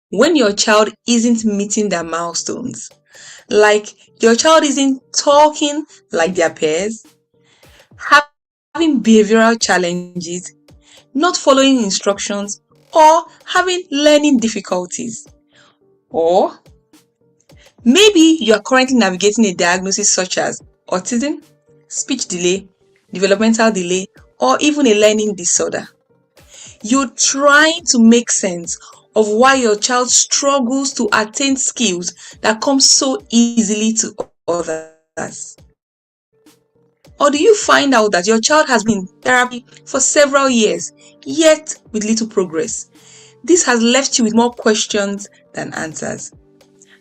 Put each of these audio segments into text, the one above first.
when your child isn't meeting their milestones, like your child isn't talking like their peers, having behavioral challenges, not following instructions, or having learning difficulties. Or maybe you are currently navigating a diagnosis such as autism, speech delay, developmental delay, or even a learning disorder. You're trying to make sense of why your child struggles to attain skills that come so easily to others. Or do you find out that your child has been in therapy for several years, yet with little progress? This has left you with more questions than answers.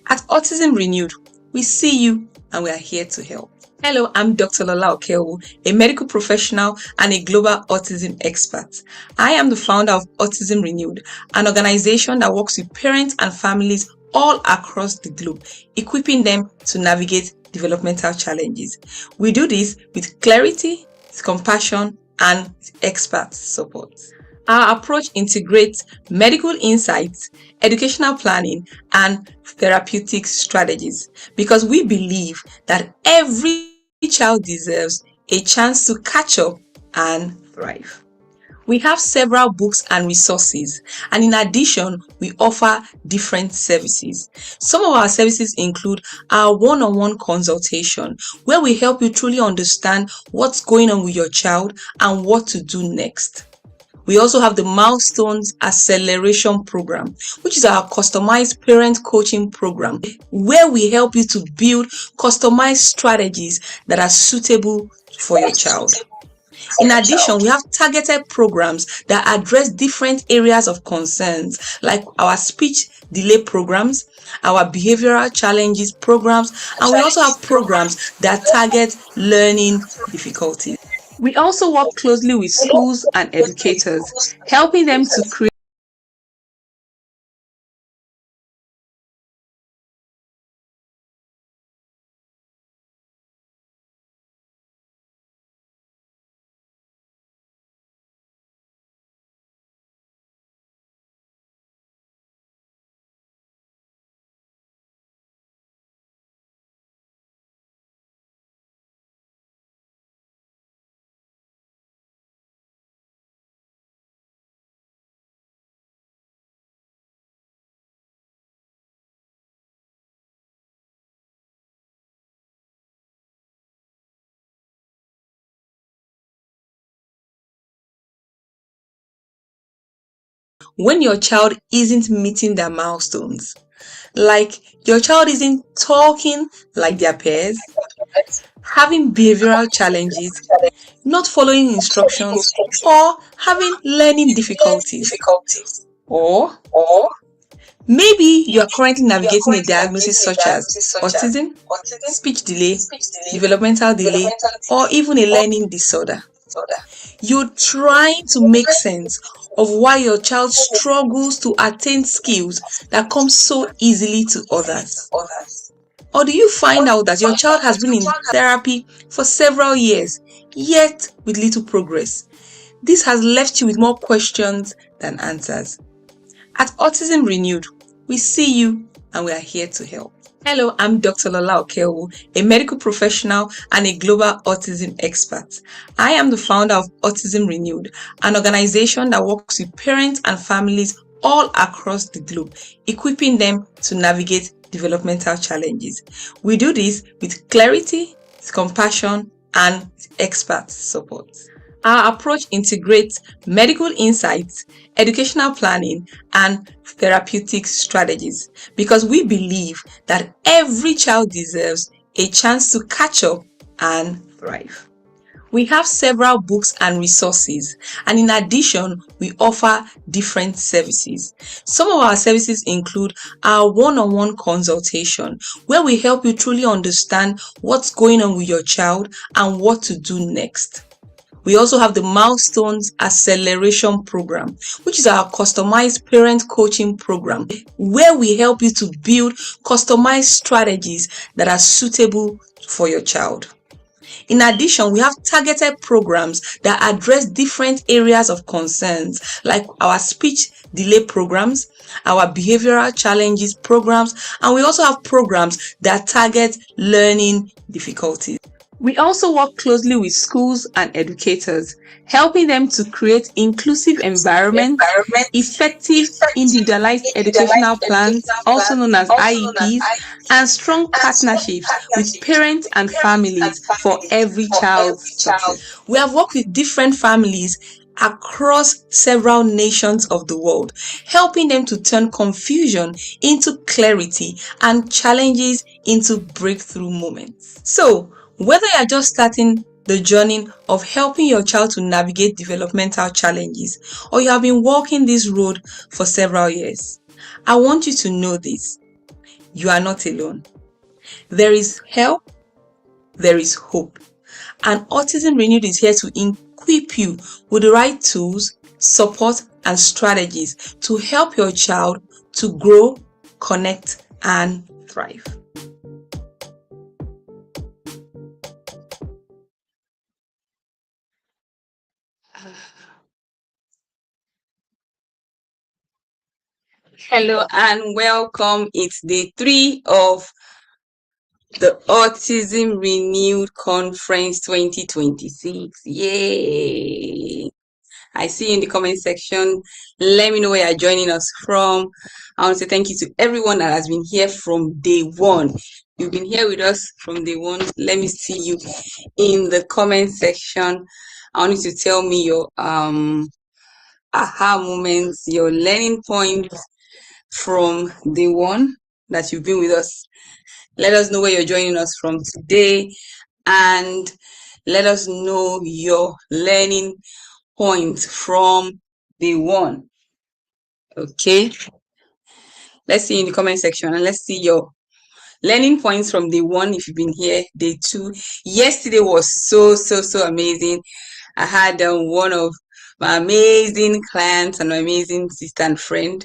At Autism Renewed, we see you and we are here to help. Hello, I'm Dr. Lola Okewu, a medical professional and a global autism expert. I am the founder of Autism Renewed, an organization that works with parents and families all across the globe, equipping them to navigate developmental challenges. We do this with clarity, compassion, and expert support. Our approach integrates medical insights, educational planning, and therapeutic strategies because we believe that every child deserves a chance to catch up and thrive. We have several books and resources, and in addition, we offer different services. Some of our services include our one-on-one consultation, where we help you truly understand what's going on with your child and what to do next. We also have the Milestones Acceleration Program, which is our customized parent coaching program, where we help you to build customized strategies that are suitable for your child. In addition, we have targeted programs that address different areas of concerns, like our speech delay programs, our behavioral challenges programs, and we also have programs that target learning difficulties. We also work closely with schools and educators, helping them to create when your child isn't meeting their milestones, like your child isn't talking like their peers, having behavioral challenges, not following instructions, or having learning difficulties. Or maybe you are currently navigating a diagnosis such as autism, speech delay, developmental delay, or even a learning disorder. You're trying to make sense of why your child struggles to attain skills that come so easily to others. Or do you find out that your child has been in therapy for several years, yet with little progress? This has left you with more questions than answers. At Autism Renewed, we see you and we are here to help. Hello, I'm Dr. Lola Okewu, a medical professional and a global autism expert. I am the founder of Autism Renewed, an organization that works with parents and families all across the globe, equipping them to navigate developmental challenges. We do this with clarity, compassion, and expert support. Our approach integrates medical insights, educational planning, and therapeutic strategies because we believe that every child deserves a chance to catch up and thrive. We have several books and resources, and in addition, we offer different services. Some of our services include our one-on-one consultation, where we help you truly understand what's going on with your child and what to do next. We also have the Milestones Acceleration Program, which is our customized parent coaching program, where we help you to build customized strategies that are suitable for your child. In addition, we have targeted programs that address different areas of concerns, like our speech delay programs, our behavioral challenges programs, and we also have programs that target learning difficulties. We also work closely with schools and educators, helping them to create inclusive environments, effective individualized educational plans, also known as IEPs, and strong partnerships with parents and families for every child's success. We have worked with different families across several nations of the world, helping them to turn confusion into clarity and challenges into breakthrough moments. So, whether you're just starting the journey of helping your child to navigate developmental challenges, or you have been walking this road for several years, I want you to know this: you are not alone. There is help, there is hope. And Autism Renewed is here to equip you with the right tools, support, and strategies to help your child to grow, connect, and thrive. Hello and welcome. It's day 3 of the Autism Renewed Conference 2026. Yay! I see you in the comment section. Let me know where you're joining us from. I want to say thank you to everyone that has been here from day 1. You've been here with us from day 1. Let me see you in the comment section. I want you to tell me your aha moments, your learning points from day 1 that you've been with us. Let us know where you're joining us from today, and let us know your learning points from day 1. Okay, let's see in the comment section, and let's see your learning points from day 1 if you've been here. Day 2, yesterday was so amazing. I had one of my amazing clients and my amazing sister and friend,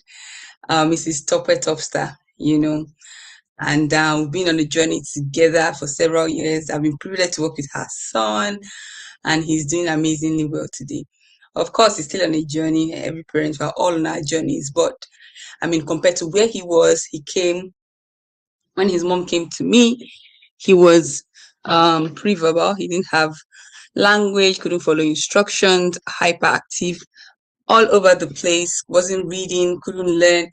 Mrs. Topper Topstar, and we've been on a journey together for several years. I've been privileged to work with her son, and he's doing amazingly well today. Of course, he's still on a journey. Every parent, we're all on our journeys, but compared to where he was, he came when his mom came to me. He was pre-verbal. He didn't have language, couldn't follow instructions, hyperactive, all over the place, wasn't reading, couldn't learn.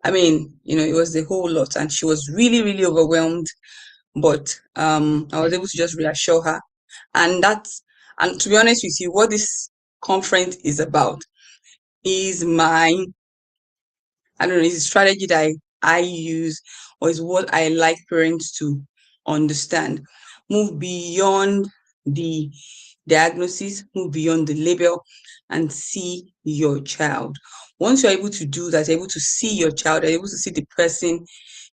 It was the whole lot, and she was really overwhelmed. But I was able to just reassure her, and to be honest with you, what this conference is about is it's a strategy that I use, or is what I like parents to understand. Move beyond the diagnosis, move beyond the label, and see your child. Once you're able to do that, you're able to see your child, you're able to see the person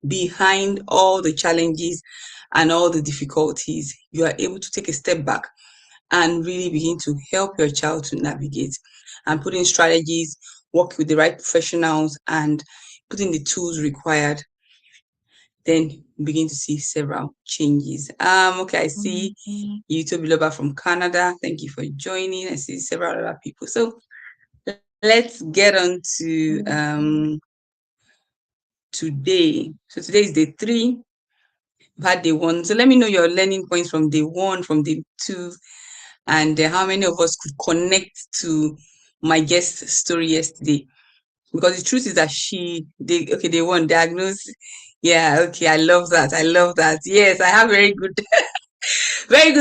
behind all the challenges and all the difficulties, you are able to take a step back and really begin to help your child to navigate and put in strategies, work with the right professionals, and put in the tools required. Then begin to see several changes. Okay, I see you, Toby Loba from Canada. Thank you for joining. I see several other people. So let's get on to today. So today is day 3. We've had day 1. So let me know your learning points from day 1, from day 2, and how many of us could connect to my guest story yesterday. Because the truth is that they won diagnosed. Yeah, okay, I love that. Yes, I have very good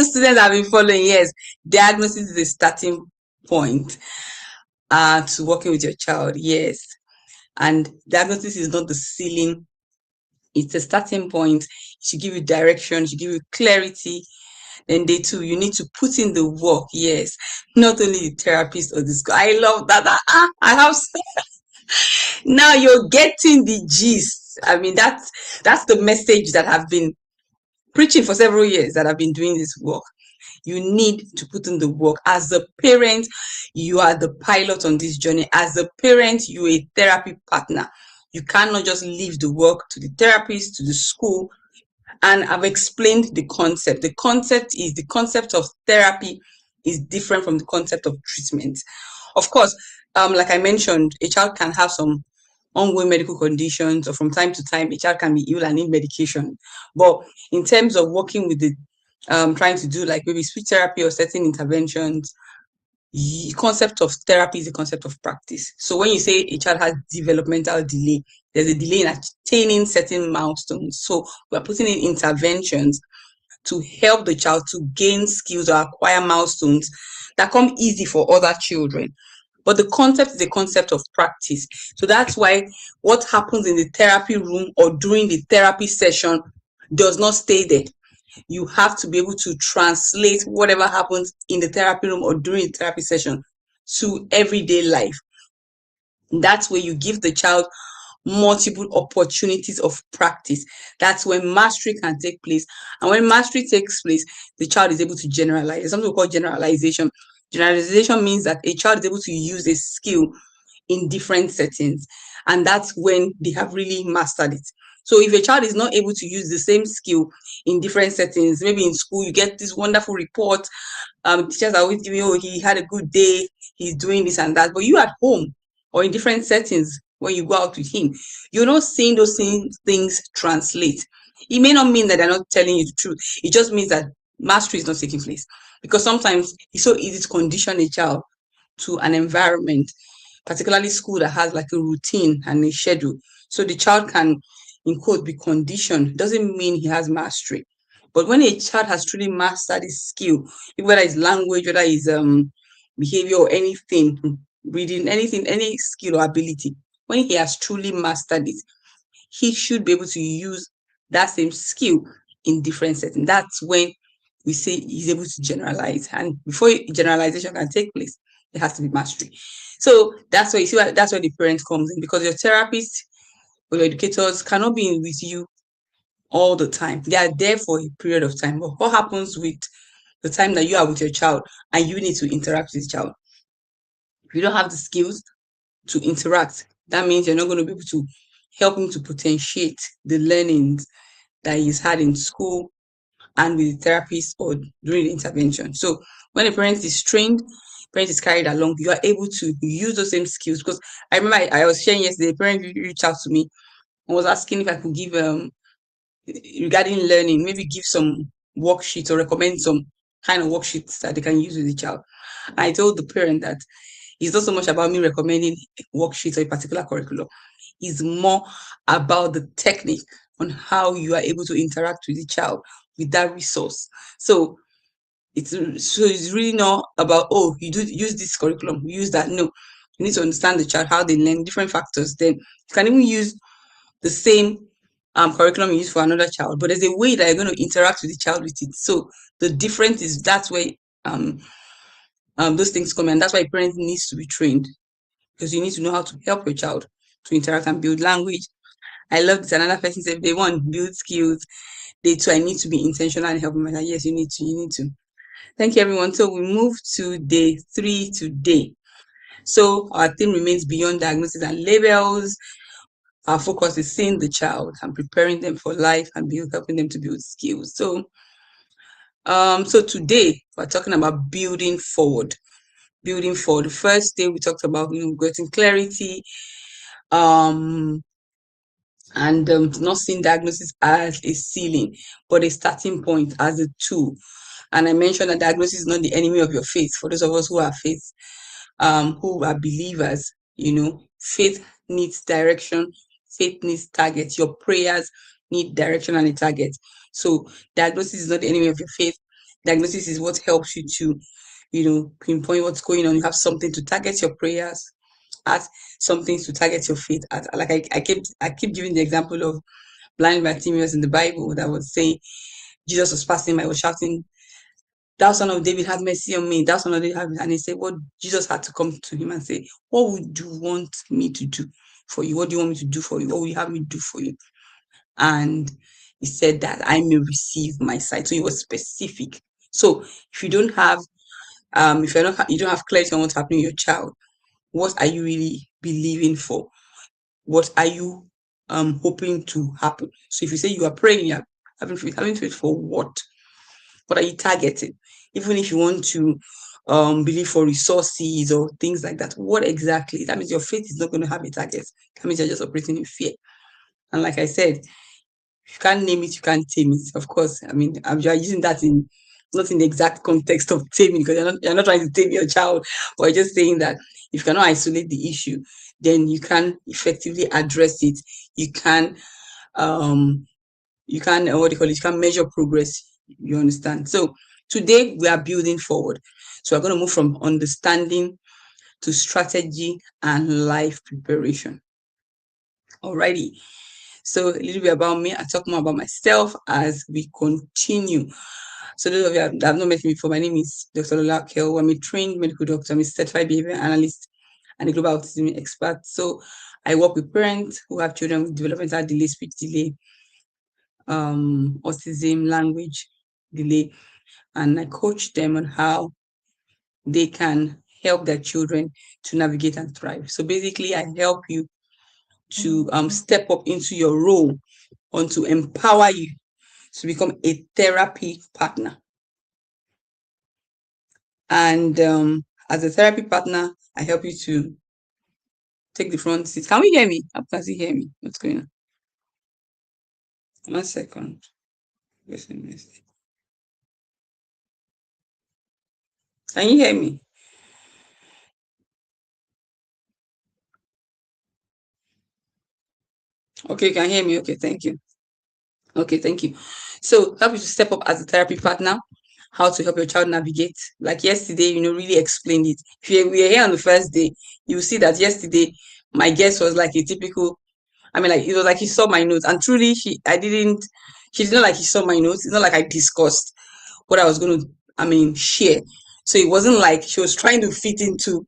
students I've been following. Yes, diagnosis is a starting point to working with your child. Yes, and diagnosis is not the ceiling, it's a starting point. It should give you direction, it should give you clarity. Then day 2, you need to put in the work. Yes, not only the therapist or the school. I love that. I have now you're getting the gist. That's the message that I've been preaching for several years, that I've been doing this work. You need to put in the work. As a parent, you are the pilot on this journey. As a parent, you're a therapy partner. You cannot just leave the work to the therapist, to the school, And I've explained the concept. The concept of therapy is different from the concept of treatment. Of course, like I mentioned, a child can have some ongoing medical conditions, or from time to time, a child can be ill and need medication. But in terms of working with the trying to do like maybe speech therapy or certain interventions, the concept of therapy is a concept of practice. So when you say a child has developmental delay, there's a delay in attaining certain milestones. So we're putting in interventions to help the child to gain skills or acquire milestones that come easy for other children. But the concept is a concept of practice. So that's why what happens in the therapy room or during the therapy session does not stay there. You have to be able to translate whatever happens in the therapy room or during the therapy session to everyday life. That's where you give the child multiple opportunities of practice. That's when mastery can take place. And when mastery takes place, the child is able to generalize. There's something we call generalization. Generalization means that a child is able to use a skill in different settings. And that's when they have really mastered it. So if a child is not able to use the same skill in different settings, maybe in school, you get this wonderful report. Teachers are always giving you, oh, he had a good day, he's doing this and that. But you at home or in different settings, when you go out with him, you're not seeing those same things translate. It may not mean that they're not telling you the truth. It just means that mastery is not taking place. Because sometimes it's so easy to condition a child to an environment, particularly school that has like a routine and a schedule. So the child can, in quote, be conditioned. Doesn't mean he has mastery. But when a child has truly mastered his skill, whether it's language, whether it's behavior or anything, reading, anything, any skill or ability, when he has truly mastered it, he should be able to use that same skill in different settings. That's when we say he's able to generalize. And before generalization can take place, there has to be mastery. So that's why you see that's where the parent comes in, because your therapist or your educators cannot be with you all the time. They are there for a period of time. But what happens with the time that you are with your child and you need to interact with the child? If you don't have the skills to interact, that means you're not going to be able to help him to potentiate the learnings that he's had in school and with the therapist or during the intervention. So when a parent is trained, parent is carried along, you are able to use those same skills. Because I remember I was sharing yesterday, a parent reached out to me and was asking if I could give regarding learning, maybe give some worksheets or recommend some kind of worksheets that they can use with the child. I told the parent that it's not so much about me recommending worksheets or a particular curriculum. It's more about the technique on how you are able to interact with the child with that resource. So it's really not about, oh, you do use this curriculum, use that. No, you need to understand the child, how they learn, different factors. Then you can even use the same curriculum you use for another child, but there's a way that you're going to interact with the child with it. So the difference is that's where um, those things come in. And that's why parents needs to be trained, because you need to know how to help your child to interact and build language. I love this. Another person said, if they want to build skills, they too, I need to be intentional and help them. And yes, you need to. Thank you, everyone. So we move to day 3 today. So our theme remains beyond diagnosis and labels. Our focus is seeing the child and preparing them for life and helping them to build skills. So, so today we're talking about building forward. Building forward. The first day we talked about getting clarity, and not seeing diagnosis as a ceiling, but a starting point, as a tool. And I mentioned that diagnosis is not the enemy of your faith. For those of us who are faith, who are believers, faith needs direction, faith needs target. Your prayers need direction and a target. So diagnosis is not the enemy of your faith. Diagnosis is what helps you to, pinpoint what's going on. You have something to target your prayers at, something to target your faith at. Like I keep giving the example of blind Bartimaeus in the Bible that was saying Jesus was passing by, was shouting, "Thou son of David, have mercy on me. Thou son of David, have mercy." And he said, what Jesus had to come to him and say, what would you want me to do for you? What do you want me to do for you? What will you have me do for you? And he said that I may receive my sight. So he was specific. So if you don't have, if you're not, you don't have clarity on what's happening with your child, what are you really believing for? What are you hoping to happen? So if you say you are praying, you're Having faith for what? What are you targeting? Even if you want to believe for resources or things like that, what exactly? That means your faith is not going to have a target. That means you're just operating in fear. And like I said, if you can't name it, you can't tame it. Of course, I mean, you're using that in not in the exact context of taming, because you're not trying to tame your child, but you're just saying that if you cannot isolate the issue, then you can effectively address it. You can um what do you call it? You can measure progress. You understand? So today we are building forward. So we're going to move from understanding to strategy and life preparation. Alrighty. So a little bit about me. I talk more about myself as we continue. So those of you that have not met me before, my name is Dr. Lola Kel. I'm a trained medical doctor. I'm a certified behavior analyst and a global autism expert. So I work with parents who have children with developmental delay, speech delay, autism, language delay, and I coach them on how they can help their children to navigate and thrive. So basically, I help you to step up into your role and to empower you to become a therapy partner. And as a therapy partner, I help you to take the front seat. Can we hear me? How can you hear me? What's going on? 1 second. Can you hear me? Okay, you can hear me. Okay, thank you. Okay, thank you. So help you to step up as a therapy partner, how to help your child navigate. Like yesterday, really explained it. If you were here on the first day, you will see that yesterday my guest was like a typical, I mean, like it was like he saw my notes, and truly she did not like he saw my notes. It's not like I discussed what I was gonna, share. So it wasn't like she was trying to fit into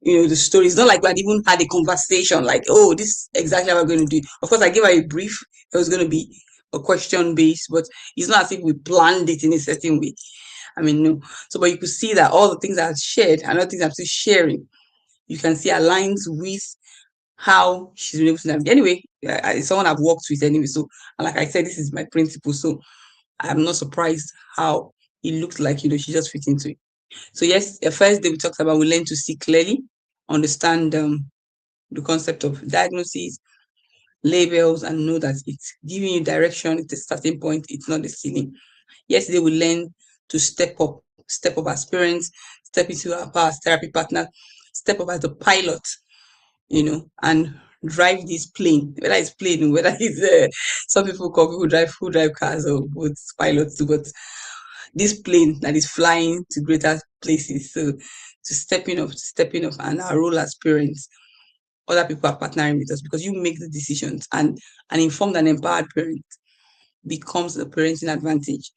the story. It's not like we had even had a conversation like, oh, this is exactly how we're going to do it. Of course, I gave her a brief. It was going to be a question based, but it's not as if we planned it in a certain way. No. So, but you could see that all the things I shared and other things I'm still sharing, you can see aligns with how she's been able to navigate. Anyway, it's someone I've worked with anyway. So, and like I said, this is my principle. So, I'm not surprised how it looks like, she just fits into it. So, yes, the first day we talked about we learn to see clearly, understand the concept of diagnosis, labels, and know that it's giving you direction. It's a starting point. It's not the ceiling. Yesterday we learned to step up as parents, step into our power as therapy partner, step up as the pilot, and drive this plane. Whether it's plane, whether it's some people call people who drive cars or both pilots too, but this plane that is flying to greater places. So to stepping up, and our role as parents, other people are partnering with us because you make the decisions, and an informed and empowered parent becomes a parenting advantage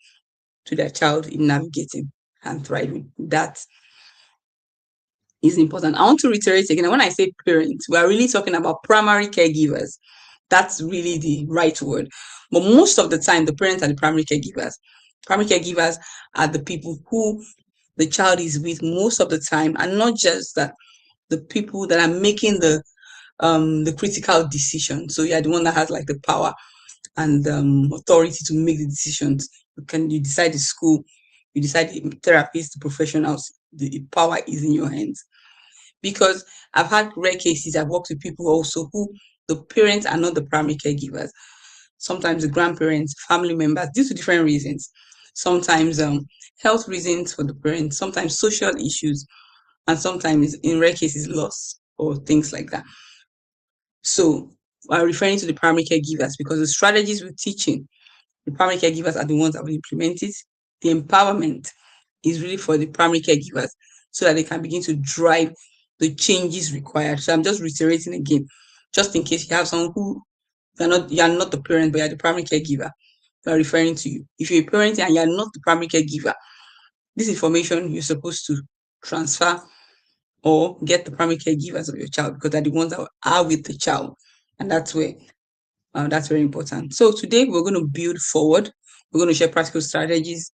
to their child in navigating and thriving. That is important. I want to reiterate again, when I say parents, we are really talking about primary caregivers. That's really the right word. But most of the time, the parents are the primary caregivers. Primary caregivers are the people who the child is with most of the time, and not just that, the people that are making the critical decision. So you are the one that has like the power and authority to make the decisions. You decide the school, you decide the therapists, the professionals. The power is in your hands. Because I've had rare cases. I've worked with people also who the parents are not the primary caregivers. Sometimes the grandparents, family members, due to different reasons. Sometimes health reasons for the parents, sometimes social issues, and sometimes in rare cases loss or things like that. So I'm referring to the primary caregivers because the strategies we're teaching, the primary caregivers are the ones that will implement it. The empowerment is really for the primary caregivers so that they can begin to drive the changes required. So I'm just reiterating again, just in case you have someone who you're not the parent, but you're the primary caregiver. We're referring to you. If you're a parent and you're not the primary caregiver, this information you're supposed to transfer or get the primary caregivers of your child because they're the ones that are with the child. And that's where that's very important. So today we're going to build forward. We're going to share practical strategies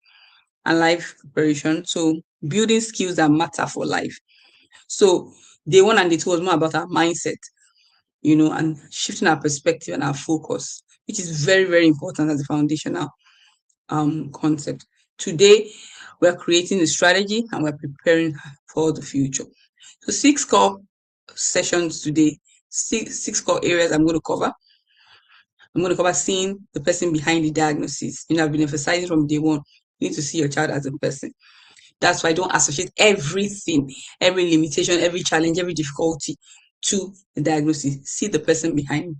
and life preparation. So building skills that matter for life. So day one and day two was more about our mindset, and shifting our perspective and our focus, which is very, very important as a foundation now. concept. Today, we're creating a strategy and we're preparing for the future. So 6 core sessions today, six core areas I'm going to cover. I'm going to cover seeing the person behind the diagnosis. I've been emphasizing from day one, you need to see your child as a person. That's why I don't associate everything, every limitation, every challenge, every difficulty to the diagnosis. See the person behind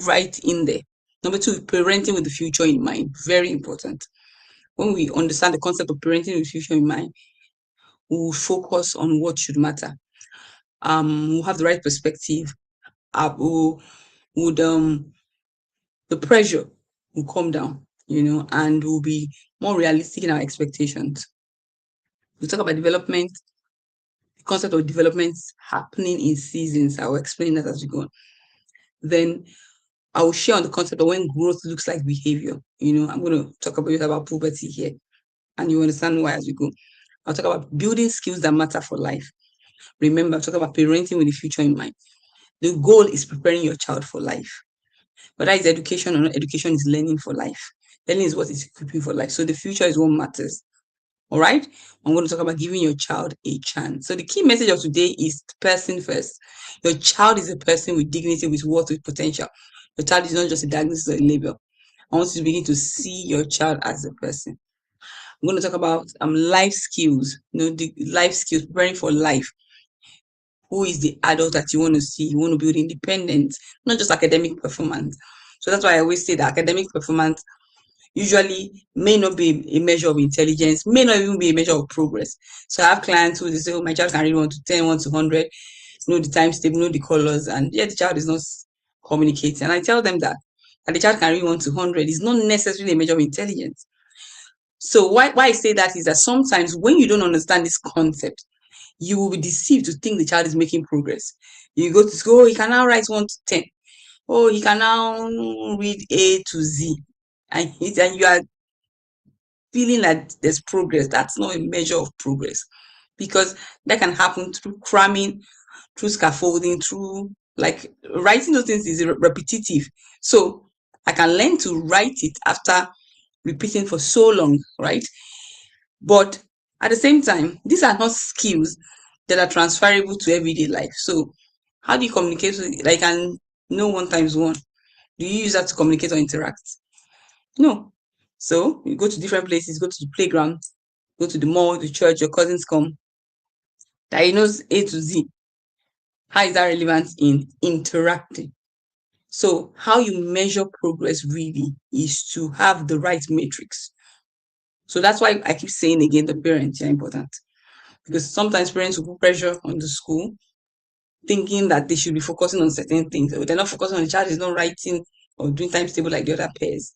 right in there. Number two, parenting with the future in mind. Very important. When we understand the concept of parenting with the future in mind, we will focus on what should matter. We'll have the right perspective. Would the pressure will come down, and we'll be more realistic in our expectations. We talk about development, the concept of development happening in seasons. I will explain that as we go on. Then I will share on the concept of when growth looks like behavior. I'm going to talk a bit about puberty here, and you understand why as we go. I'll talk about building skills that matter for life. Remember, I'll talk about parenting with the future in mind. The goal is preparing your child for life. Whether it's education or not, education is learning for life. Learning is what is equipping for life. So the future is what matters. All right. I'm going to talk about giving your child a chance. So the key message of today is person first. Your child is a person with dignity, with worth, with potential. Your child is not just a diagnosis or a label. I want you to begin to see your child as a person. I'm going to talk about life skills, the life skills, preparing for life. Who is the adult that you want to see? You want to build independence, not just academic performance. So that's why I always say that academic performance usually may not be a measure of intelligence, may not even be a measure of progress. So I have clients who they say, oh, my child can read 1 to 10, 1 to 100, know the times table, know the colors, and yet the child is not communicating. And I tell them that the child can read 1 to 100 is not necessarily a measure of intelligence. So why I say that is that sometimes when you don't understand this concept, you will be deceived to think the child is making progress. You go to school, oh, he can now write 1 to 10. Oh, he can now read A to Z. And you are feeling that there's progress. That's not a measure of progress, because that can happen through cramming, through scaffolding, through like writing those things is repetitive. So I can learn to write it after repeating for so long, right? But at the same time, these are not skills that are transferable to everyday life. So how do you communicate with it? Like, and know 1 times 1. Do you use that to communicate or interact? No. So you go to different places, go to the playground, go to the mall, the church, your cousins come. That he knows A to Z. How is that relevant in interacting? So how you measure progress really is to have the right matrix. So that's why I keep saying again, the parents are important. Because sometimes parents will put pressure on the school, thinking that they should be focusing on certain things. They're not focusing on the child is not writing or doing times table like the other pairs.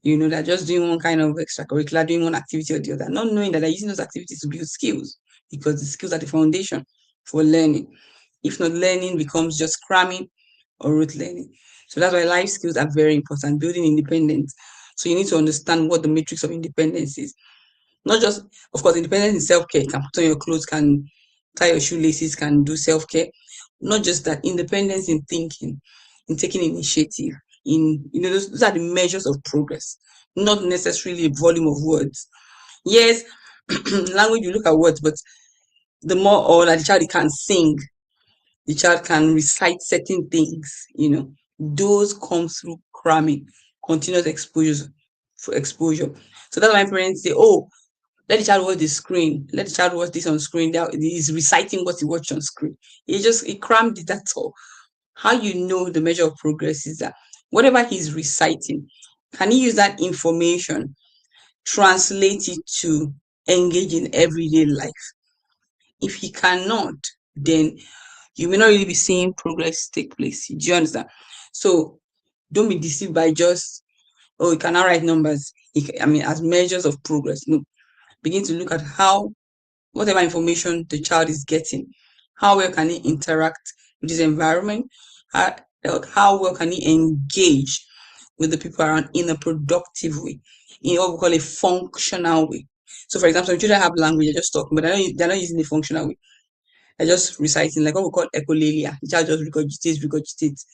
They're just doing one kind of extracurricular, doing one activity or the other, not knowing that they're using those activities to build skills, because the skills are the foundation for learning. If not, learning becomes just cramming or rote learning. So that's why life skills are very important, building independence. So you need to understand what the matrix of independence is. Not just, of course, independence in self-care. You can put on your clothes, can tie your shoelaces, can do self-care. Not just that, independence in thinking, in taking initiative, those are the measures of progress, not necessarily a volume of words. Yes, language, you look at words, but the more, or like the child can sing, the child can recite certain things, those come through cramming, continuous exposure for exposure. So that's why parents say, oh, let the child watch the screen. Let the child watch this on screen. He's reciting what he watched on screen. He crammed it, that's all. How you know the measure of progress is that whatever he's reciting, can he use that information, translate it to engage in everyday life? If he cannot, then you may not really be seeing progress take place. Do you understand? So don't be deceived by just, oh, he cannot write numbers. As measures of progress. No. Begin to look at how whatever information the child is getting, how well can he interact with his environment, how well can he engage with the people around in a productive way, in what we call a functional way. So, for example, some children have language, they're just talking, but they're not using a functional way. They're just reciting, like what we call echolalia. The child just regurgitates.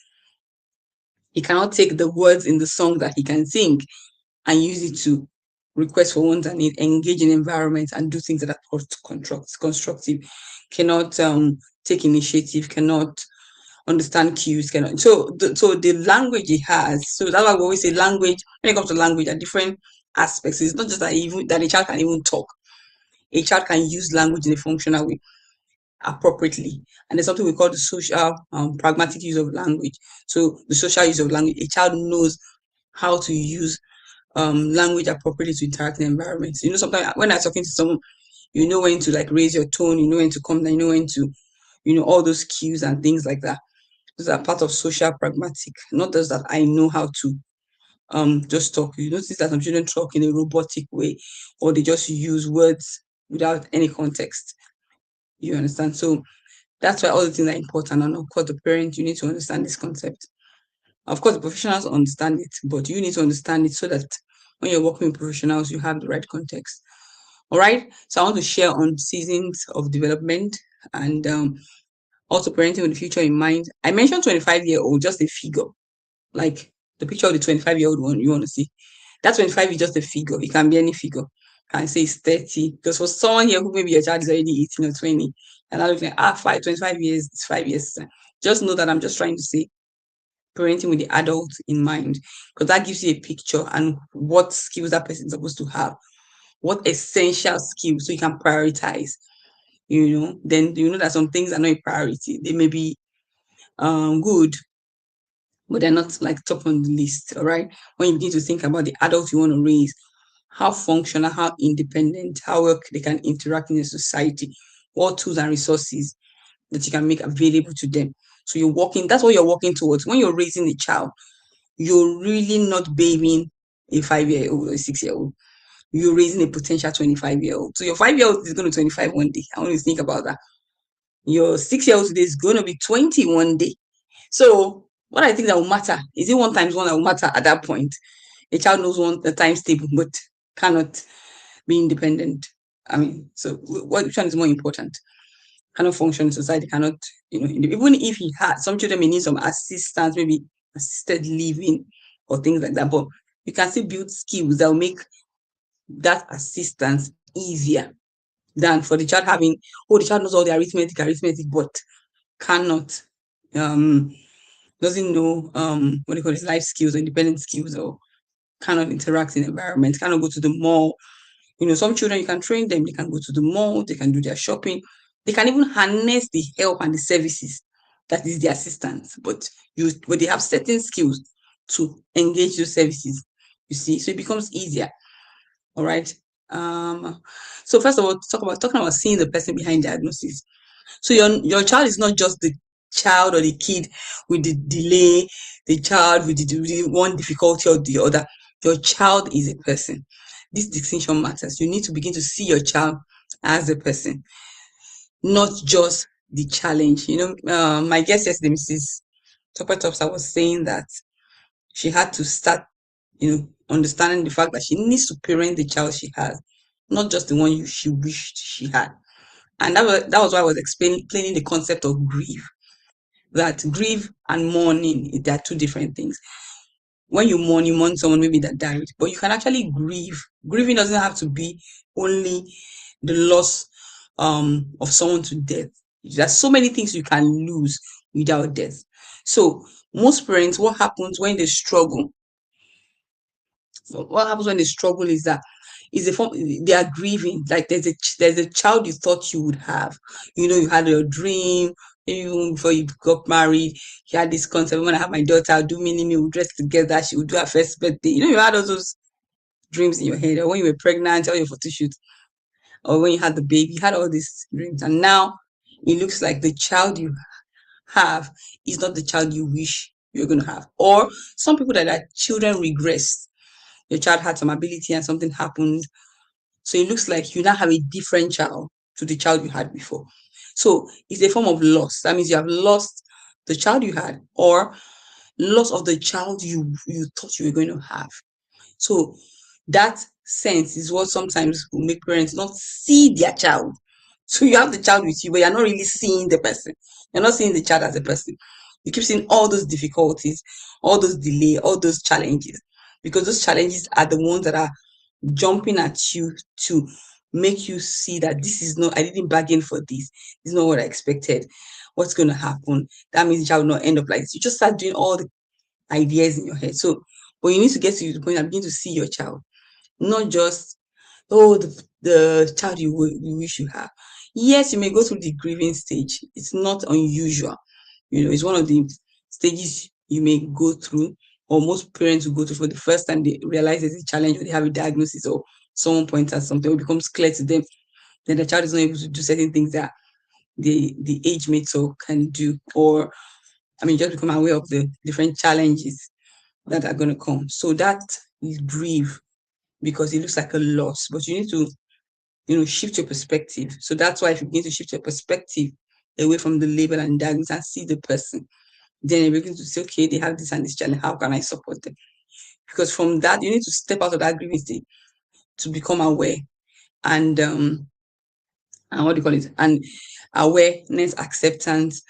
He cannot take the words in the song that he can sing and use it to request for wants and need, engage in environments and do things that are constructive, cannot take initiative, cannot understand cues, cannot. So the language he has. So that's why we always say language. When it comes to language, are different aspects. It's not just that even that a child can even talk. A child can use language in a functional way appropriately. And there's something we call the social pragmatic use of language. So the social use of language, a child knows how to use language appropriately to interact in environments. Sometimes when I'm talking to someone, you know when to like raise your tone, you know when to come down, you know when to, all those cues and things like that. Those are part of social pragmatic, not just that I know how to just talk. You notice that some children talk in a robotic way, or they just use words without any context. You understand? So that's why all the things are important. And of course, the parent, you need to understand this concept. Of course, the professionals understand it, but you need to understand it so that when you're working with professionals, you have the right context. All right. So I want to share on seasons of development and also parenting with the future in mind. I mentioned 25-year-old, just a figure, like the picture of the 25-year-old one you want to see. That 25 is just a figure. It can be any figure. Can say it's 30. Because for someone here who maybe your child is already 18 or 20, and I look like, 25 years, it's 5 years. Just know that I'm just trying to say parenting with the adult in mind, because that gives you a picture and what skills that person is supposed to have, what essential skills, so you can prioritize. Then you know that some things are not a priority. They may be good, but they're not like top on the list. All right. When you begin to think about the adult you want to raise, how functional, how independent, how well they can interact in a society, what tools and resources that you can make available to them. So that's what you're working towards. When you're raising a child, you're really not babying a 5-year-old or a 6-year-old. You're raising a potential 25-year-old. So your 5-year-old is going to be 25 one day. I want you to think about that. Your 6-year-old today is going to be 20 one day. So what I think that will matter is it 1 times 1 that will matter at that point. A child knows the times table, but cannot be independent. I mean, so which one is more important? Cannot function in society, cannot, even if he had, some children may need some assistance, maybe assisted living or things like that, but you can still build skills that will make that assistance easier than for the child having, the child knows all the arithmetic, but cannot, doesn't know, what do you call it, life skills or independent skills, or cannot interact in environment, cannot go to the mall. Some children, you can train them, they can go to the mall, they can do their shopping, they can even harness the help and the services that is the assistance, but they have certain skills to engage those services, you see, so it becomes easier. All right. So first of all, talking about seeing the person behind diagnosis. So your child is not just the child or the kid with the delay, the child with the one difficulty or the other. Your child is a person. This distinction matters. You need to begin to see your child as a person, not just the challenge. My guest yesterday, Mrs. Topper Topsa, was saying that she had to start, understanding the fact that she needs to parent the child she has, not just the one she wished she had. And that was why I was explaining the concept of grief. That grief and mourning, they are two different things. When you mourn someone maybe that died, but you can actually grieve. Grieving doesn't have to be only the loss of someone to death. There's so many things you can lose without death. So most parents, what happens when they struggle? What happens when they struggle is that they are grieving. Like there's a child you thought you would have. You had your dream, even before you got married. You had this concept: when I have my daughter, I'll do mini me, we'll dress together, she will do her first birthday. You had all those dreams in your head, or when you were pregnant, or your photo shoot, or when you had the baby, you had all these dreams. And now it looks like the child you have is not the child you wish you're going to have. Or some people that are children regress. Your child had some ability and something happened. So it looks like you now have a different child to the child you had before. So it's a form of loss. That means you have lost the child you had, or loss of the child you thought you were going to have. So that sense is what sometimes will make parents not see their child. So you have the child with you, but you're not really seeing the person. You're not seeing the child as a person. You keep seeing all those difficulties, all those delay, all those challenges. because those challenges are the ones that are jumping at you to make you see that this is not, I didn't bargain for this. This is not what I expected. What's going to happen? That means the child will not end up like this. You just start doing all the ideas in your head. So, but you need to get to the point and begin to see your child, not just, oh, the child you wish you have. Yes, you may go through the grieving stage. It's not unusual. It's one of the stages you may go through, or most parents will go through for the first time they realize there's a challenge, or they have a diagnosis, or someone points out something, or it becomes clear to them that the child is not able to do certain things that the age mates or can do, or just become aware of the different challenges that are going to come. So that is grief, because it looks like a loss, but you need to shift your perspective. So that's why if you begin to shift your perspective away from the label and diagnosis and see the person, then you begin to say, okay, they have this and this challenge. How can I support them? Because from that, you need to step out of that grieving state to become aware and what do you call it? And awareness, acceptance,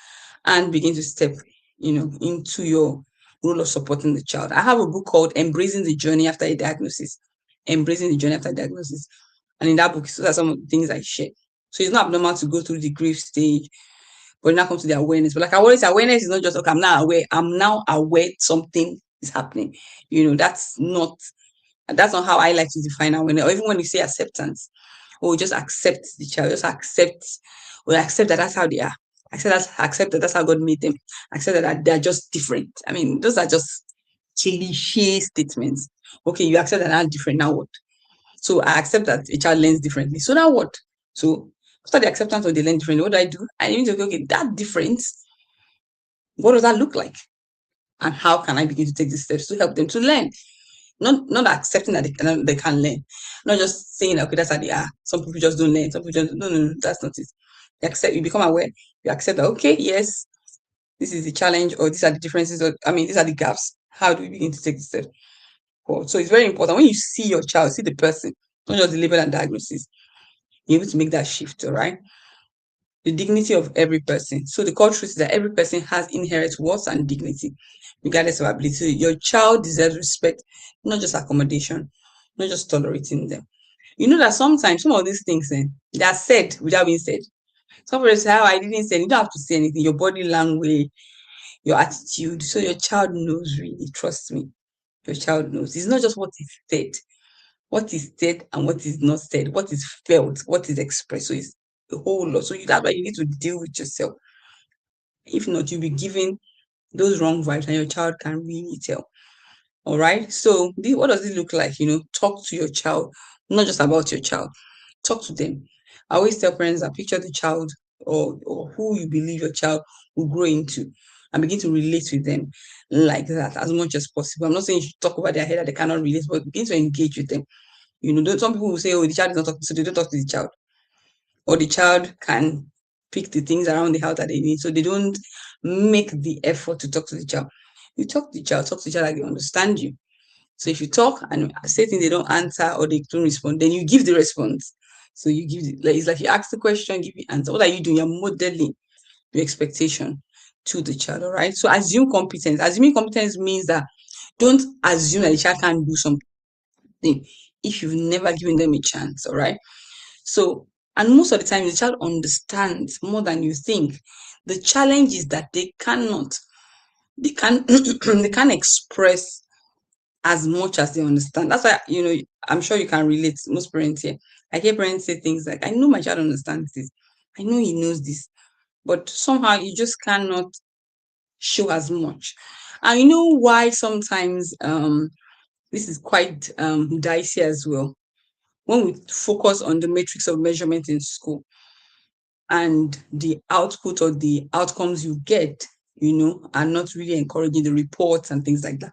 and begin to step, into your role of supporting the child. I have a book called Embracing the Journey After a Diagnosis. Embracing the Journey After a Diagnosis. And in that book, those are some of the things I share. So it's not abnormal to go through the grief stage, but it now comes to the awareness. But like I always say, awareness is not just, okay, I'm now aware. I'm now aware something is happening. That's not how I like to define awareness. Or even when you say acceptance, or just accept the child, just accept that that's how they are. Accept that that's how God made them. Accept that they're just different. Those are just cliche statements. Okay, you accept that they're different. Now what? So I accept that a child learns differently. So now what? So after the acceptance of they learn differently, what do I do? I need to go, okay, that difference, what does that look like? And how can I begin to take these steps to help them to learn? Not accepting that they can learn. Not just saying, okay, that's how they are. Some people just don't learn. Some people just, no, that's not it. You become aware. You accept that, okay, yes, this is the challenge, or these are the differences, or these are the gaps. How do we begin to take the step? So it's very important when you see your child, see the person, not just the label and diagnosis, you're able to make that shift, all right? The dignity of every person. So the core truth is that every person has inherent worth and dignity, regardless of ability. So your child deserves respect, not just accommodation, not just tolerating them. You know that sometimes some of these things, they are said without being said. Some people say, I didn't say, you don't have to say anything. Your body language, your attitude. So your child knows, really, trust me. Your child knows. It's not just what is said and what is not said, what is felt, what is expressed. So it's a whole lot. So that's why you need to deal with yourself. If not, you'll be giving those wrong vibes and your child can really tell. All right. So what does it look like? Talk to your child, not just about your child. Talk to them. I always tell parents that picture the child, or who you believe your child will grow into, and begin to relate with them like that as much as possible. I'm not saying you should talk over their head that they cannot relate, but begin to engage with them. Some people will say, oh, the child is not talking, so they don't talk to the child. Or the child can pick the things around the house that they need, so they don't make the effort to talk to the child. You talk to the child like they understand you. So if you talk and say things they don't answer or they don't respond, then you give the response. So you give it's like you ask the question, give the answer. What are you doing? You're modeling your expectation to the child, all right? So assume competence. Assuming competence means that don't assume that the child can't do something if you've never given them a chance, all right? So, and most of the time, the child understands more than you think. The challenge is that they can't they can't express as much as they understand. That's why, I'm sure you can relate. Most parents here, I hear parents say things like, I know my child understands this. I know he knows this. But somehow you just cannot show as much. And you know why sometimes this is quite dicey as well. When we focus on the matrix of measurement in school and the output or the outcomes you get, are not really encouraging the reports and things like that.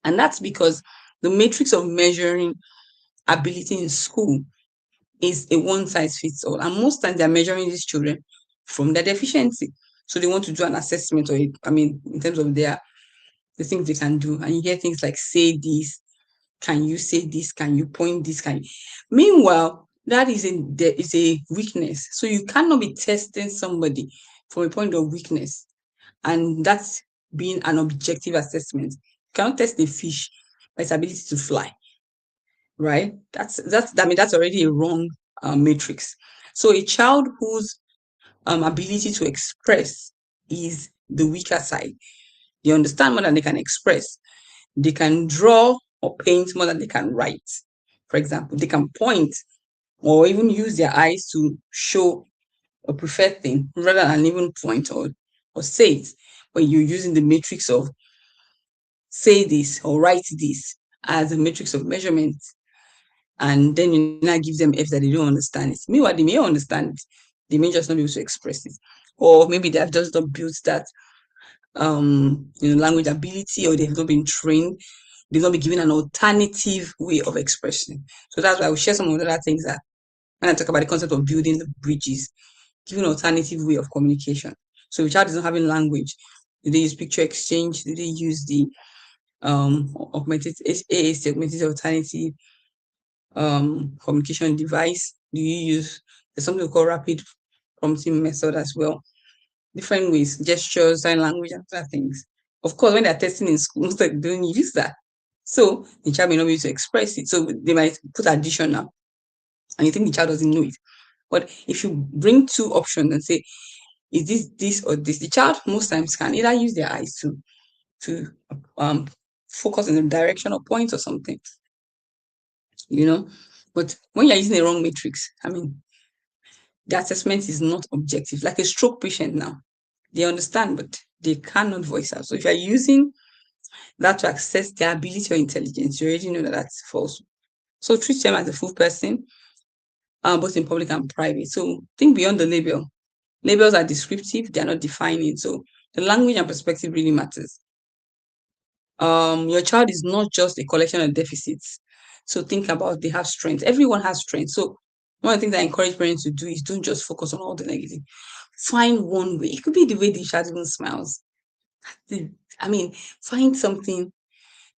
And that's because the matrix of measuring ability in school is a one size fits all. And most times they're measuring these children from their deficiency. So they want to do an assessment, or in terms of the things they can do. And you hear things like, say this, can you say this? Can you point this? Meanwhile, that is a weakness. So you cannot be testing somebody from a point of weakness. And that's being an objective assessment. You cannot test a fish by its ability to fly, right? That's already a wrong matrix. So a child whose ability to express is the weaker side. They understand more than they can express. They can draw or paint more than they can write. For example, they can point or even use their eyes to show a preferred thing rather than even point or say it. When you're using the matrix of say this or write this as a matrix of measurement, and then you now give them F that they don't understand it. Meanwhile, they may understand it, they may just not be able to express it. Or maybe they have just not built that language ability, or they've not been trained, they've not been given an alternative way of expressing. So that's why I will share some of the other things that when I talk about the concept of building the bridges, giving an alternative way of communication. So if a child is not having language, do they use picture exchange? Do they use the augmented AAC, augmented alternative communication device? Do you use there's something called rapid prompting method as well? Different ways, gestures, sign language, and other things. Of course, when they're testing in school, most they don't use that. So the child may not be able to express it. So they might put additional, and you think the child doesn't know it. But if you bring two options and say, is this or this, the child most times can either use their eyes to focus in the direction or point or something, you know. But when you're using the wrong matrix, I mean, the assessment is not objective. Like a stroke patient now, they understand, but they cannot voice out. So if you're using that to access their ability or intelligence, you already know that that's false. So treat them as a full person, both in public and private. So think beyond the label. Labels are descriptive, they are not defining. So the language and perspective really matters. Your child is not just a collection of deficits. So think about they have strengths. Everyone has strengths. So one of the things I encourage parents to do is don't just focus on all the negative. Find one way. It could be the way the child even smiles. I mean, find something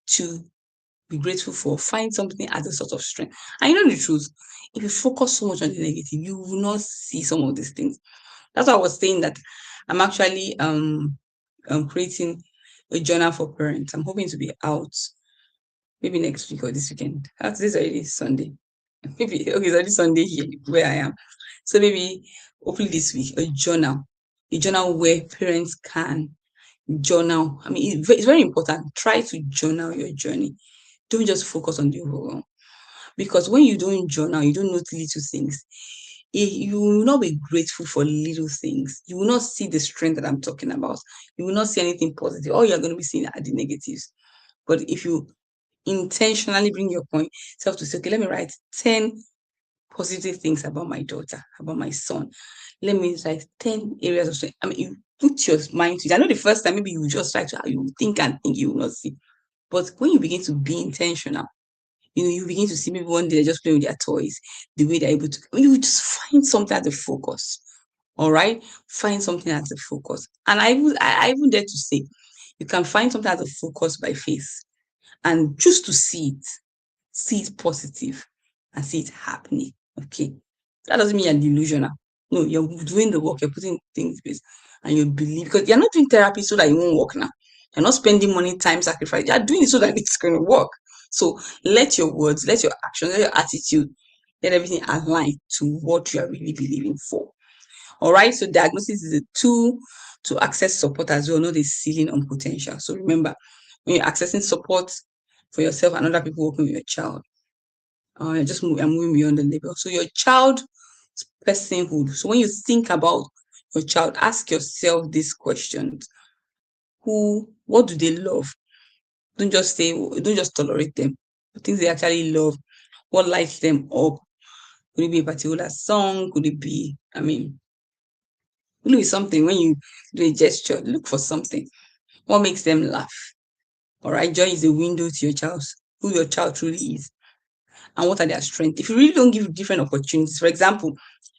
to be grateful for. Find something as a sort of strength. And you know the truth, if you focus so much on the negative, you will not see some of these things. That's why I was saying that I'm actually creating a journal for parents. I'm hoping to be out maybe next week or this weekend. This is already Sunday. Maybe okay, it's already Sunday here where I am. So maybe hopefully this week a journal where parents can journal. I mean, it's very important. Try to journal your journey. Don't just focus on the overall. Because when you don't journal, you don't note little things. You will not be grateful for little things. You will not see the strength that I'm talking about. You will not see anything positive. All you're going to be seeing are the negatives. But if you intentionally bring your point self to say, okay, let me write 10 positive things about my daughter, about my son. Let me write 10 areas of strength. I mean, you put your mind to it. I know the first time maybe you just try to you think and think you will not see. But when you begin to be intentional, you begin to see maybe one day they're just playing with their toys, the way they're able to, you just find something as a focus. All right, find something as a focus. And I even dare to say, you can find something as a focus by faith and just to see it positive and see it happening. Okay, that doesn't mean you're delusional. No, you're doing the work, you're putting things in place, and you believe because you're not doing therapy so that it won't work now. You're not spending money, time, sacrifice. You're doing it so that it's going to work. So let your words, let your actions, let your attitude, let everything align to what you are really believing for. All right. So diagnosis is a tool to access support as well, not a ceiling on potential. So remember, when you're accessing support for yourself and other people working with your child, I'm moving beyond the label. So your child personhood. So when you think about your child, ask yourself these questions. What do they love? Don't just say, don't just tolerate them. The things they actually love. What lights them up? Could it be a particular song? Could it be, could it be something when you do a gesture, look for something. What makes them laugh? All right, joy is a window to your child, who your child truly is, and what are their strengths. If you really don't give different opportunities, for example,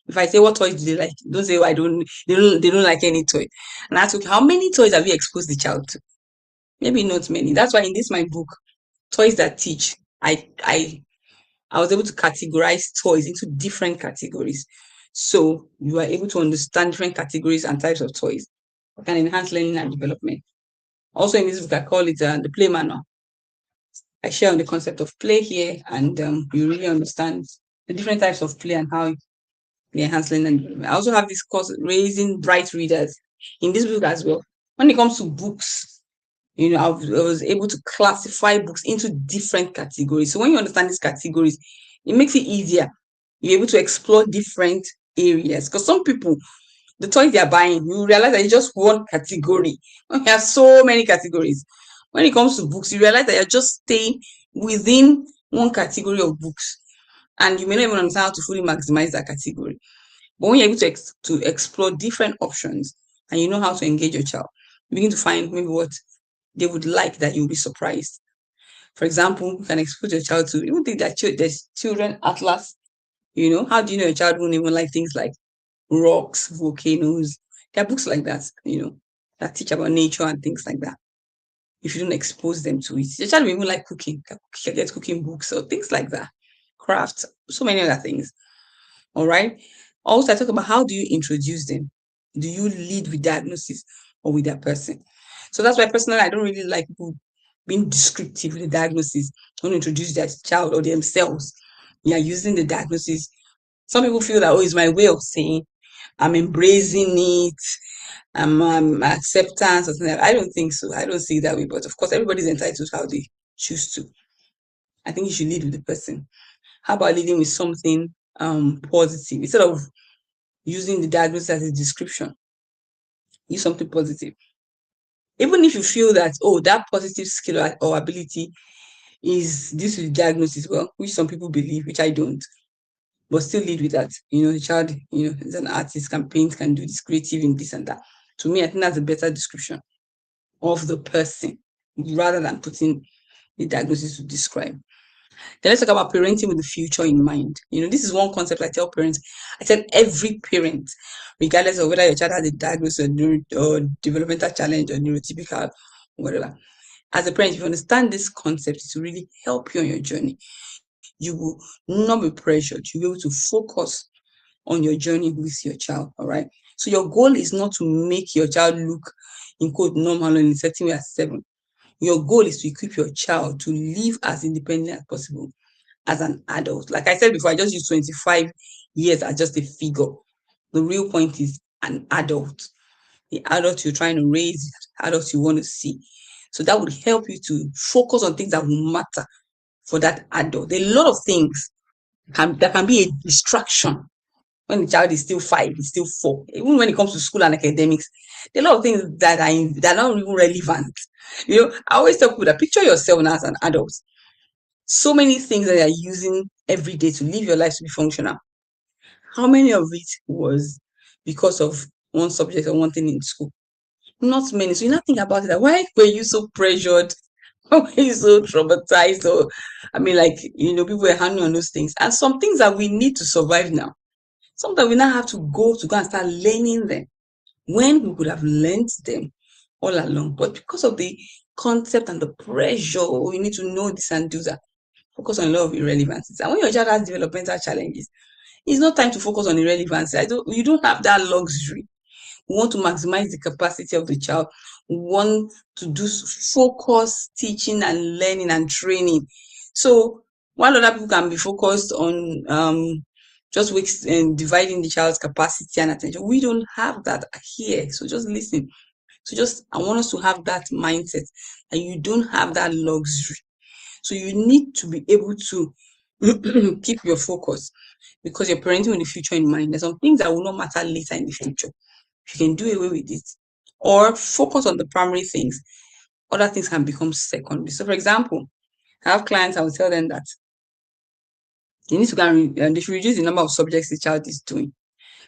if I say what toys do they like, don't say, oh, they don't like any toy. And I ask, okay, how many toys have you exposed the child to? Maybe not many. That's why in this my book, Toys That Teach, I was able to categorize toys into different categories. So you are able to understand different categories and types of toys that can enhance learning and development. Also in this book, I call it the play manual. I share on the concept of play here, and you really understand the different types of play and how they enhance learning. I also have this course, Raising Bright Readers, in this book as well. When it comes to books, I was able to classify books into different categories. So when you understand these categories, it makes it easier. You're able to explore different areas. Because some people, the toys they are buying, you realize that it's just one category. When you have so many categories. When it comes to books, you realize that you're just staying within one category of books. And you may not even understand how to fully maximize that category. But when you're able to explore different options and you know how to engage your child, you begin to find maybe what they would like that you'll be surprised. For example, you can expose your child to even think that there's children atlas. How do you know your child won't even like things like rocks, volcanoes? There are books like that, that teach about nature and things like that. If you don't expose them to it, your child will even like cooking. You can get cooking books or things like that, crafts, so many other things. All right. Also, I talk about how do you introduce them? Do you lead with diagnosis or with that person? So that's why personally I don't really like people being descriptive with the diagnosis. Don't introduce their child or themselves. You are using the diagnosis. Some people feel that, oh, it's my way of saying I'm embracing it, I'm acceptance or something like that. I don't think so. I don't see it that way. But of course, everybody's entitled to how they choose to. I think you should lead with the person. How about leading with something positive instead of using the diagnosis as a description? Use something positive. Even if you feel that, oh, that positive skill or ability is due to the diagnosis, well, which some people believe, which I don't, but still lead with that. The child, is an artist, can paint, can do this creative in this and that. To me, I think that's a better description of the person rather than putting the diagnosis to describe. Then let's talk about parenting with the future in mind. This is one concept I tell parents. I tell every parent, regardless of whether your child has a diagnosis or developmental challenge or neurotypical, whatever. As a parent, if you understand this concept to really help you on your journey, you will not be pressured. You'll be able to focus on your journey with your child. All right. So your goal is not to make your child look in quote normal in a certain way at 7. Your goal is to equip your child to live as independent as possible as an adult. Like I said before, I just use 25 years as just a figure. The real point is an adult, the adult you're trying to raise, the adult you want to see. So that would help you to focus on things that will matter for that adult. There are a lot of things that can be a distraction when the child is still 5, is still 4. Even when it comes to school and academics, there are a lot of things that are not even relevant. I always tell people that picture yourself now as an adult. So many things that you're using every day to live your life to be functional. How many of it was because of one subject or one thing in school? Not many. So you not think about it. Why were you so pressured? Why were you so traumatized? Or people were handling on those things. And some things that we need to survive now. Sometimes we now have to go and start learning them when we could have learned them all along. But because of the concept and the pressure, we need to know this and do that. Focus on a lot of irrelevancies. And when your child has developmental challenges, it's not time to focus on irrelevancy. You don't have that luxury. We want to maximize the capacity of the child. We want to do focus teaching and learning and training. So while other people can be focused on just weeks and dividing the child's capacity and attention, we don't have that here. So just listen. So I want us to have that mindset that you don't have that luxury. So you need to be able to keep your focus because you're parenting with the future in mind. There's some things that will not matter later in the future. You can do away with it or focus on the primary things. Other things can become secondary. So, for example, I have clients, I will tell them that they need to go and they should reduce the number of subjects the child is doing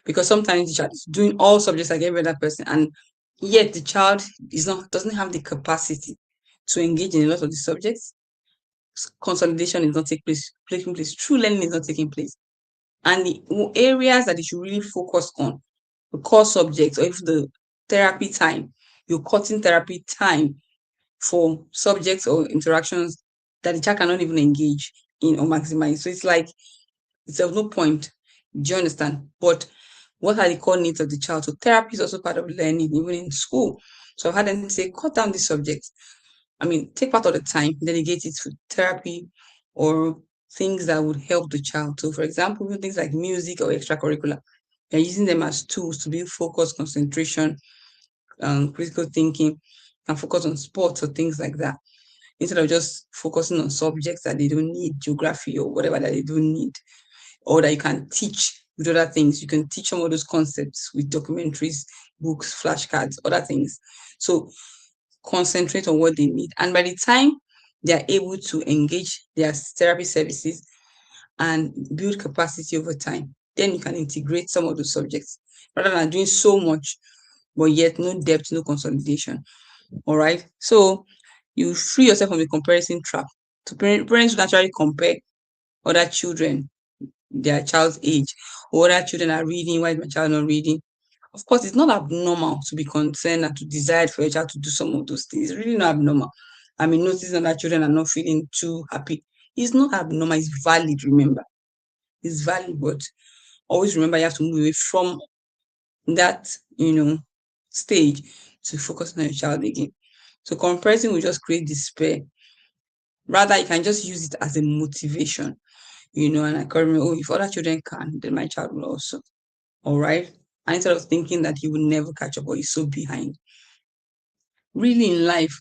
because sometimes the child is doing all subjects like every other person, and yet the child doesn't have the capacity to engage in a lot of the subjects. Consolidation is not taking place. True learning is not taking place. And the areas that you should really focus on, the core subjects, or if the therapy time, you're cutting therapy time for subjects or interactions that the child cannot even engage in or maximize. So it's like, it's of no point. Do you understand? But what are the core needs of the child? So therapy is also part of learning, even in school. So I've had them say, cut down these subjects. take part of the time, delegate it to therapy or things that would help the child. So, for example, things like music or extracurricular, you're using them as tools to build focus, concentration, critical thinking, and focus on sports or things like that, instead of just focusing on subjects that they don't need, geography or whatever that they don't need, or that you can teach with other things. You can teach some of those concepts with documentaries, books, flashcards, other things. So concentrate on what they need. And by the time they are able to engage their therapy services and build capacity over time, then you can integrate some of those subjects rather than doing so much, but yet no depth, no consolidation. All right. So you free yourself from the comparison trap. So parents would actually compare other children, their child's age, or other children are reading, why is my child not reading? Of course, it's not abnormal to be concerned and to desire for your child to do some of those things. It's really not abnormal. Noticing that children are not feeling too happy. It's not abnormal, it's valid, remember. It's valid, but always remember you have to move away from that, stage to focus on your child again. So comparison will just create despair. Rather, you can just use it as a motivation, and encourage me, oh, if other children can, then my child will also. All right. And instead of thinking that he will never catch up or he's so behind. Really in life,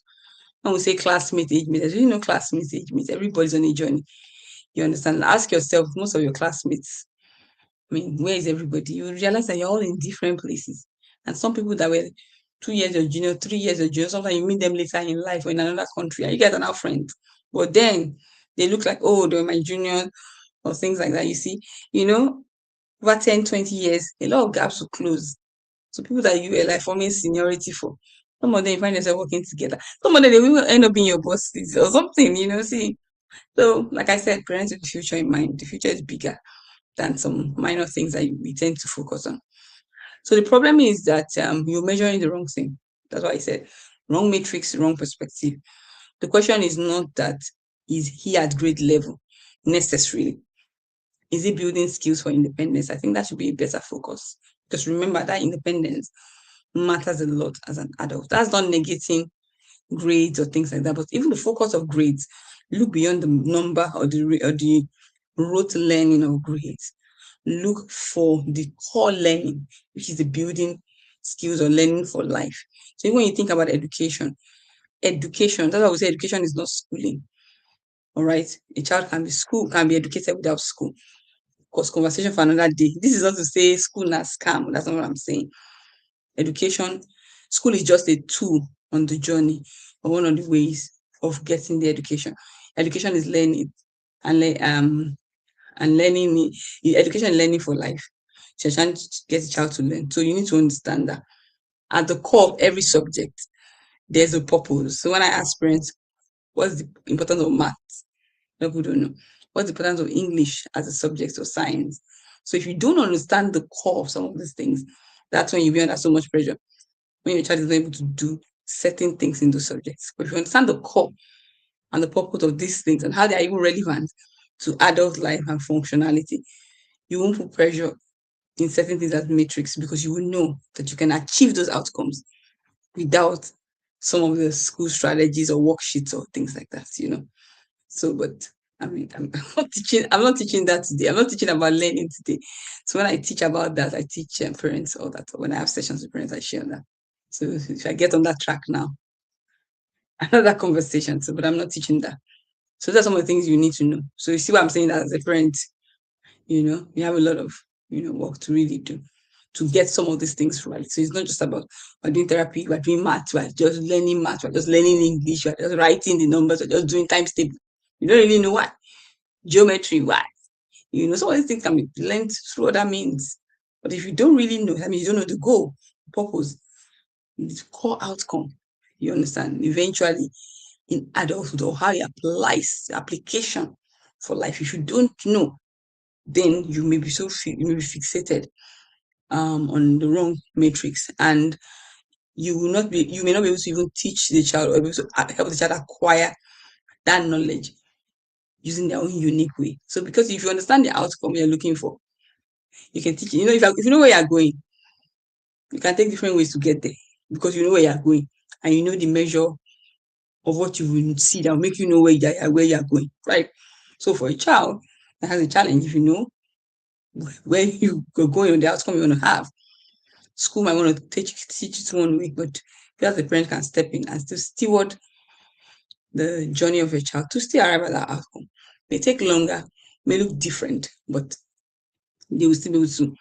when we say classmate, age mate, there's really no classmates, age mates. Everybody's on a journey. You understand? Ask yourself, most of your classmates, where is everybody? You realize that you're all in different places. And some people that were 2 years or junior, 3 years or junior, sometimes you meet them later in life or in another country and you guys are now friends. But then they look like, oh, they were my junior or things like that. You see, over 10, 20 years, a lot of gaps will close. So people that you were like forming seniority for, some of them you find yourself working together. Some of them they will end up being your bosses or something, see. So, like I said, parents with the future in mind. The future is bigger than some minor things that we tend to focus on. So the problem is that you're measuring the wrong thing. That's why I said wrong matrix, wrong perspective. The question is not that is he at grade level necessarily. Is he building skills for independence? I think that should be a better focus. Because remember that independence matters a lot as an adult. That's not negating grades or things like that, but even the focus of grades, look beyond the number or the rote learning of grades. Look for the core learning, which is the building skills or learning for life. So when you think about education, that's why we say education is not schooling. All right. A child can be educated without school. Of course, conversation for another day. This is not to say school not scam. That's not what I'm saying. Education, school is just a tool on the journey or one of the ways of getting the education. Education is learning and learning. Education and learning for life. So you're trying to get the child to learn. So you need to understand that at the core of every subject, there's a purpose. So when I ask parents, what's the importance of math? People don't know. What's the importance of English as a subject or science? So if you don't understand the core of some of these things, that's when you'll be under so much pressure. When your child is not able to do certain things in those subjects. But if you understand the core and the purpose of these things and how they are even relevant to adult life and functionality, you won't put pressure in certain things as matrix because you will know that you can achieve those outcomes without some of the school strategies or worksheets or things like that. So, but I'm not teaching. I'm not teaching that today. I'm not teaching about learning today. So when I teach about that, I teach parents all that. When I have sessions with parents, I share that. So if I get on that track now, another conversation. So, but I'm not teaching that. So that's some of the things you need to know. So you see what I'm saying that as a parent, you have a lot of work to really do to get some of these things right. So it's not just about we're doing therapy, we're doing math, we're just learning math, we're just learning English, we're just writing the numbers, we're just doing times table. You don't really know why. Geometry, why? Some of these things can be learned through other means. But if you don't really know, you don't know the goal, purpose, the core outcome, you understand, eventually in adulthood or how it applies, the application for life. If you don't know, then you may be fixated on the wrong matrix, and you may not be able to even teach the child or able to help the child acquire that knowledge using their own unique way. So because if you understand the outcome you're looking for, you can teach. If you know where you're going, you can take different ways to get there because you know where you're going and you know the measure of what you will see that will make you know where you are going, right? So for a child that has a challenge, if you know where you are going, the outcome you want to have, school might want to teach it one way, but you as a parent can step in and still steward the journey of your child to still arrive at that outcome. May take longer, may look different, but they will still be able to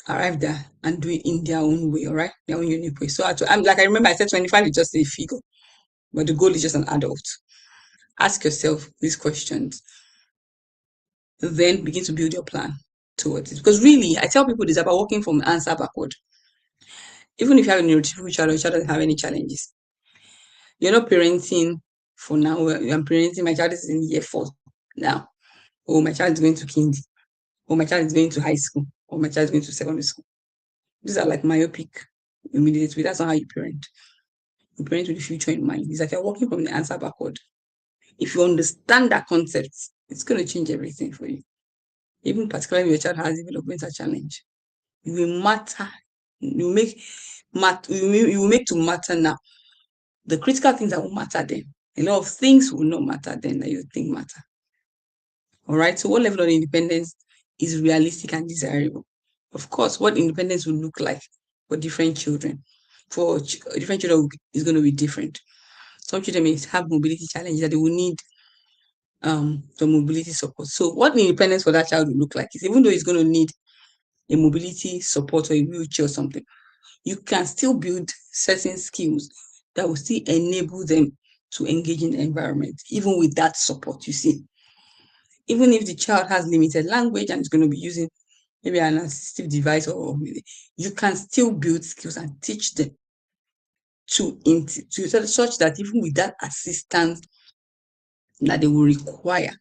arrive there and do it in their own way, all right? Their own unique way. So I'm like, I remember I said 25 is just a figure, but the goal is just an adult. Ask yourself these questions, then begin to build your plan towards it. Because really, I tell people this about working from answer backward. Even if you have a neurotypical child or a child doesn't have any challenges, you're not parenting for now. I'm parenting, my child is in year 4 now. Or my child is going to kindy. Or my child is going to high school. Or my child is going to secondary school. These are like myopic immediately. That's not how you parent. You parent with the future in mind. It's like you're working from the answer backward. If you understand that concept, it's going to change everything for you. Even particularly if your child has developmental challenge, you will matter. You make you will make to matter now. The critical things that will matter then. A lot of things will not matter then that you think matter. All right. So what level of independence is realistic and desirable? Of course, what independence will look like for different children. For different children is going to be different. Some children may have mobility challenges that they will need some mobility support. So what independence for that child will look like is, even though he's going to need a mobility support or a wheelchair or something, you can still build certain skills that will still enable them to engage in the environment, even with that support, you see. Even if the child has limited language and is going to be using maybe an assistive device, or you can still build skills and teach them to such that even with that assistance that they will require,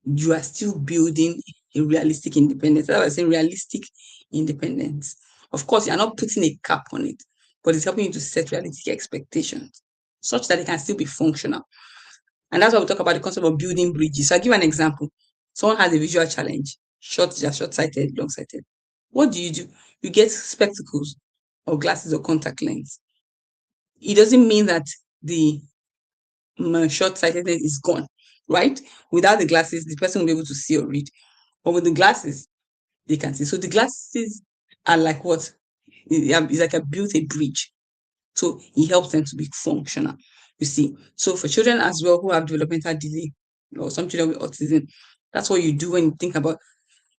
you are still building a realistic independence. That's why I say realistic independence. Of course, you're not putting a cap on it, but it's helping you to set realistic expectations such that it can still be functional. And that's why we talk about the concept of building bridges. So I'll give an example. Someone has a visual challenge, they're short-sighted, long-sighted. What do? You get spectacles or glasses or contact lens. It doesn't mean that the short-sightedness is gone, right? Without the glasses, the person will be able to see or read. But with the glasses, they can see. So the glasses are like what? It's like a built a bridge. So it helps them to be functional, you see. So for children as well who have developmental delay, or some children with autism, that's what you do when you think about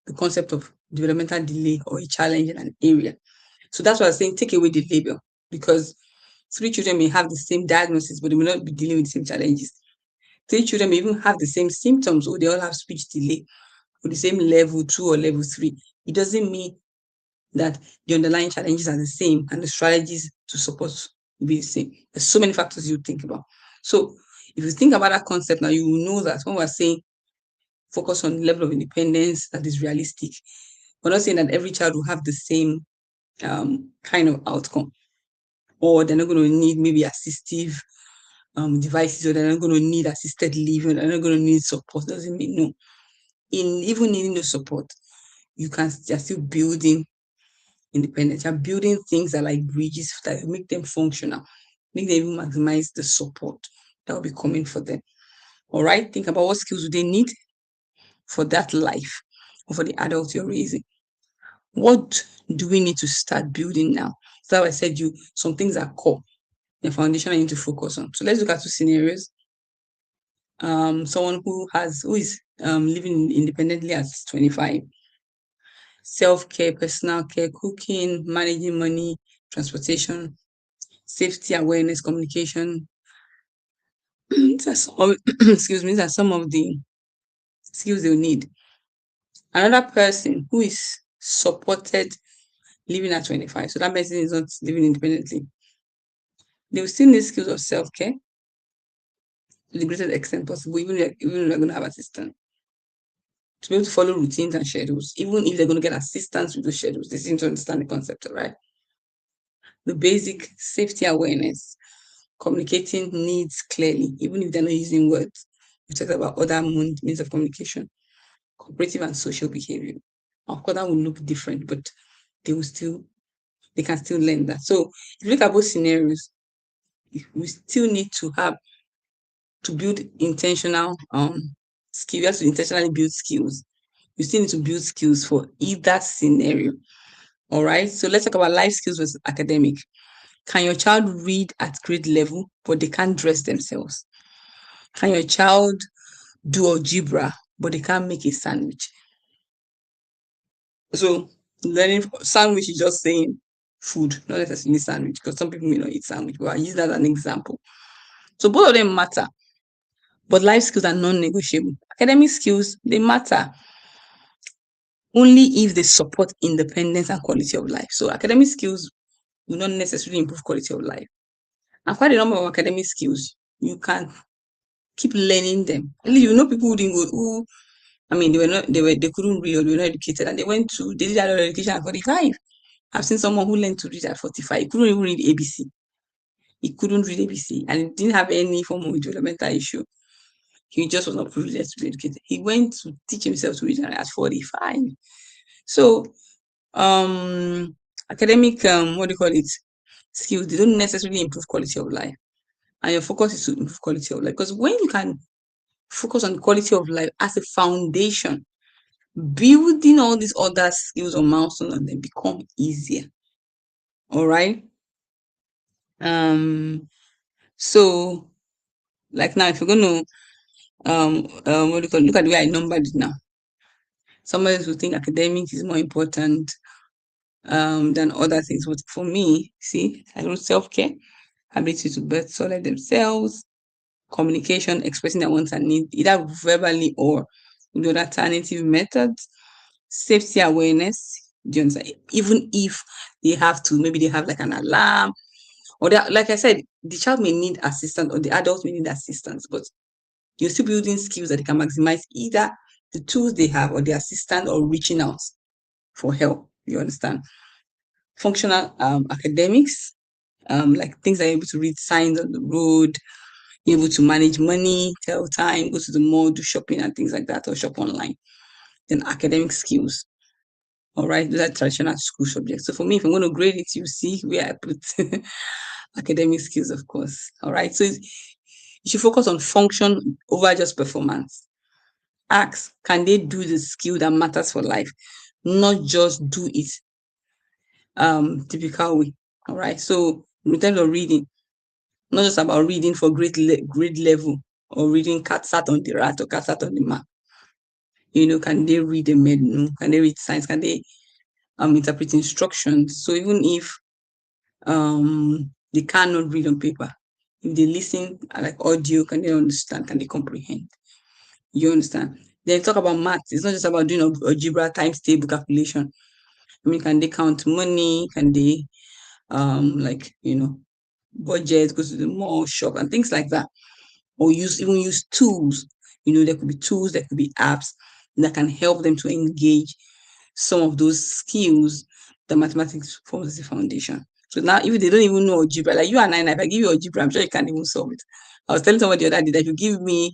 the concept of developmental delay or a challenge in an area. So that's why I'm saying take away the label, because 3 children may have the same diagnosis, but they may not be dealing with the same challenges. 3 children may even have the same symptoms, or they all have speech delay, or the same level 2 or level 3. It doesn't mean that the underlying challenges are the same and the strategies to support will be the same. There's so many factors you think about. So if you think about that concept now, you will know that when we're saying focus on level of independence that is realistic, we're not saying that every child will have the same kind of outcome, or they're not going to need maybe assistive devices, or they're not going to need assisted living, or they're not going to need support. Doesn't mean no. In even needing the support, you're still building independence. You're building things that are like bridges that make them functional, make them even maximize the support that will be coming for them. All right, think about what skills do they need for that life or for the adults you're raising. What do we need to start building now? So I said some things are core, the foundation I need to focus on. So let's look at 2 scenarios. Someone who is living independently at 25. Self-care, personal care, cooking, managing money, transportation, safety awareness, communication. Excuse me, these are some of the skills they'll need. Another person who is supported living at 25, so that person is not living independently, they will still need skills of self-care to the greatest extent possible, even if they're going to have assistance. To be able to follow routines and schedules, even if they're going to get assistance with those schedules, they seem to understand the concept, right? The basic safety awareness, communicating needs clearly, even if they're not using words. We talked about other means of communication, cooperative and social behavior. Of course, that will look different, but they can still learn that. So if you look at both scenarios, we still need to have to build intentional skill. You have to intentionally build skills. You still need to build skills for either scenario. All right. So let's talk about life skills versus academic. Can your child read at grade level, but they can't dress themselves? Can your child do algebra, but they can't make a sandwich? So learning sandwich is just saying food, not necessarily sandwich, because some people may not eat sandwich, but I use that as an example. So both of them matter, but life skills are non-negotiable. Academic skills, they matter only if they support independence and quality of life. So academic skills will not necessarily improve quality of life. And quite a number of academic skills, you can keep learning them. At least you know people who didn't go, who I mean, they couldn't read or they were not educated, and they did adult education at 45. I've seen someone who learned to read at 45. He couldn't even read ABC. He couldn't read ABC, and he didn't have any form of developmental issue. He just was not privileged to be educated. He went to teach himself to read at 45. So, academic, what do you call it? Skills, they don't necessarily improve quality of life. And your focus is to improve quality of life. Because when you can focus on quality of life as a foundation, building all these other skills or milestones and then become easier. All right. So like now, if you're going to what do you call it? Look at the way I numbered it now. Somebody will think academics is more important than other things. But for me, see, I wrote self-care, ability to best solid themselves, communication, expressing their wants and needs, either verbally or with other alternative methods, safety awareness. Do you understand? Even if they have to, maybe they have like an alarm, or like I said, the child may need assistance or the adult may need assistance, but you're still building skills that they can maximize either the tools they have or the assistant or reaching out for help. You understand? Functional academics, like things like able to read signs on the road, able to manage money, tell time, go to the mall, do shopping and things like that, or shop online. Then academic skills. All right, those are traditional school subjects. So for me, if I'm going to grade it, you see where I put academic skills, of course. All right, so you should focus on function over just performance. Ask, can they do the skill that matters for life, not just do it typical way. All right, so in terms of reading, not just about reading for grade level or reading cat sat on the rat or cat sat on the map. Can they read the menu? Can they read science? Can they interpret instructions? So even if they cannot read on paper, if they listen like audio, can they understand? Can they comprehend? You understand? Then talk about maths. It's not just about doing algebra, times table calculation. I mean, can they count money? Can they budget, go to the mall, shop, and things like that? Or even use tools. There could be tools, there could be apps that can help them to engage some of those skills that mathematics forms as a foundation. So now, if they don't even know algebra, like you and I, if I give you algebra, I'm sure you can't even solve it. I was telling somebody the other day that if you give me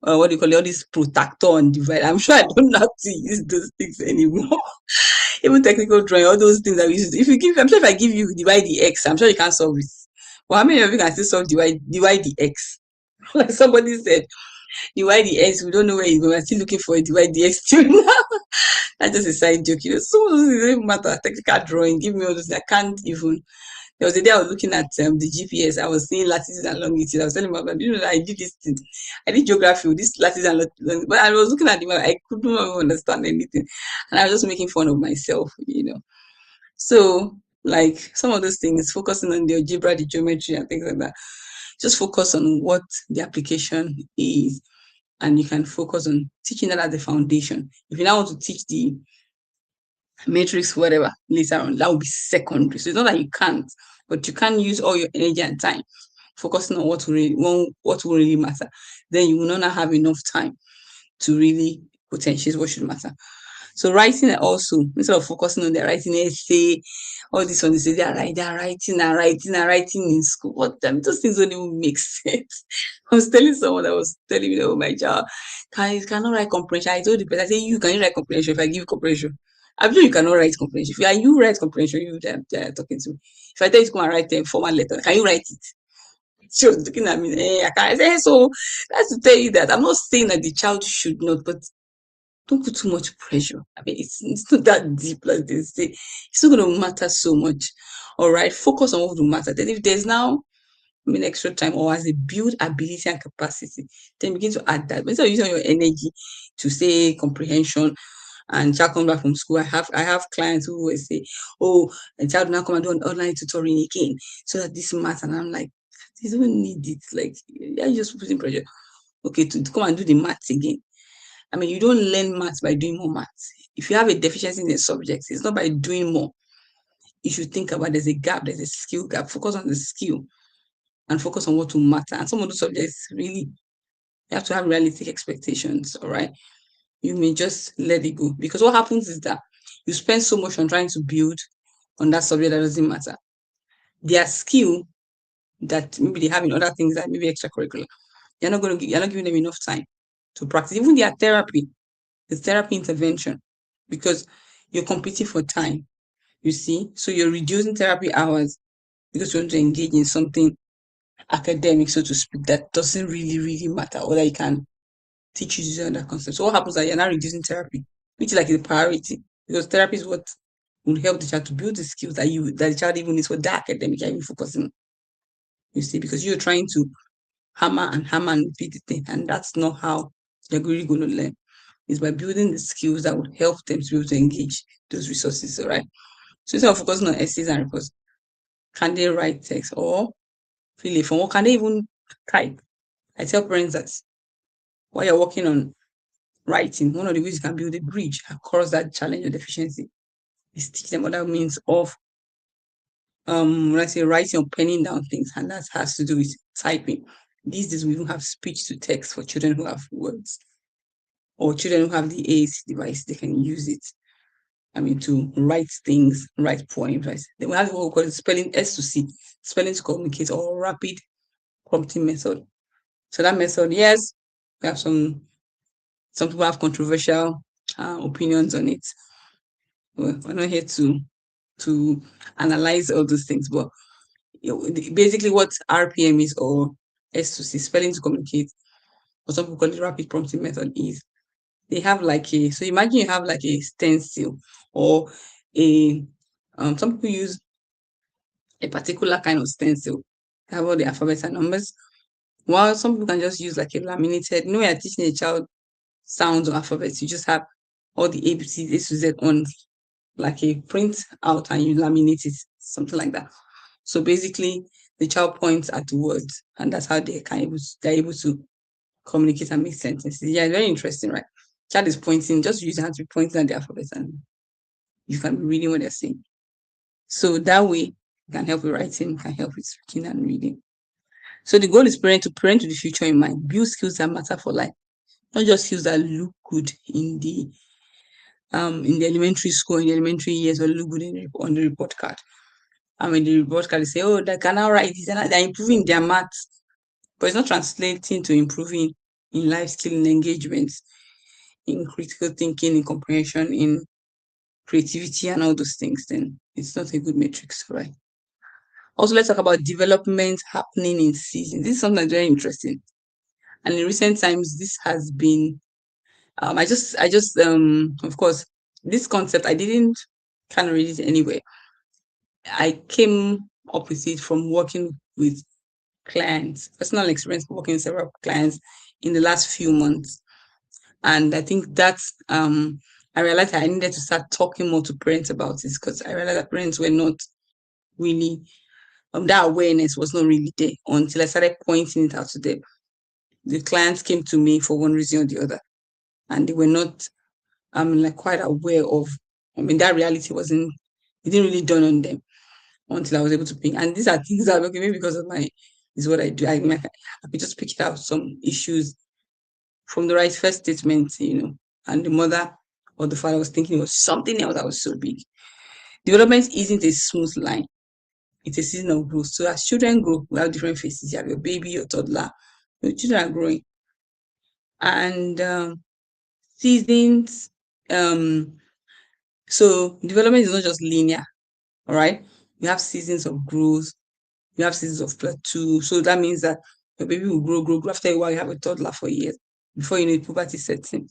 what do you call it, all this protractor and divide, I'm sure I don't know how to use those things anymore. Even technical drawing, all those things that we use. I'm sure if I give you divide the x, I'm sure you can't solve it. Well, how many of you can still solve divide the x? Like somebody said, divide the x, we don't know where it's going. We're still looking for a divide the x till now. That's just a side joke. Some of those things don't even matter. Technical drawing, give me all those. I can't even. There was a day I was looking at the GPS. I was seeing latitude and longitude. I was telling my mom, I did this thing. I did geography with this latitude and longitude. But I was looking at the map. I couldn't even understand anything. And I was just making fun of myself. So, like some of those things, focusing on the algebra, the geometry, and things like that. Just focus on what the application is, and you can focus on teaching that as the foundation. If you now want to teach the matrix, whatever, later on, that will be secondary. So it's not that you can't, but you can't use all your energy and time focusing on what will really matter. Then you will not have enough time to really potentiate what should matter. So writing also, instead of focusing on their writing essay, all this one, they say they are writing and writing and writing in school. What those things don't even make sense. I was telling someone that was telling me, oh my child, cannot write comprehension. I told the person, I say, you can write comprehension if I give you comprehension. I'm sure you cannot write comprehension. If you write comprehension, they're talking to me. If I tell you to come and write a formal letter, can you write it? She was looking at me, I can't say so. That's to tell you that I'm not saying that the child should not, but don't put too much pressure. I mean, it's not that deep, like they say. It's not going to matter so much. All right, focus on what will matter. Then, if there's now, I mean, extra time or as a build ability and capacity, then begin to add that. But instead of using your energy to say comprehension and child come back from school, I have clients who will say, "Oh, the child will now come and do an online tutoring again, so that this math." And I'm like, "You don't need it. Like, you're just putting pressure. Okay, to come and do the maths again. I mean, you don't learn maths by doing more maths. If you have a deficiency in the subject, it's not by doing more. You should think about there's a gap, there's a skill gap. Focus on the skill and focus on what will matter. And some of those subjects really, you have to have realistic expectations. All right, you may just let it go because what happens is that you spend so much on trying to build on that subject that doesn't matter. Their skill that maybe they have in other things that maybe extracurricular, you're not giving them enough time to practice. Even their therapy, the therapy intervention, because you're competing for time, you see. So you're reducing therapy hours because you want to engage in something academic, so to speak, that doesn't really, really matter, or that you can teach you to do that concept. So what happens is that you're now reducing therapy, which is like a priority, because therapy is what will help the child to build the skills that the child even needs for that academic you're even focusing on, you see, because you're trying to hammer and repeat the thing, and that's not how they're really going to learn. Is by building the skills that would help them to be able to engage those resources, all right? So instead of focusing on essays and reports, can they write text or fill a form, or can they even type? I tell parents that while you're working on writing, one of the ways you can build a bridge across that challenge or deficiency is teach them other means of let's say writing or penning down things, and that has to do with typing. These days we even have speech to text for children who have words, or children who have the AAC device, they can use it. I mean, to write things, write poems, right? Then we have what we call spelling S to C, spelling to communicate, or rapid prompting method. So that method, yes, we have some people have controversial opinions on it. We're not here to analyze all those things, but basically what RPM is, or S to C, spelling to communicate, or some people call it rapid prompting method, is they have like so imagine you have like a stencil or a some people use a particular kind of stencil to have all the alphabets and numbers, while some people can just use like a laminated, you're teaching a child sounds or alphabets, you just have all the ABCs, A to Z on like a print out and you laminate it, something like that. So basically the child points at the words, and that's how they're able to communicate and make sentences. Yeah, very interesting, right? Child is pointing, just use your hand to be pointing at the alphabet and you can be reading what they're saying. So that way, you can help with writing, can help with speaking and reading. So the goal is parent to the future in mind, build skills that matter for life, not just skills that look good in the elementary school, in the elementary years, or look good on the report card. I mean, the report card, they say, oh, they can now write this, and they're improving their maths, but it's not translating to improving in life skill, in engagement, in critical thinking, in comprehension, in creativity, and all those things. Then it's not a good matrix, right? Also, let's talk about development happening in seasons. This is something that's very interesting. And in recent times, this has been, of course, this concept, I didn't kind of read it anywhere. I came up with it from working with clients, personal experience working with several clients in the last few months. And I think that's, I realized I needed to start talking more to parents about this because I realized that parents were not really, that awareness was not really there until I started pointing it out to them. The clients came to me for one reason or the other, and they were not like quite aware of. I mean, that reality wasn't. It didn't really dawn on them until I was able to pick. And these are things that okay, maybe because of my is what I do. I could just pick out some issues from the right first statement, and the mother or the father was thinking it was something else that was so big. Development isn't a smooth line. It's a season of growth. So as children grow, we have different phases. You have your baby, your toddler. Your children are growing. And seasons, um, so development is not just linear, all right? You have seasons of growth, You have seasons of plateau. So that means that your baby will grow, grow, grow. After a while, you have a toddler for years. Before you know it, puberty sets in.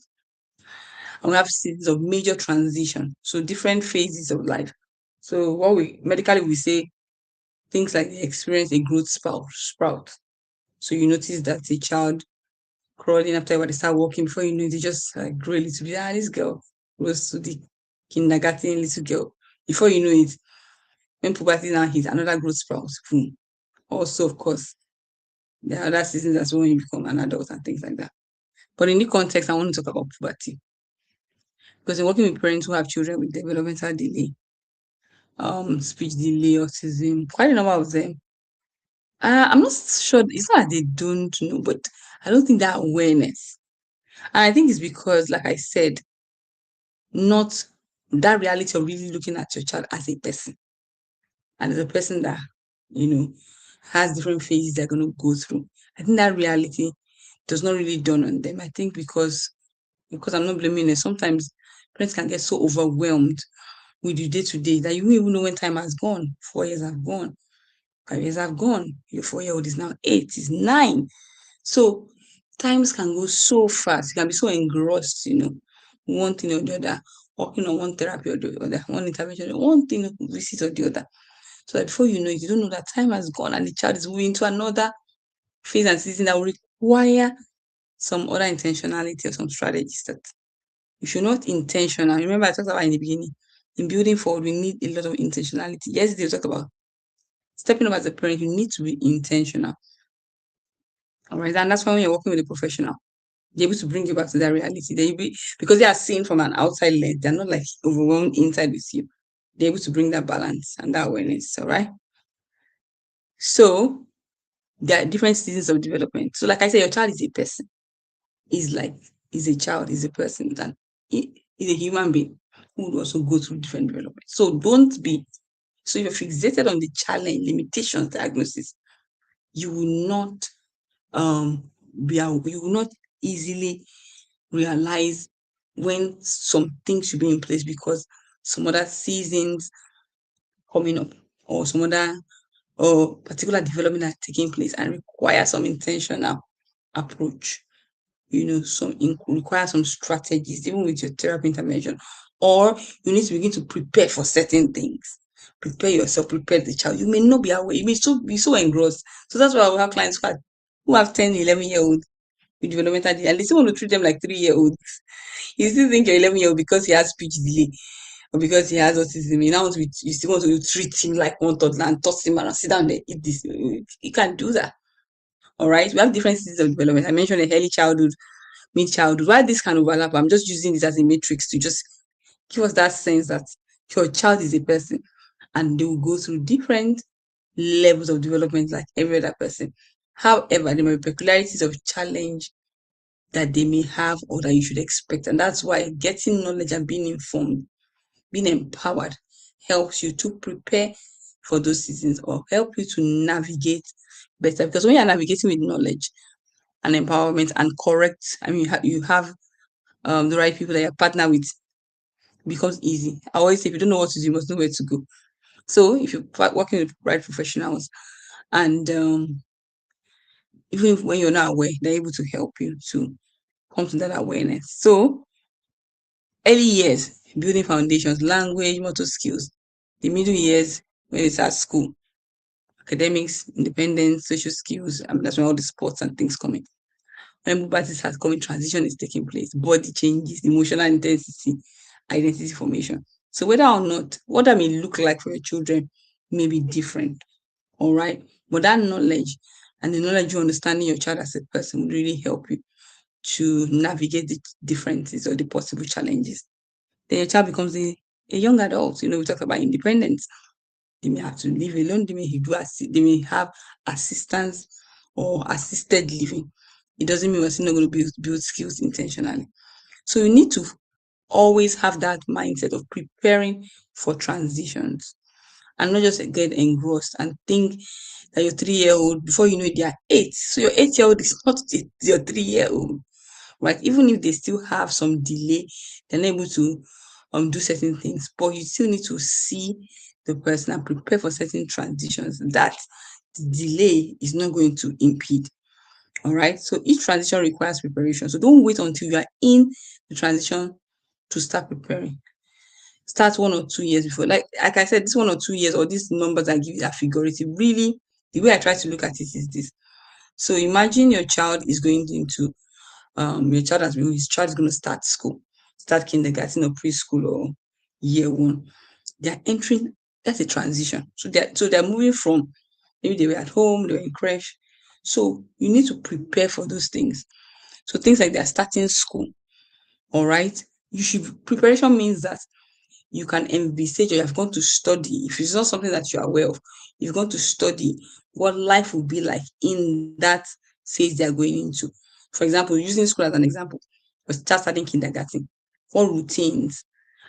And we have seasons of major transition. So different phases of life. So what we medically we say things like they experience a growth sprout. So you notice that a child crawling after when they start walking, before you know it, they just grow a little bit. This girl goes to the kindergarten little girl. Before you know it, when puberty now hits, another growth sprout. Boom. Also, of course, there are other seasons as well when you become an adult and things like that. But in the context, I want to talk about puberty. Because in working with parents who have children with developmental delay, speech delay, autism, quite a number of them. I'm not sure. It's not that they don't know, but I don't think that awareness. And I think it's because, like I said, not that reality of really looking at your child as a person and as a person that, you know, has different phases they're going to go through. I think that reality does not really dawn on them. I think because I'm not blaming them. Sometimes parents can get so overwhelmed with the day to day that you won't even know when time has gone. 4 years have gone. 5 years have gone. Your 4-year-old is now 8, is 9. So times can go so fast. You can be so engrossed, one thing or the other, working on one therapy or the other, one intervention, one thing, visit or the other. So that before you know it, you don't know that time has gone and the child is moving to another phase and season that will require some other intentionality or some strategies that if you're not intentional, remember I talked about in the beginning, in building forward, we need a lot of intentionality. Yesterday we talked about stepping up as a parent, you need to be intentional. All right. And that's why when you're working with a professional, they're able to bring you back to that reality. They be because they are seeing from an outside lens, they're not like overwhelmed inside with you. They're able to bring that balance and that awareness. All right. So there are different seasons of development. So, like I said, your child is a person. Is a child, is a person, and is a human being who would also go through different development. So don't be so if you're fixated on the challenge, limitations, diagnosis, you will not you will not easily realize when some things should be in place because some other seasons coming up or some other or particular development are taking place and require some intentional approach. Require some strategies, even with your therapy intervention, or you need to begin to prepare for certain things. Prepare yourself, prepare the child. You may not be aware, you may be so engrossed. So that's why we have clients who have 10, 11-year-old with developmental delay, and they still want to treat them like 3-year-olds. You still think your 11-year-old because he has speech delay or because he has autism, you still want to treat him like one toddler and toss him around, sit down there, eat this. You can't do that. All right. We have different stages of development. I mentioned the early childhood, mid childhood. Why this can overlap? I'm just using this as a matrix to just give us that sense that your child is a person and they will go through different levels of development like every other person. However, there may be peculiarities of challenge that they may have or that you should expect. And that's why getting knowledge and being informed, being empowered helps you to prepare for those seasons or help you to navigate better. Because when you're navigating with knowledge and empowerment and correct, you have the right people that you partner with, it becomes easy. I always say if you don't know what to do, you must know where to go. So if you're working with right professionals and even when you're not aware, they're able to help you to come to that awareness. So early years, building foundations, language, motor skills. The middle years, when it's at school, academics, independence, social skills. That's when all the sports and things come in. When puberty starts coming, transition is taking place, body changes, emotional intensity, identity formation. So whether or not what that may look like for your children may be different. All right. But that knowledge and the knowledge you understanding your child as a person will really help you to navigate the differences or the possible challenges. Then your child becomes a young adult. We talk about independence. They may have to live alone. They may have assistance or assisted living. It doesn't mean we're still not going to build skills intentionally. So you need to always have that mindset of preparing for transitions and not just get engrossed and think that your 3-year-old, before you know it, they are 8. So your 8-year-old is not your 3-year-old, right? Even if they still have some delay, they're not able to do certain things, but you still need to see the person and prepare for certain transitions that the delay is not going to impede. All right. So each transition requires preparation. So don't wait until you are in the transition to start preparing. Start 1 or 2 years before. Like I said, this 1 or 2 years or these numbers I give you are figurative. Really, the way I try to look at it is this. So imagine your child is going into his child is going to start school, start kindergarten or preschool or year one. They're entering, that's a transition. So they're moving from, maybe they were at home, they were in creche. So you need to prepare for those things. So things like they're starting school, all right? Preparation means that you can envisage or you have gone to study. If it's not something that you're aware of, you've gone to study what life will be like in that phase they're going into. For example, using school as an example, or start starting kindergarten. What routines,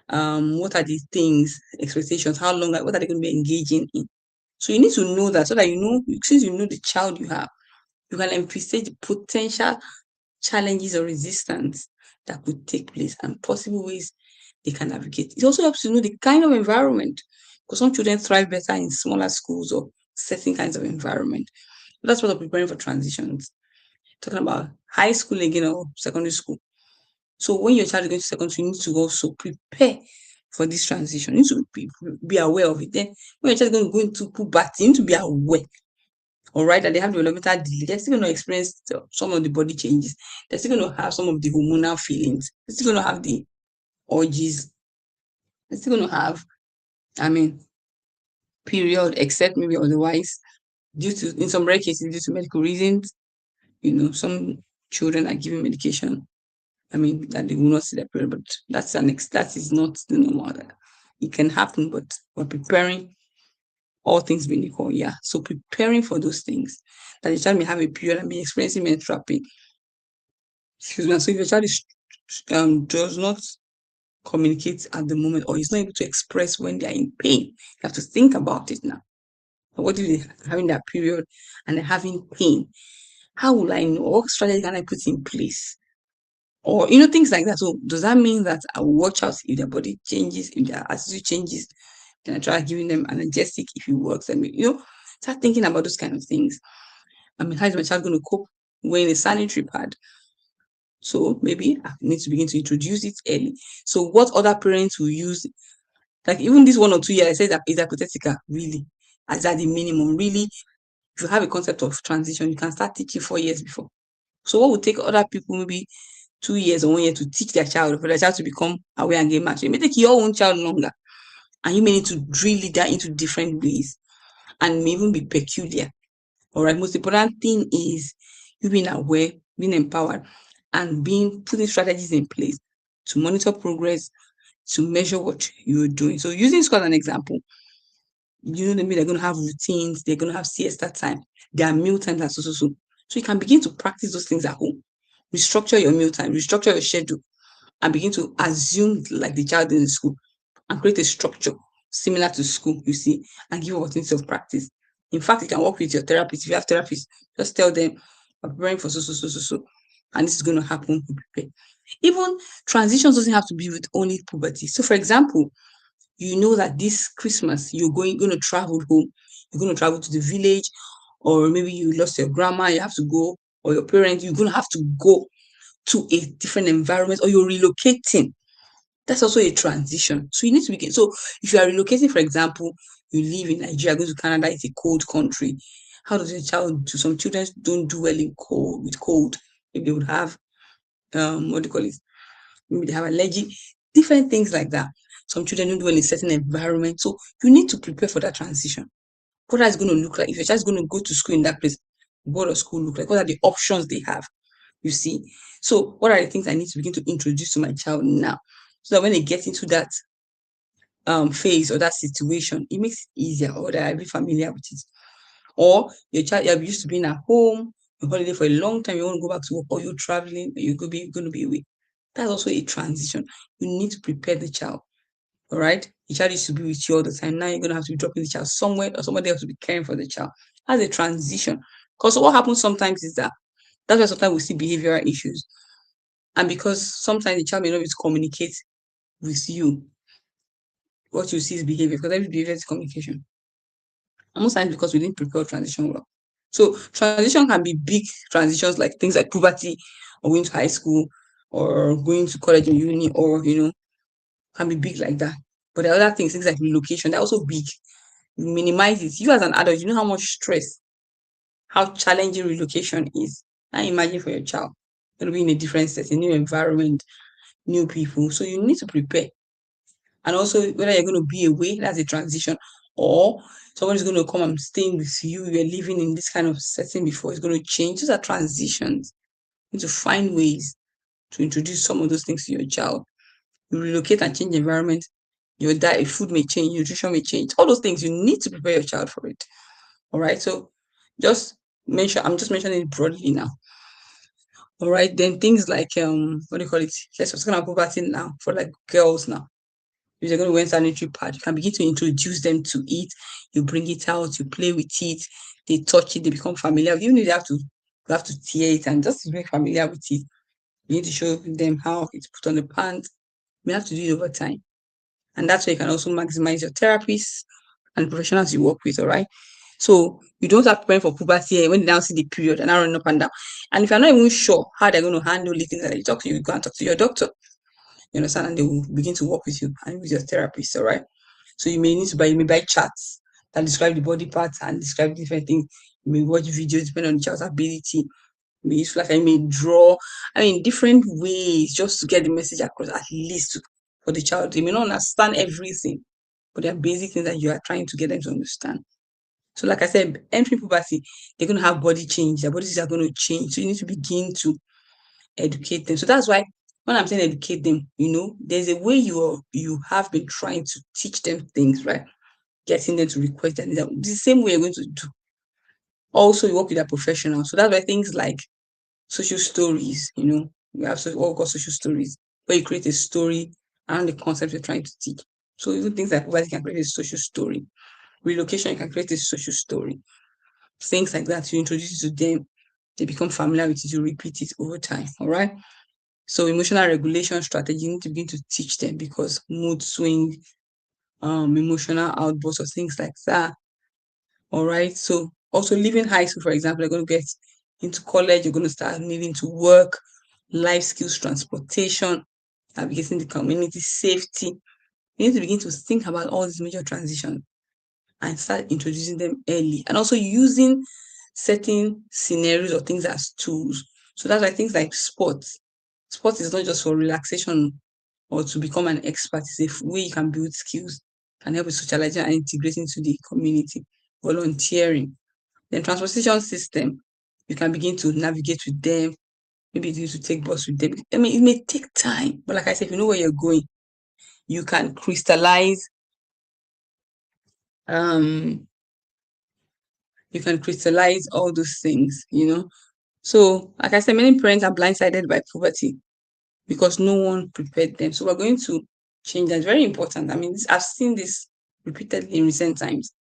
what are the things, expectations, how long, what are they going to be engaging in? So you need to know that so that you know, since you know the child you have, you can envisage potential challenges or resistance that could take place and possible ways they can navigate. It also helps to know the kind of environment, because some children thrive better in smaller schools or certain kinds of environment. That's what I'm preparing for transitions. Talking about high school again or secondary school. So when your child is going to secondary, you need to also prepare for this transition. You need to be aware of it. Then when your child is going to go into puberty, you need to be aware, all right, that they have developmental delay. They're still going to experience some of the body changes. They're still going to have some of the hormonal feelings. They're still going to have the urges. They're still going to have, I mean, period, except maybe otherwise, due to, in some rare cases, due to medical reasons. Some children are given medication, that they will not see their period, but that is not the normal. It can happen, but we're preparing, all things being equal. Yeah. So preparing for those things, that the child may have a period and be experiencing menstrual pain. Excuse me. So if your child does not communicate at the moment or is not able to express when they are in pain, you have to think about it now. What if they're having that period and they're having pain? How will I know? What strategy can I put in place? Or things like that. So does that mean that I will watch out if their body changes, if their attitude changes? Then I try giving them analgesic if it works. Start thinking about those kind of things. How is my child going to cope wearing a sanitary pad? So maybe I need to begin to introduce it early. So what other parents will use, like even this 1 or 2 years, I said that is hypothetical, really, as at the minimum. Really, if you have a concept of transition, you can start teaching 4 years before. So what would take other people maybe 2 years or 1 year to teach their child, for their child to become aware and gain maturity? It may take your own child longer, and you may need to drill it down into different ways and may even be peculiar. All right. Most important thing is you being aware, being empowered, and putting strategies in place to monitor progress, to measure what you're doing. So using school as an example, maybe they're going to have routines, they're going to have siesta time, their meal times and so. So you can begin to practice those things at home. Restructure your meal time, restructure your schedule, and begin to assume like the child in school and create a structure similar to school, and give opportunity of practice. In fact, you can work with your therapist. If you have therapists, just tell them, I'm preparing for so, and this is going to happen. Prepare. Even transitions doesn't have to be with only puberty. So, for example, you know that this Christmas you're going to travel home, you're going to travel to the village, or maybe you lost your grandma, you have to go, or your parents, you're going to have to go to a different environment, or you're relocating. That's also a transition. So you need to begin. So if you are relocating, for example, you live in Nigeria, go to Canada, it's a cold country. How does your child do? Some children don't do well in cold. If they would have what do you call it? Maybe they have allergy, different things like that. Some children don't do well in certain environment. So you need to prepare for that transition. What is going to look like? If your child is going to go to school in that place, what does school look like? What are the options they have? You see? So what are the things I need to begin to introduce to my child now? So that when they get into that phase or that situation, it makes it easier, or that I'll be familiar with it. Or your child, you're used to being at home, on holiday for a long time, you want to go back to work, or you're traveling, or you're going to be away. That's also a transition. You need to prepare the child. All right. The child used to be with you all the time. Now you're going to have to be dropping the child somewhere, or somebody else to be caring for the child. That's a transition. Because what happens sometimes is that's why sometimes we see behavioral issues. And because sometimes the child may not be able to communicate with you, what you see is behavior, because every behavior is communication. And most times because we didn't prepare transition well. So transition can be big transitions like things like puberty or going to high school or going to college or uni or can be big like that. But the other things like relocation, they're also big. You minimize it. You as an adult, you know how much stress, how challenging relocation is. Now imagine for your child. Going to be in a different setting, new environment, new people. So you need to prepare. And also whether you're going to be away, that's a transition, or someone is going to come and staying with you. You're living in this kind of setting before, it's going to change. Those are transitions. You need to find ways to introduce some of those things to your child. You relocate and change environment, your diet, food may change, nutrition may change. All those things you need to prepare your child for it. All right. So just I'm just mentioning it broadly now. All right. Then things like what do you call it? Yes, we're talking about puberty now for like girls now. If they're going to wear sanitary pad, you can begin to introduce them to it. You bring it out, you play with it, they touch it, they become familiar. Even if you have to tear it and just to make familiar with it. You need to show them how it's put on the pants. You have to do it over time. And that's where you can also maximize your therapists and professionals you work with, all right? So you don't have to prepare for puberty when they now see the period and now running up and down. And if you're not even sure how they're going to handle the things that they talk to you, go and talk to your doctor. You understand? And they will begin to work with you and with your therapist, all right? So you may buy charts that describe the body parts and describe different things. You may watch videos depending on the child's ability. You may use flash, you may draw. I mean, different ways just to get the message across, at least for the child. They may not understand everything, but there are basic things that you are trying to get them to understand. So, like I said, entering puberty, they're going to have body change. Their bodies are going to change. So, you need to begin to educate them. So that's why when I'm saying educate them, there's a way you have been trying to teach them things, right? Getting them to request that the same way you're going to do. Also, you work with a professional. So that's why things like social stories, we have what we call social stories, where you create a story around the concept you're trying to teach. So even things like you can create a social story. Relocation, you can create a social story. Things like that, you introduce it to them, they become familiar with it, you repeat it over time. All right. So emotional regulation strategy, you need to begin to teach them because mood swing, emotional outbursts or things like that. All right. So also leaving high school, for example, you're going to get into college, you're going to start needing to work, life skills, transportation, navigating the community, safety. You need to begin to think about all these major transitions and start introducing them early and also using certain scenarios or things as tools. So that's why things like sports. Sports is not just for relaxation or to become an expert. It's a way you can build skills, can help with socializing and integrating into the community. Volunteering. Then transportation system, you can begin to navigate with them. Maybe you need to take bus with them. I mean, it may take time, but like I said, if you know where you're going, you can crystallize um all those things. So, like I said, many parents are blindsided by poverty because no one prepared them. So we're going to change that. It's very important. I mean, I've seen this repeatedly in recent times.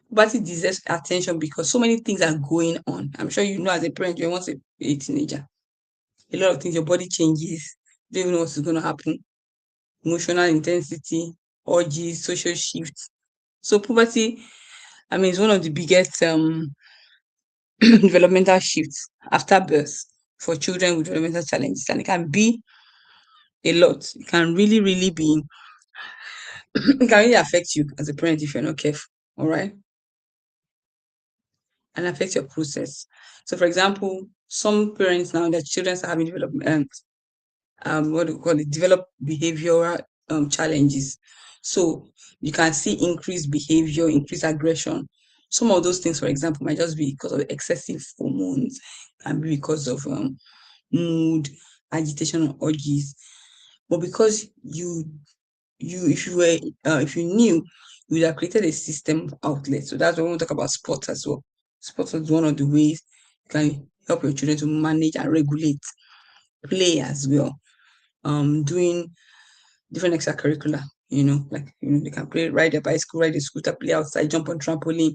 Poverty deserves attention because so many things are going on. I'm sure you know as a parent, you want a teenager. A lot of things, your body changes. You don't even know what is going to happen. Emotional intensity, urges, social shifts. So poverty, I mean, is one of the biggest developmental shifts after birth for children with developmental challenges, and it can be a lot. It can really, really be it can really affect you as a parent if you're not careful. All right. And affect your process. So, for example, some parents now, their children are having development, what do we call it, develop behavioral challenges. So, you can see increased behavior, increased aggression. Some of those things, for example, might just be because of excessive hormones, can be because of mood, agitation, or urges. But because if you knew, you would have created a system outlet. So that's why we want to talk about sports as well. Sports is one of the ways you can help your children to manage and regulate play as well. Doing different extracurricular, like they can play, ride a bicycle, ride a scooter, play outside, jump on trampoline,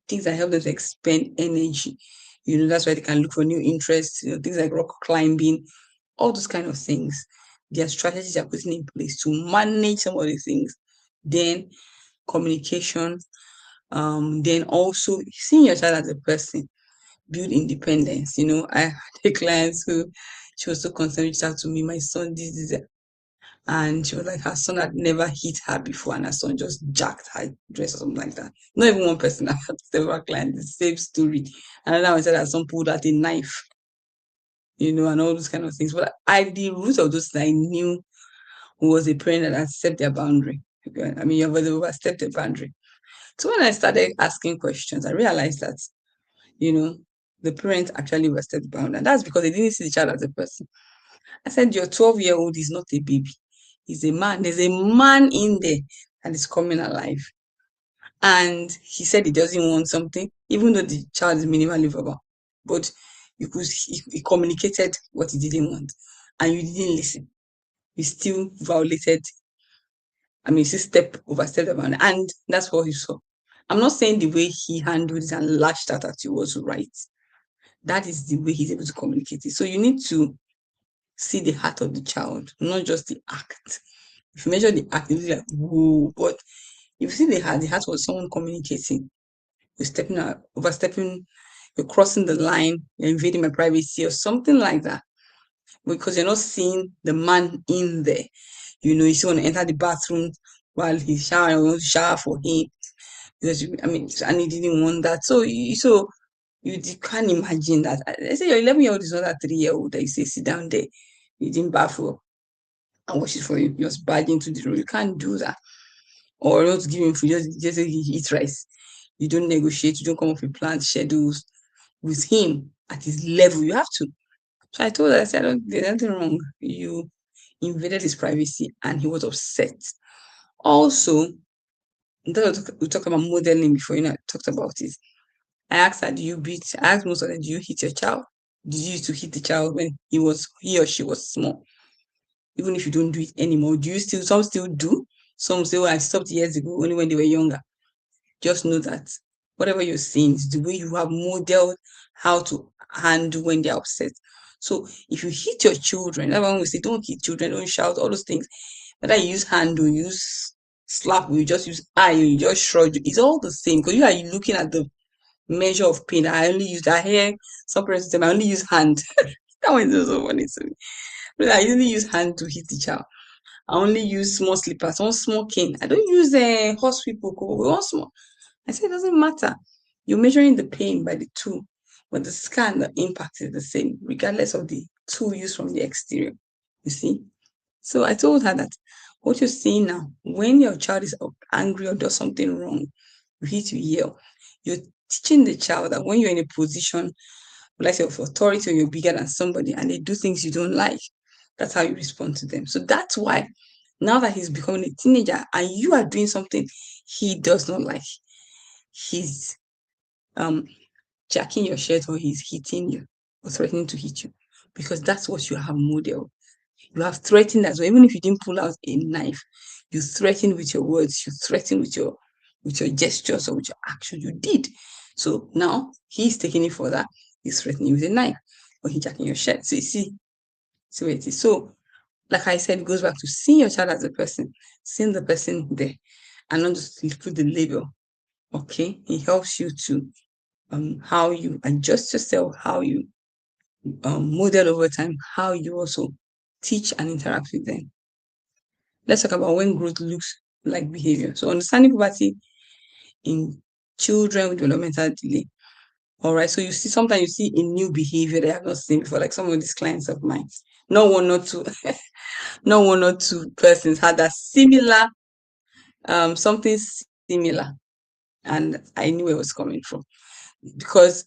things that help them to expend energy. That's why they can look for new interests, things like rock climbing, all those kind of things. There are strategies they're putting in place to manage some of these things. Then communication, Then also seeing your child as a person, build independence. I had a client who she was so concerned, reached out to me, my son, this. And she was like, her son had never hit her before, and her son just jacked her dress or something like that. Not even one person, I've had several clients, the same story. Another one said that some pulled out a knife, and all those kind of things. But the root of those, I knew who was a parent that had set their boundary. I mean, you've overstepped the boundary. So when I started asking questions, I realized that, you know, the parents actually overstepped the boundary. And that's because they didn't see the child as a person. I said, your 12-year-old is not a baby. He's a man. There's a man in there that is coming alive. And he said he doesn't want something, even though the child is minimally verbal. But he communicated what he didn't want. And you didn't listen. You still violated, overstepped the boundary. And that's what he saw. I'm not saying the way he handled it and lashed out at you was right. That is the way he's able to communicate it. So you need to see the heart of the child, not just the act. If you measure the act, it's like, whoa. But if you see the heart was someone communicating. You're stepping out, overstepping, you're crossing the line, you're invading my privacy or something like that. Because you're not seeing the man in there. You still want to enter the bathroom while he's showering, you want to shower for him. Because and he didn't want that. So you can't imagine that. I say your 11-year-old is not a 3-year-old that you say sit down there, you didn't bath up and wash it for you. Just barge into the room. You can't do that. Or not give him food, just say he eats rice. You don't negotiate, you don't come up with plans, schedules with him at his level. You have to. So I told her, I said, there's nothing wrong. You invaded his privacy and he was upset. Also, we talked about modeling before, I talked about it. I asked her, I asked most of them, do you hit your child? Did you used to hit the child when he or she was small? Even if you don't do it anymore, some still do? Some say, I stopped years ago, only when they were younger. Just know that whatever you're saying is the way you have modeled how to handle when they're upset. So if you hit your children, everyone will say, don't hit children, don't shout, all those things. Whether you use hand or use slap, or you just use eye, or you just shrug, it's all the same because you are looking at the measure of pain. I only use that hair. Some parents say, I only use hand. That one is so funny to me. But I only use hand to hit the child. I only use small slippers, one small cane. I don't use horse people, one small. I said, it doesn't matter. You're measuring the pain by the tool, but the scan, the impact is the same, regardless of the tool used from the exterior. You see? So I told her that what you're seeing now, when your child is angry or does something wrong, you hit, you yell. You're teaching the child that when you're in a position, let's say of authority, or you're bigger than somebody and they do things you don't like, that's how you respond to them. So that's why now that he's becoming a teenager and you are doing something he does not like, he's jacking your shirt or he's hitting you or threatening to hit you, because that's what you have modeled. You have threatened as well. Even if you didn't pull out a knife, you threaten with your words, you threaten with your gestures or with your action. You did. So now he's taking it for that. He's threatening with a knife or he's jacking your shirt. So you see where it is. So like I said, it goes back to seeing your child as a person, seeing the person there, and not just put the label. Okay, it helps you to how you adjust yourself, how you model over time, how you also teach and interact with them. Let's talk about when growth looks like behavior. So understanding puberty in children with developmental delay. All right. So sometimes you see a new behavior that I have not seen before, like some of these clients of mine. Not one or two, not one or two persons had a similar, something similar. And I knew where it was coming from. Because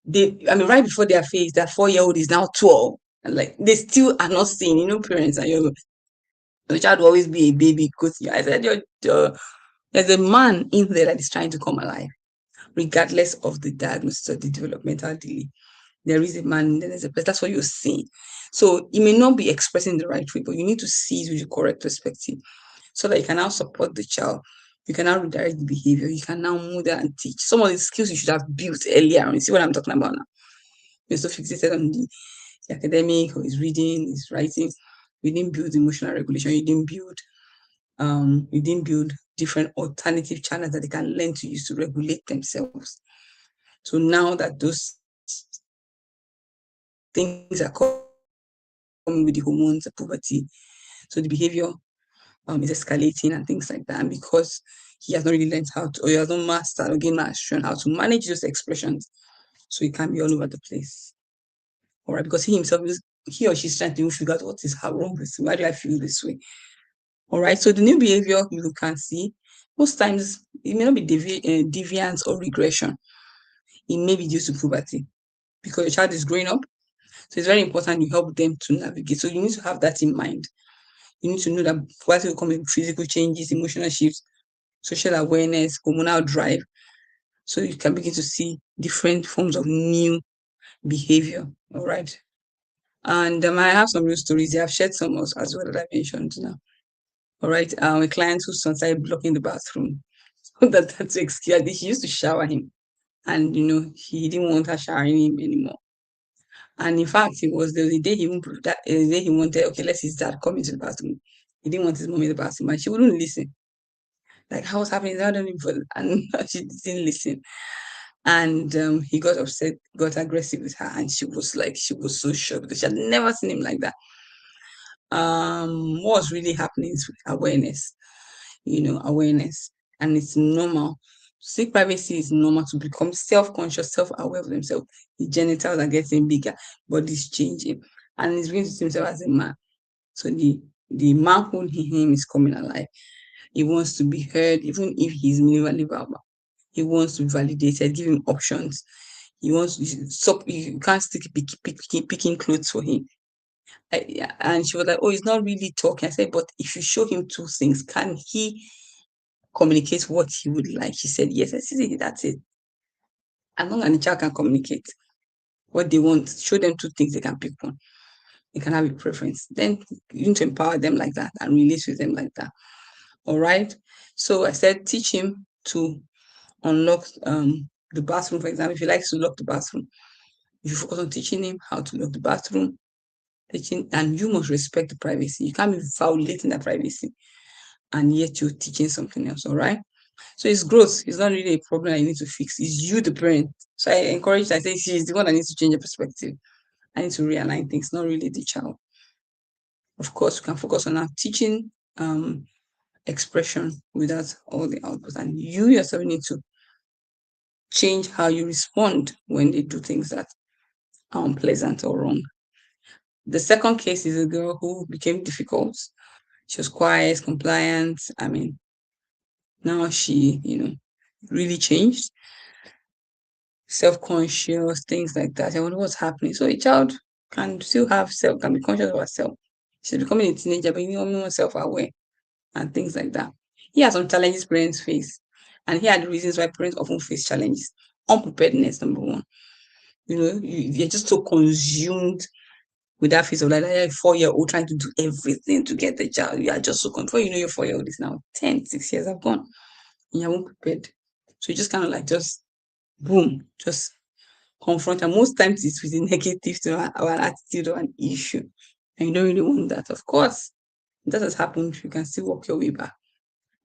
right before their face, that 4-year-old is now 12. And like they still are not seeing, parents and your child will always be a baby because I said there's a man in there that is trying to come alive, regardless of the diagnosis or the developmental delay. There is a man, there's a person, that's what you're seeing. So it may not be expressing the right way, but you need to see it with the correct perspective so that you can now support the child. You can now redirect the behavior. You can now model and teach. Some of the skills you should have built earlier on. You see what I'm talking about now? You're so fixated on the academic or his reading, his writing. You didn't build emotional regulation. You didn't build different alternative channels that they can learn to use to regulate themselves. So now that those things are coming with the hormones, the puberty, so the behavior is escalating and things like that. And because he has not really learned how to, or he has not mastered or gained mastery on how to manage those expressions, so he can be all over the place. All right, because he or she's trying to even figure out what is wrong with me. Why do I feel this way? All right, so the new behavior you can see most times it may not be deviance or regression. It may be due to puberty because your child is growing up. So it's very important you help them to navigate. So you need to have that in mind. You need to know that puberty will come with physical changes, emotional shifts, social awareness, hormonal drive. So you can begin to see different forms of new behavior. All right. And I have some real stories. I've shared some as well that I mentioned now. All right. A client whose son started blocking the bathroom. So that's excuse. She used to shower him. And he didn't want her showering him anymore. And in fact, it was the day he even that the day he wanted, okay, let's his dad come into the bathroom. He didn't want his mom in the bathroom, and she wouldn't listen. Like, how was happening? I don't even, and she didn't listen. And he got upset, got aggressive with her, and she was so shocked because she had never seen him like that. What was really happening is awareness, awareness, and it's normal. Seek privacy is normal to become self-conscious, self-aware of themselves. The genitals are getting bigger, body's changing, and he's going to see himself as a man. So the manhood in him is coming alive. He wants to be heard, even if he's minimally verbal. He wants to be validated, give him options. He wants to stop. You can't stick picking clothes for him. And she was like, "Oh, he's not really talking." I said, "But if you show him two things, can he communicate what he would like?" She said, "Yes." I said, "That's it. As long as the child can communicate what they want, show them two things, they can pick one. They can have a preference. Then you need to empower them like that and relate with them like that." All right. So I said, teach him to unlock the bathroom, for example. If he likes to lock the bathroom, if you focus on teaching him how to lock the bathroom, and you must respect the privacy. You can't be violating that privacy, and yet you're teaching something else. All right. So it's growth. It's not really a problem that you need to fix. It's you, the parent. So I encourage. I say she's the one that needs to change your perspective. I need to realign things, not really the child. Of course, we can focus on our teaching expression without all the outputs, and you yourself need to change how you respond when they do things that are unpleasant or wrong. The second case is a girl who became difficult. She was quiet, compliant. I mean, now she, really changed, self-conscious, things like that. I wonder what's happening. So a child can still can be conscious of herself. She's becoming a teenager, but more self-aware and things like that. Here are some challenges parents face. And here are the reasons why parents often face challenges. Unpreparedness, number one. You're just so consumed with that phase of like a 4-year-old trying to do everything to get the child. You are just so confused. Before you know, your 4-year-old is now 10, 6 years have gone. And you're unprepared. So you just kind of like just boom, just confront. And most times it's with a negative to our attitude or an issue. And you don't really want that. Of course, that has happened. You can still walk your way back.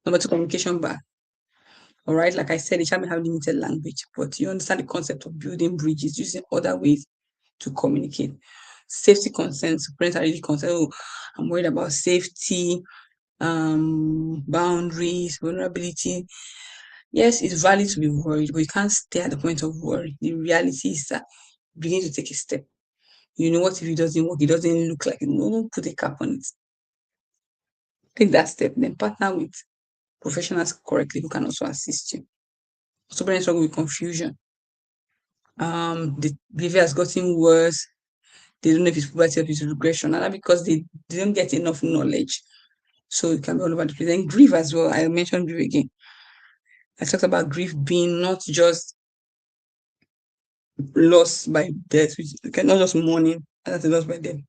Number two, communication back. All right, like I said, the child may have limited language, but you understand the concept of building bridges, using other ways to communicate. Safety concerns, parents are really concerned. Oh, I'm worried about safety, boundaries, vulnerability. Yes, it's valid to be worried, but you can't stay at the point of worry. The reality is that begin to take a step. What if it doesn't work? It doesn't look like it. No, don't put a cap on it. Take that step, then partner with professionals correctly who can also assist you. So parents struggle with confusion. The behavior has gotten worse. They don't know if it's puberty or if it's regression, and that because they don't get enough knowledge. So it can be all over the place. And grief as well. I mentioned grief again. I talked about grief being not just loss by death, which not just mourning, that's a loss by death.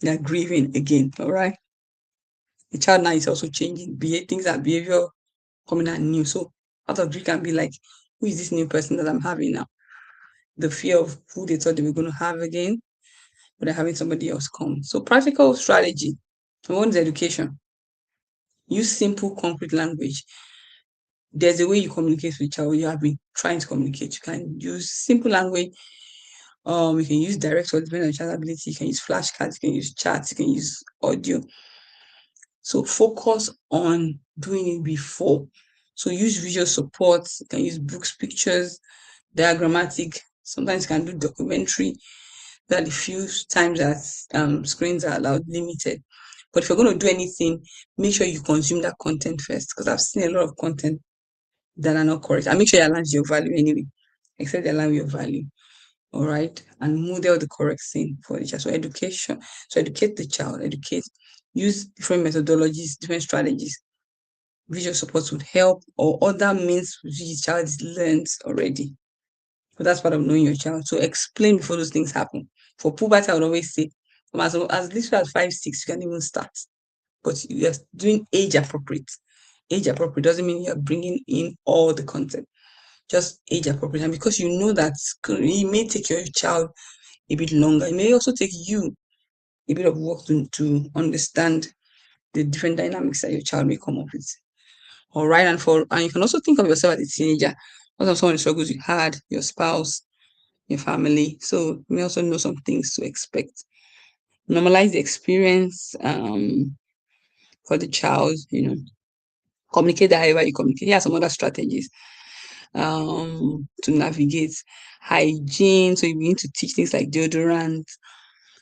They're grieving again. All right. The child now is also changing. Things are behavior coming out new. So out of grief can be like, who is this new person that I'm having now? The fear of who they thought they were going to have again, but they're having somebody else come. So practical strategy. One is education. Use simple, concrete language. There's a way you communicate with child. You have been trying to communicate. You can use simple language. You can use direct or depending on your child's ability. You can use flashcards. You can use chats. You can use audio. So focus on doing it before. So use visual support. You can use books, pictures, diagrammatic. Sometimes you can do documentary. That the few times that screens are allowed limited. But if you're going to do anything, make sure you consume that content first, because I've seen a lot of content that are not correct. And make sure it aligns your value anyway, except they align with your value. All right. And model the correct thing for the child. So education. So educate the child, educate, use different methodologies, different strategies. Visual support would help, or other means which the child learns already. So that's part of knowing your child. So explain before those things happen. For puberty, I would always say, as little as 5, 6, you can even start. But you're doing age appropriate. Age appropriate doesn't mean you're bringing in all the content, just age appropriate. And because you know that it may take your child a bit longer, it may also take you a bit of work to understand the different dynamics that your child may come up with. All right. And you can also think of yourself as a teenager. What are some of the struggles you had, your spouse, your family? So you may also know some things to expect. Normalize the experience for the child, communicate that however you communicate. Here are some other strategies to navigate hygiene. So you begin to teach things like deodorant.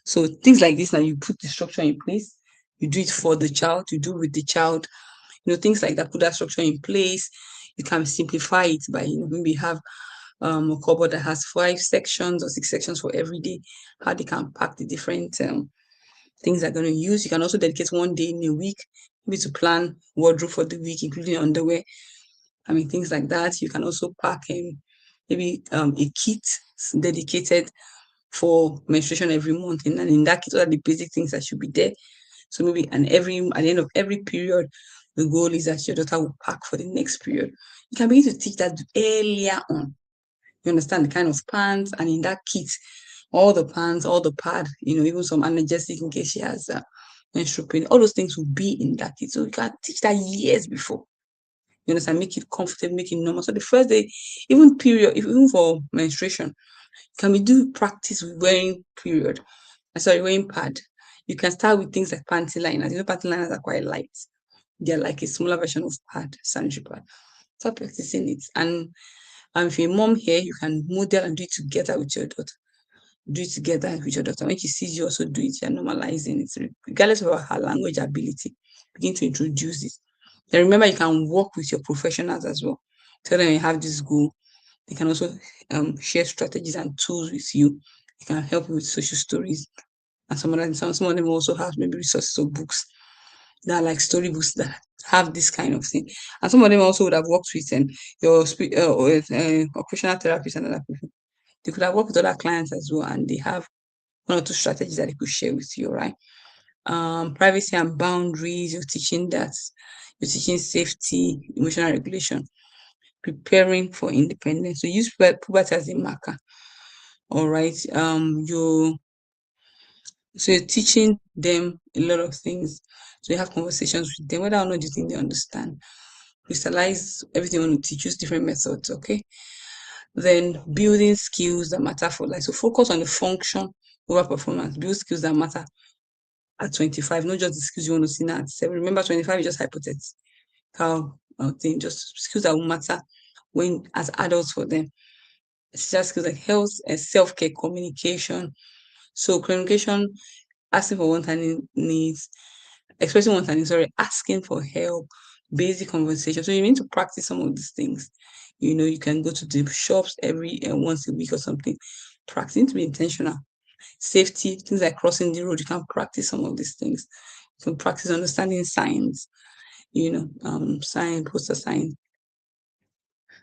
So things like this, now you put the structure in place. You do it for the child, you do with the child, things like that, put that structure in place. You can simplify it by, maybe have a cupboard that has 5 sections or 6 sections for every day, how they can pack the different things they're going to use. You can also dedicate one day in a week, maybe to plan wardrobe for the week, including underwear. Things like that. You can also pack in maybe a kit dedicated for menstruation every month. And in that kit, what are the basic things that should be there? So maybe at the end of every period, the goal is that your daughter will pack for the next period. You can begin to teach that earlier on. You understand the kind of pants, and in that kit, all the pants, all the pad, even some analgesic in case she has menstrual pain. All those things will be in that kit. So you can teach that years before. You understand? Make it comfortable, make it normal. So the first day, even for menstruation, can we do practice with wearing pad? You can start with things like panty liners. Panty liners are quite light. They're like a smaller version of pad, sanitary pad. Start practicing it. And if you're a mom here, you can model and do it together with your daughter. Do it together with your daughter. When she sees you also do it, you're normalizing it. Regardless of her language ability, begin to introduce it. Then remember, you can work with your professionals as well. Tell them you have this goal. They can also share strategies and tools with you. They can help you with social stories. And some of them also have maybe resources or books that are like storybooks that have this kind of thing. And some of them also would have worked with your occupational therapists and other people. They could have worked with other clients as well, and they have one or two strategies that they could share with you, right? Privacy and boundaries, you're teaching safety, emotional regulation, preparing for independence. So use puberty as a marker. All right. You're teaching them a lot of things. So you have conversations with them, whether or not you think they understand. Crystallize everything you want to teach, use different methods, okay? Then building skills that matter for life. So focus on the function over performance. Build skills that matter at 25, not just the skills you want to see now at 7. Remember, 25 is just hypothetical thing, just skills that will matter when as adults for them. It's just skills like health and self-care, communication. So communication, asking for what I needs, expressing what I need, sorry, asking for help, basic conversation. So you need to practice some of these things. You can go to the shops every once a week or something. Practice. You need to be intentional. Safety, things like crossing the road, you can practice some of these things. You can practice understanding signs, sign, poster sign.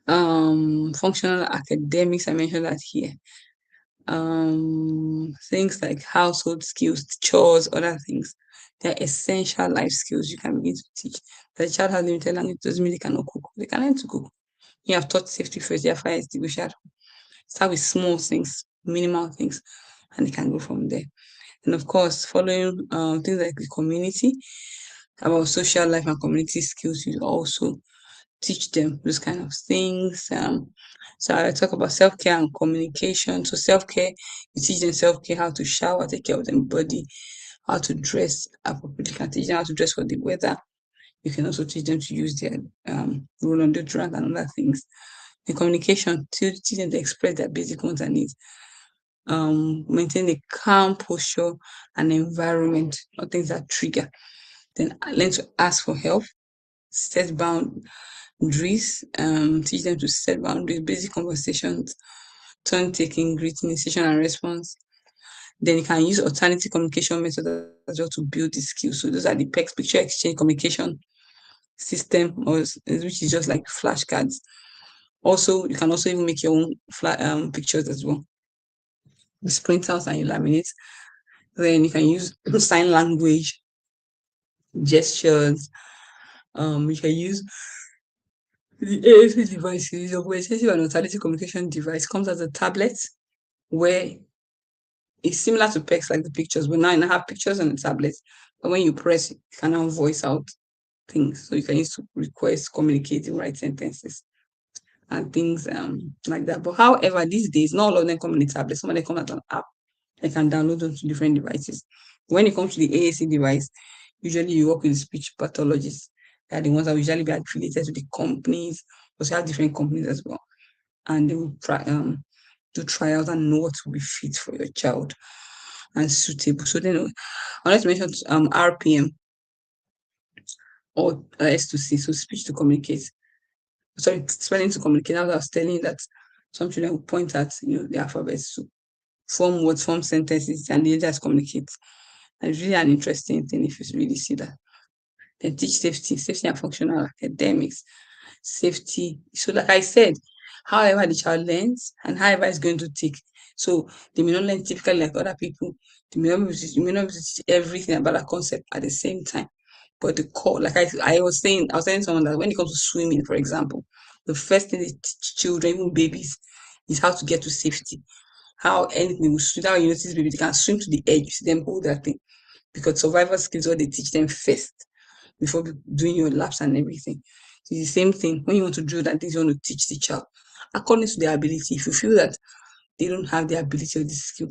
Functional academics, I mentioned that here. Things like household skills, chores, other things. They're essential life skills you can begin to teach. The child has limited language doesn't mean they cannot cook. They can learn to cook. You have taught safety first, their fire extinguisher. Start with small things, minimal things, and they can go from there. And of course, following things like the community, about social life and community skills. You also teach them those kind of things. So I talk about self-care and communication. So self-care, you teach them self-care, how to shower, take care of their body, how to dress appropriately. You can teach them how to dress for the weather. You can also teach them to use their roll on deodorant and other things. In communication, teach them to express their basic wants and needs. Maintain a calm posture and environment, not things that trigger. Then learn to ask for help, set boundaries, teach them to set boundaries, basic conversations, turn taking, greeting, initiation and response. Then you can use alternative communication methods as well to build these skills. So those are the PECs, picture exchange communication system, which is just like flashcards. Also, you can also even make your own pictures as well. You print out and you laminate. Then you can use sign language, gestures. You can use the AAC devices. Your extensive and alternative communication device comes as a tablet where it's similar to PECs like the pictures, but now I have pictures on the tablet. But when you press, you can now voice out things. So you can use to request, communicate, and write sentences and things like that. But however, these days, not all of them come on the tablet. Some of them come as an app. They can download them to different devices. When it comes to the AAC device, usually you work with speech pathologists. They are the ones that will usually be affiliated to the companies, because you have different companies as well. And they will do trials and know what will be fit for your child and suitable. So then I wanted to mention RPM or S2C, so speech to communicate. Sorry, spelling to communicate. Now I was telling you that some children will point at the alphabets to form words, form sentences, and they just communicate. And it's really an interesting thing if you really see that. Then teach safety and functional academics, safety. So, like I said, however the child learns and however it's going to take. So they may not learn typically like other people. You may not be able to teach everything about a concept at the same time. But the core, like I was telling someone that when it comes to swimming, for example, the first thing they teach children, even babies, is how to get to safety. How anything will swim. How you notice baby, they can swim to the edge, you see them hold that thing. Because survival skills what they teach them first before doing your laps and everything. So it's the same thing. When you want to do that, things you want to teach the child according to their ability. If you feel that they don't have the ability or the skill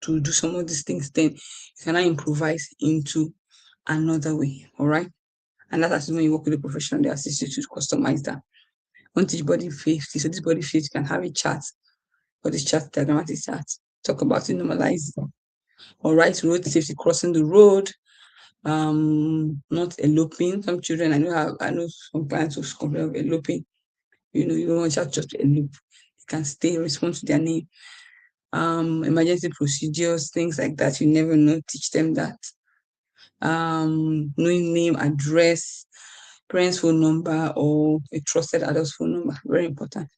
to do some of these things, then you cannot improvise into another way. All right. And that's when you work with a professional, they assist you to customize that. Want to teach body safety. So this body safety can have a chart, or this chart, diagrammatic chart. Talk about it, normalize it. All right, road safety, crossing the road, not eloping. Some children, I know some parents who complain of eloping. You don't want your child just to elope. They can stay, respond to their name. Emergency procedures, things like that. You never know. Teach them that. Knowing name, address, parents' phone number, or a trusted adult's phone number. Very important.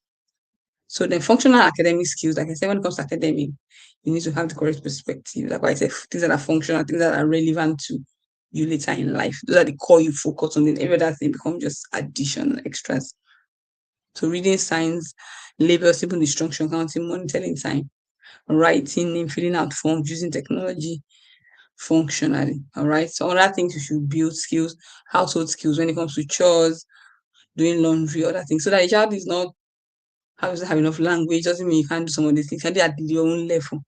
So then functional academic skills, like I said, when it comes to academic, you need to have the correct perspective. Like I said, things that are functional, things that are relevant to you later in life. Those are the core you focus on. Then every other thing become just additional extras. So reading signs, label, simple instruction, counting, monitoring time, writing, name, filling out forms, using technology functionally. All right. So other things you should build skills, household skills when it comes to chores, doing laundry, other things. So that a child is not doesn't have enough language, doesn't mean you can't do some of these things. You can do at your own level.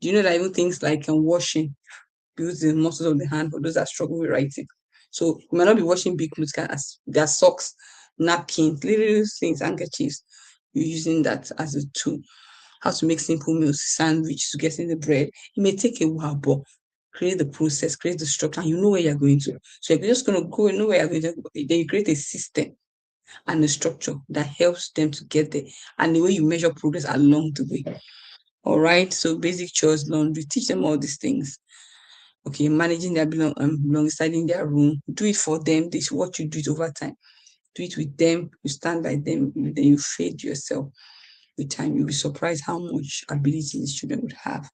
Do you know that even things like washing builds the muscles of the hand for those that struggle with writing? So you might not be washing big clothes, as their socks, napkins, little things, handkerchiefs. You're using that as a tool. How to make simple meals, sandwich to getting the bread. It may take a while, but create the process, create the structure, and you know where you're going to. So you're just going to go and know where you're going to. Then you create a system and a structure that helps them to get there, and the way you measure progress along the way. All right. So basic chores, laundry, teach them all these things. Okay, managing their belongings, in their room. Do it for them. This is what you do it over time. Do it with them. You stand by them. Then you fade yourself with time. You'll be surprised how much ability these children would have.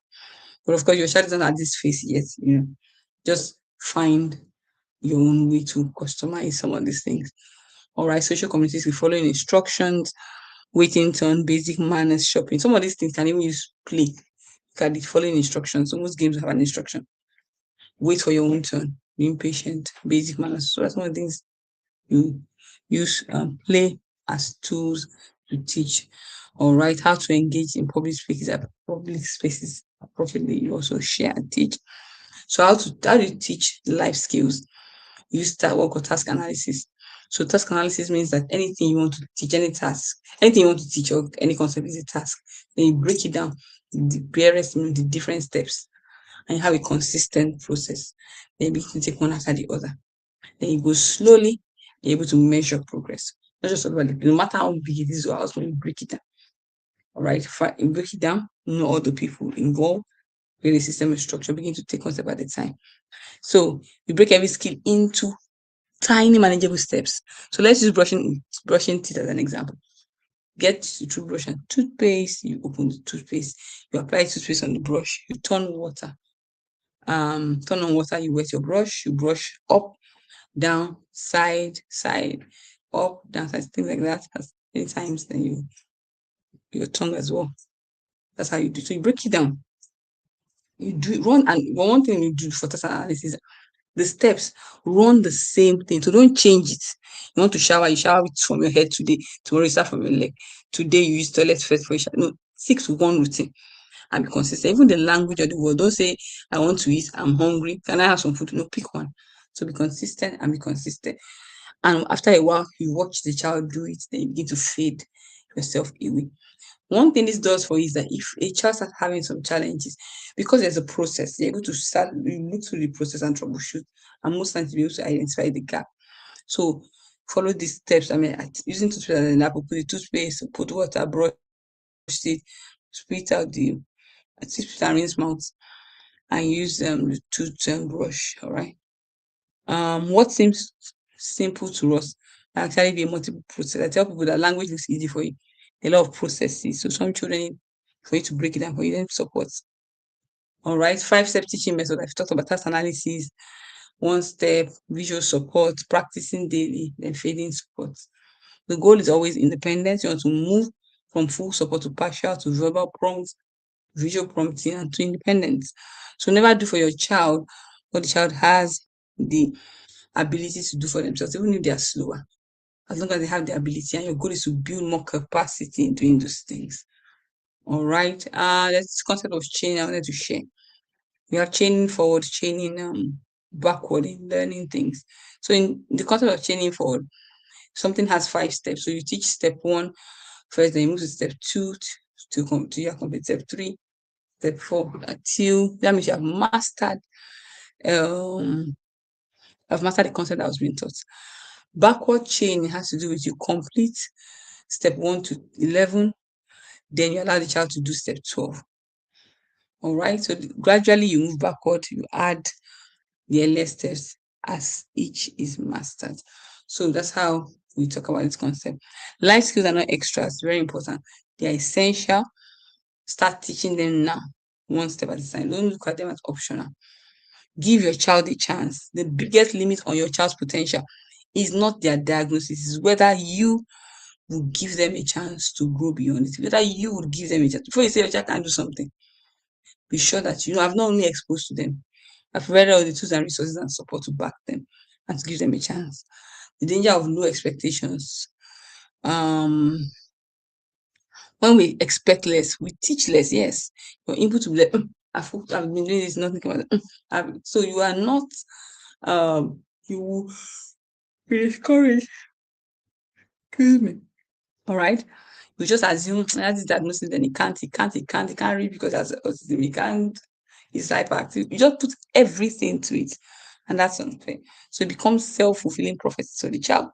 But of course, your child doesn't have this face yet. Just find your own way to customize some of these things. All right, social communities, we following instructions, waiting turn, basic manners, shopping. Some of these things can even use play. You can be following instructions. So most games have an instruction. Wait for your own turn. being patient, basic manners. So that's one of the things you use play as tools to teach. All right, how to engage in public spaces appropriately. You also share and teach. So how do you teach life skills? Use work or task analysis. So task analysis means that anything you want to teach, any task, anything you want to teach or any concept is a task. Then you break it down, the various, the different steps, and you have a consistent process. Then you begin to take one after the other. Then you go slowly, you're able to measure progress. Not just about it, no matter how big it is or how small, you break it down. All right, you break it down, know all the people involved, create a system and structure, begin to take one step at a time. So you break every skill into tiny manageable steps. So let's use brushing teeth as an example. Get the toothbrush and toothpaste. You open the toothpaste. You apply toothpaste on the brush. You turn on water. You wet your brush. You brush up, down, side, up, down, side, things like that. As many times, then your tongue as well. That's how you do. So you break it down. You do run, and one thing you do for test analysis, the steps run the same thing. So don't change it. You want to shower, you shower it from your head today. Tomorrow you start from your leg. Today you use toilet first for your shower. No, stick to one routine and be consistent. Even the language of the word. Don't say I want to eat, I'm hungry. Can I have some food? No, pick one. So be consistent and be consistent. And after a while, you watch the child do it, then you begin to fade yourself away. One thing this does for you is that if a child starts having some challenges, because there's a process, you're able to start you look through the process and troubleshoot, and most times be able to identify the gap. So follow these steps. I mean, using toothpaste as an example, put the toothpaste, put water, brush it, spit out the toothpaste and rinse mouth, and use the toothbrush. All right. What seems simple to us can actually be a multiple process. I tell people that language looks easy for you. A lot of processes. So some children, for you to break it down, for you then support. All right, 5 step teaching method. I've talked about task analysis, 1 step, visual support, practicing daily, then fading support. The goal is always independence. You want to move from full support to partial to verbal prompts, visual prompting, and to independence. So never do for your child what the child has the ability to do for themselves, even if they are slower. As long as they have the ability, and your goal is to build more capacity in doing those things. All right. There's this concept of chain I wanted to share. We have chaining forward, chaining backward in learning things. So in the concept of chaining forward, something has 5 steps. So you teach step 1 first, then you move to step 2 to your complete step 3, step 4 until that means you um have mastered the concept that was being taught. Backward chain has to do with you complete step 1 to 11, then you allow the child to do step 12. All right. So gradually you move backward, you add the earliest steps as each is mastered. So that's how we talk about this concept. Life skills are not extras, very important. They are essential. Start teaching them now, one step at a time. Don't look at them as optional. Give your child a chance. The biggest limit on your child's potential is not their diagnosis, is whether you will give them a chance to grow beyond it, whether you would give them a chance. Before you say your child can do something, be sure that you have not only exposed to them, I've provided all the tools and resources and support to back them and to give them a chance. The danger of low expectations. Um, when we expect less, we teach less. Yes, your input will be like, I've been doing this, nothing about it. So you are not, you will be discouraged. Excuse me. All right. You just assume that is diagnosis, then he can't read because that's autism. He can't, he's hyperactive. You just put everything to it, and that's unfair. So it becomes self-fulfilling prophecy. So the child,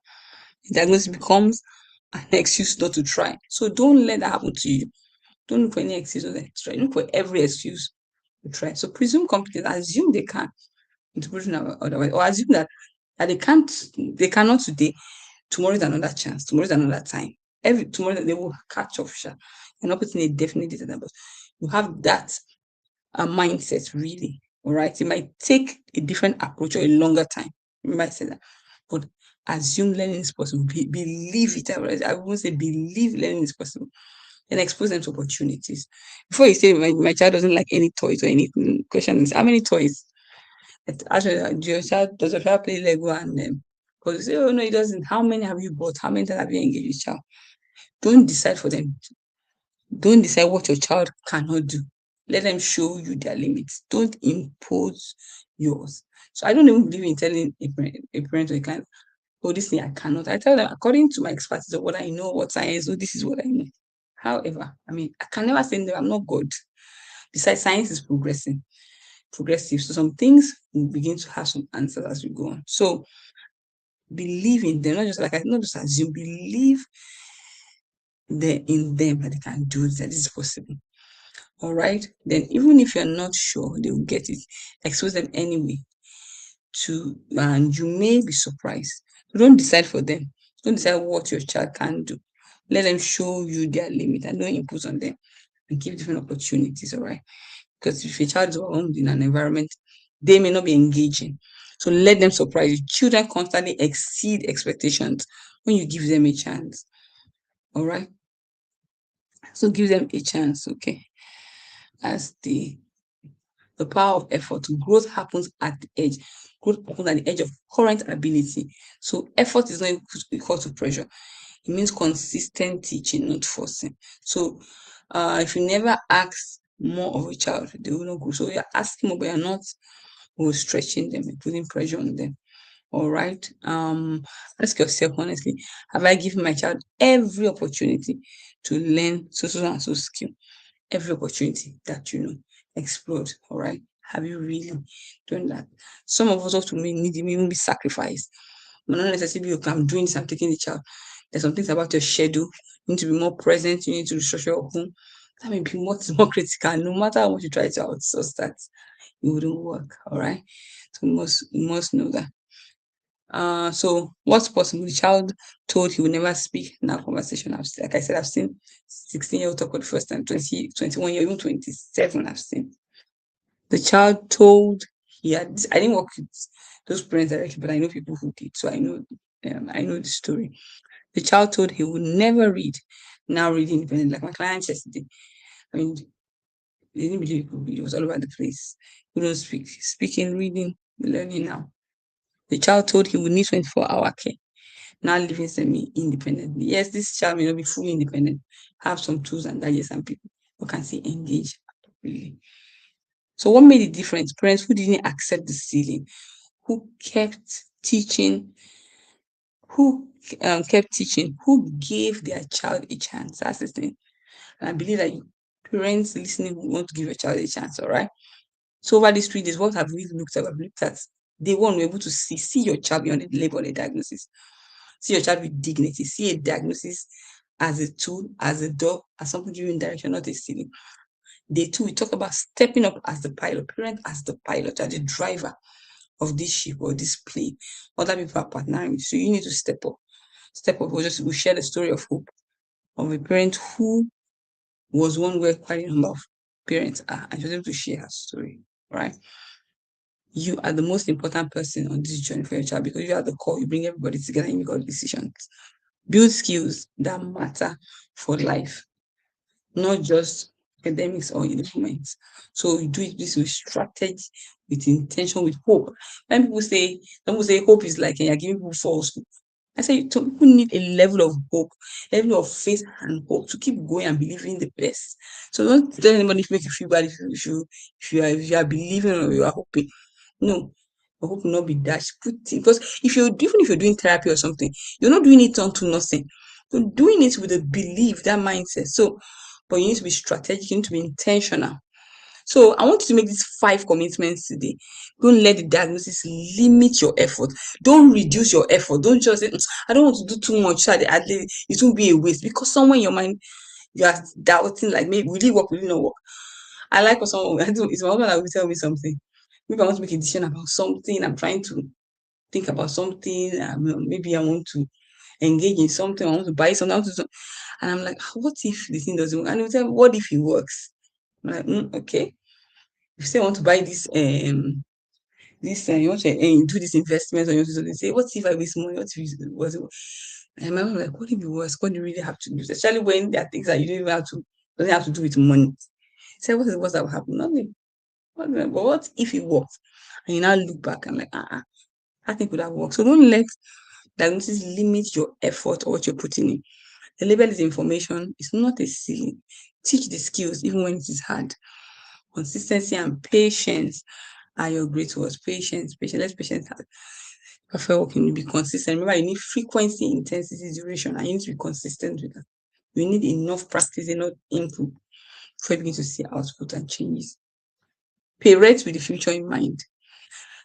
the diagnosis becomes an excuse not to try. So don't let that happen to you. Don't look for any excuse not to try. Look for every excuse to try. So presume competence, assume they can, interpretation otherwise, or assume that they cannot today. Tomorrow is another chance. Tomorrow is another time. Every tomorrow they will catch up. Sha. You're not putting a definite date, but you have that mindset really. All right. It might take a different approach or a longer time. You might say that, but assume learning is possible. Believe it. I won't say believe learning is possible. And expose them to opportunities. Before you say my child doesn't like any toys or anything, question is how many toys? Actually, does your child play Lego? And because you say, oh no, he doesn't. How many have you bought? How many times have you engaged with child? Don't decide for them. Don't decide what your child cannot do. Let them show you their limits. Don't impose yours. So I don't even believe in telling a parent or a client, oh, this thing I cannot. I tell them according to my expertise of what I know, what science, oh, this is what I know. However, I mean, I can never say no, I'm not God. Besides, science is progressive. So some things will begin to have some answers as we go on. So believe in them, not just assume, believe in them that they can do this, that this is possible. All right. Then even if you're not sure they will get it, expose them anyway and you may be surprised. So don't decide for them. Don't decide what your child can do. Let them show you their limit and don't impose on them and give different opportunities, all right? Because if your child is overwhelmed in an environment, they may not be engaging. So let them surprise you. Children constantly exceed expectations when you give them a chance. All right. So give them a chance, okay? As the power of effort. Growth happens at the edge. Growth happens at the edge of current ability. So effort is not equal to pressure. It means consistent teaching, not forcing. So if you never ask more of a child, they will not grow. So you're asking more, but you're not stretching them and putting pressure on them. All right. Ask yourself honestly, have I given my child every opportunity to learn so and so skill? Every opportunity that explode. All right. Have you really done that? Some of us also need to even be sacrificed. But not necessarily, okay, I'm doing this, I'm taking the child. There's some things about your schedule. You need to be more present, you need to restructure your home. That may be much more critical. No matter how much you try to outsource that, it wouldn't work. All right. So you must know that. So what's possible? The child told he would never speak in that conversation. Like I said, I've seen 16-year-old talk for the first time, 20, 21-year, even 27, I've seen. The child told I didn't work with those parents directly, but I know people who did. So I know the story. The child told he would never read, now reading independently, like my client yesterday. I mean, they didn't believe he could read. It was all over the place. He don't speak. Speaking, reading, learning now. The child told he would need 24-hour care, now living semi-independently. Yes, this child may not be fully independent, have some tools and gadgets and people who can still engage appropriately. So what made the difference? Parents who didn't accept the ceiling, who kept teaching, who gave their child a chance. That's the thing. And I believe that parents listening want to give your child a chance, all right? So over these 3 days, what have we looked at? We've looked at day one, we're able to see your child beyond the label, the diagnosis. See your child with dignity. See a diagnosis as a tool, as a door, as something giving direction, not a ceiling. Day two, we talk about stepping up as the pilot, parent as the pilot, as the driver of this ship or this plane. Other people are partnering with you. So you need to step up. Step up. We share the story of hope of a parent who was one where quite a number of parents are, and she was able to share her story, right? You are the most important person on this journey for your child because you are the core. You bring everybody together and you make all decisions. Build skills that matter for life, not just academics or in the moment. So you do this with strategy, with intention, with hope. When some people say hope is like you're giving people false hope. I say some people need a level of hope, level of faith and hope to keep going and believing the best. So don't tell anybody to make you feel bad if you are believing or you are hoping. No, I hope not be dashed. Because even if you're doing therapy or something, you're not doing it unto nothing. You're doing it with a belief, that mindset. So, but you need to be strategic, you need to be intentional. So I want you to make these 5 commitments today. Don't let the diagnosis limit your effort. Don't reduce your effort. Don't just say, I don't want to do too much. So at least it won't be a waste. Because somewhere in your mind, you are doubting, like, maybe will it work, will it not work? I like for someone, it's my husband that will tell me something. Maybe I want to make a decision about something. I'm trying to think about something. Maybe I want to engage in something. I want to buy something. And I'm like, what if the thing doesn't work? And he'll tell me, what if it works? I'm like, okay. If you say I want to buy you want to do this investment, or you want to say, what if I waste money? What if it wasn't? And my mom was like, what if it was? What do you really have to do? Especially when there are things that you don't even have to, doesn't have to do with money. Say, what is what that will happen? Nothing. But what if it worked? And you now look back and like, that thing could have worked. So don't let diagnosis limit your effort or what you're putting in. The label is information. It's not a ceiling. Teach the skills even when it is hard. Consistency and patience are your great words. Patience. Let patience have perfect work. You need to be consistent. Remember, you need frequency, intensity, duration, and you need to be consistent with that. You need enough practice, enough input before you begin to see output and changes. Parent with the future in mind.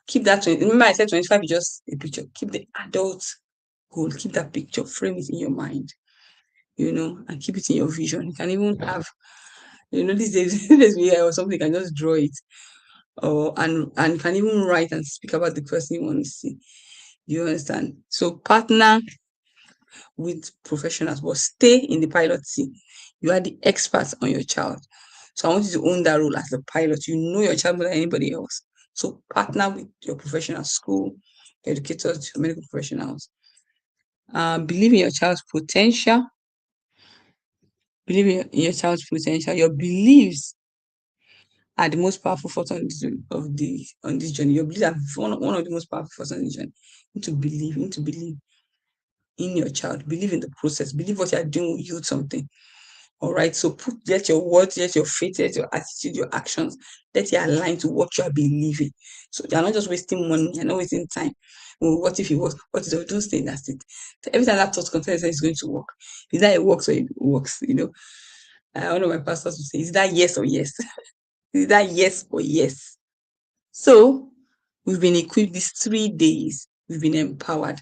Keep that. Remember, I said 25 is just a picture. Keep the adult goal. Keep that picture. Frame it in your mind. And keep it in your vision. You can even have, these days, there's VR or something. You can just draw it, or and you can even write and speak about the person you want to see. You understand? So partner with professionals, but stay in the pilot seat. You are the expert on your child. So I want you to own that role as the pilot. You know your child more than anybody else. So partner with your professional school, educators, medical professionals. Believe in your child's potential. Believe in your child's potential. Your beliefs are the most powerful force on this journey. Your beliefs are one of the most powerful forces on this journey. You need to believe in your child. Believe in the process. Believe what you are doing will yield something. All right. So let your words, let your faith, let your attitude, your actions, let it align to what you are believing. So you're not just wasting money, you're not wasting time. Oh, what if it works? What if don't stay? That's it. So every time that thought content is going to work. Is that it works or it works? One of my pastors would say, is that yes or yes? Is that yes or yes? So we've been equipped these 3 days. We've been empowered.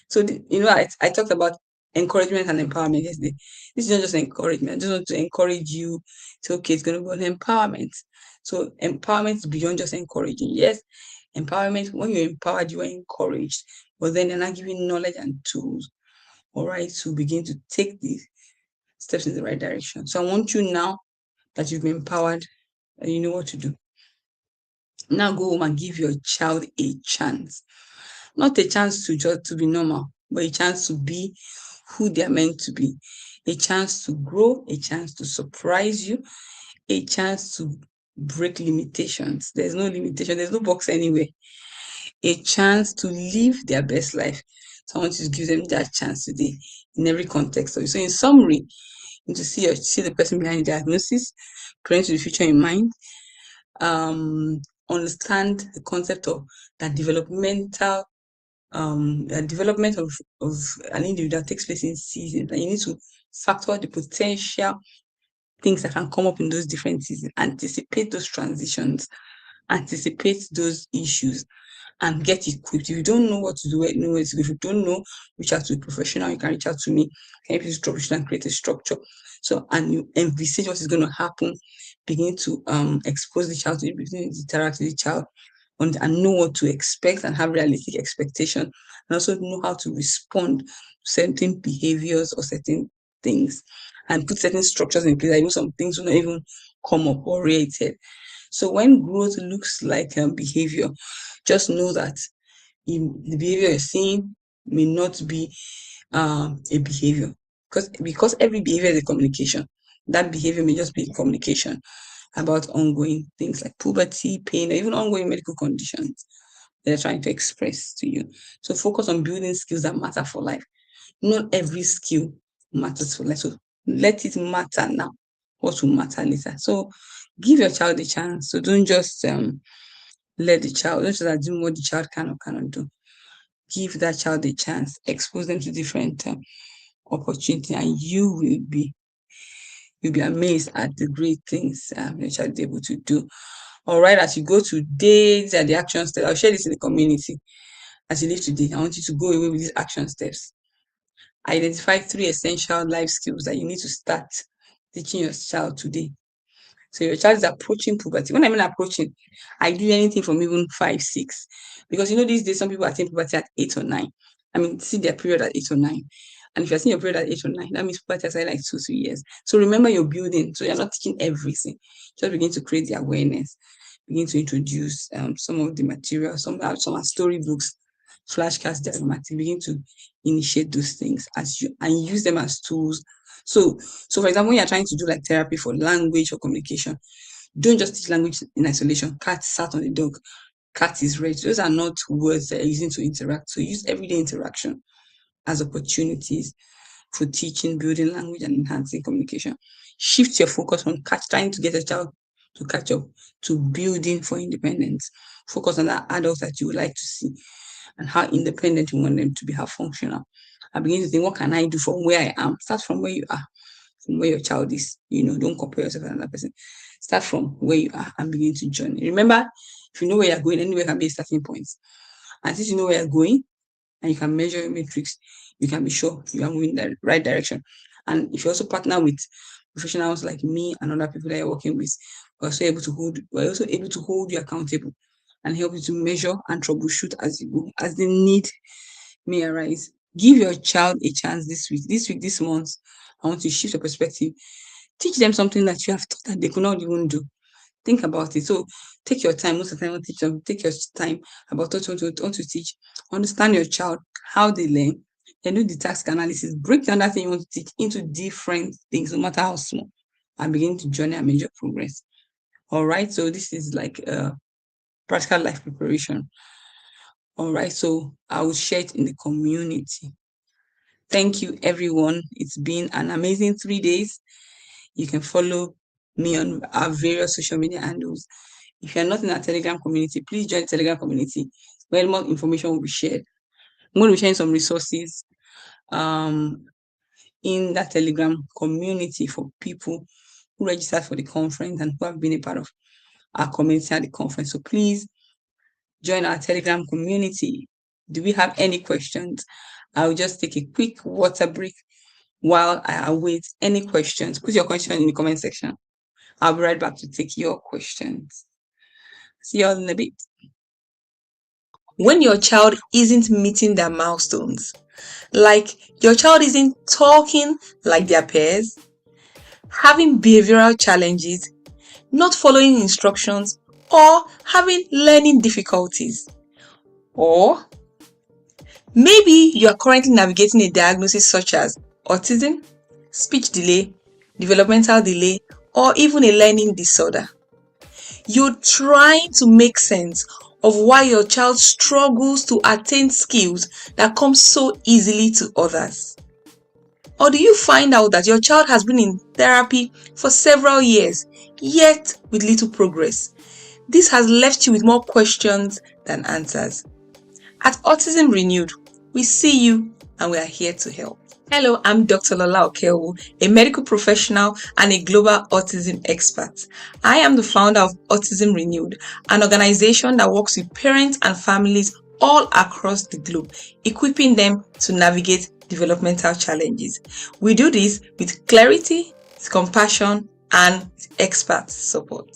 So, I talked about encouragement and empowerment yesterday. This is not just encouragement. I just want to encourage you. It's okay. It's going to be on empowerment. So, empowerment is beyond just encouraging. Yes, empowerment, when you're empowered, you are encouraged. But then you're not giving knowledge and tools, all right, to begin to take these steps in the right direction. So, I want you now that you've been empowered and you know what to do. Now go home and give your child a chance. Not a chance to just to be normal, but a chance to be who they're meant to be. A chance to grow, a chance to surprise you, a chance to break limitations. There's no limitation, there's no box anywhere. A chance to live their best life. So I want you to give them that chance today in every context. So in summary, you need to see the person behind the diagnosis, praying to the future in mind, understand the concept of that development of an individual takes place in seasons, and you need to factor the potential things that can come up in those different seasons, anticipate those transitions, anticipate those issues, and get equipped. If you don't know what to do, know where to go. If you don't know, reach out to a professional. You can reach out to me. Can you please troubleshoot and create a structure? So, and you envisage what is going to happen. Begin to expose the child to it, begin to interact with the child, and know what to expect and have realistic expectation, and also know how to respond to certain behaviors or certain things, and put certain structures in place. I know some things will not even come up or rated. So when growth looks like behavior, just know that the behavior you're seeing may not be a behavior, because every behavior is a communication. That behavior may just be communication about ongoing things like puberty, pain, or even ongoing medical conditions they're trying to express to you. So focus on building skills that matter for life. Not every skill matters for life. So let it matter now. What will matter later? So give your child a chance. So don't just don't just assume what the child can or cannot do. Give that child a chance. Expose them to different opportunity, and you'll be amazed at the great things your child is able to do. All right, as you go to dates and the action steps, I'll share this in the community. As you live today, I want you to go away with these action steps. Identify 3 essential life skills that you need to start teaching your child today. So your child is approaching puberty. When I mean approaching, I do anything from even 5, 6. Because these days some people attain puberty at 8 or 9. I mean, see their period at 8 or 9. And if you're seeing your period at 8 or 9, that means puberty is like 2, 3 years. So remember you're building. So you're not teaching everything. Just begin to create the awareness. Begin to introduce some of the material. Some are storybooks, flashcards, diagrammatic. Begin to initiate those things and use them as tools. So for example, when you're trying to do like therapy for language or communication, Don't just teach language in isolation. Cat sat on the dog. Cat is red. Those are not words that are using to interact. So use everyday interaction as opportunities for teaching, building language, and enhancing communication. Shift your focus from trying to get a child to catch up to building for independence. Focus on that adult that you would like to see and how independent you want them to be, how functional. I begin to think, what can I do from where I am? Start from where you are, from where your child is. Don't compare yourself with another person. Start from where you are and begin to journey. Remember, if you know where you're going, anywhere can be a starting point. And since you know where you're going and you can measure your metrics, you can be sure you are moving in the right direction. And if you also partner with professionals like me and other people that you're working with, we're also able to hold you accountable and help you to measure and troubleshoot as you go, as the need may arise. Give your child a chance this week, this month. I want to shift your perspective. Teach them something that you have thought that they could not even do. Think about it. So take your time. Most of the time, teach them. Take your time about what you want to teach. Understand your child, how they learn. Then do the task analysis. Break down that thing you want to teach into different things, no matter how small, and begin to journey and measure progress. All right. So this is like a practical life preparation. All right. So I will share it in the community. Thank you, everyone. It's been an amazing 3 days. You can follow me on our various social media handles. If you're not in our Telegram community, please join the Telegram community where more information will be shared. I'm going to be sharing some resources in that Telegram community for people who registered for the conference and who have been a part of our community at the conference. So please join our Telegram community. Do we have any questions? I'll just take a quick water break while I await any questions. Put your question in the comment section. I'll be right back to take your questions. See you all in a bit. When your child isn't meeting their milestones, like your child isn't talking like their peers, having behavioral challenges, not following instructions, or having learning difficulties, or maybe you are currently navigating a diagnosis such as autism, speech delay, developmental delay, or even a learning disorder. You're trying to make sense of why your child struggles to attain skills that come so easily to others. Or do you find out that your child has been in therapy for several years, yet with little progress? This has left you with more questions than answers. At Autism Renewed, we see you and we are here to help. Hello, I'm Dr. Lola Okewu, a medical professional and a global autism expert. I am the founder of Autism Renewed, an organization that works with parents and families all across the globe, equipping them to navigate developmental challenges. We do this with clarity, compassion, and expert support.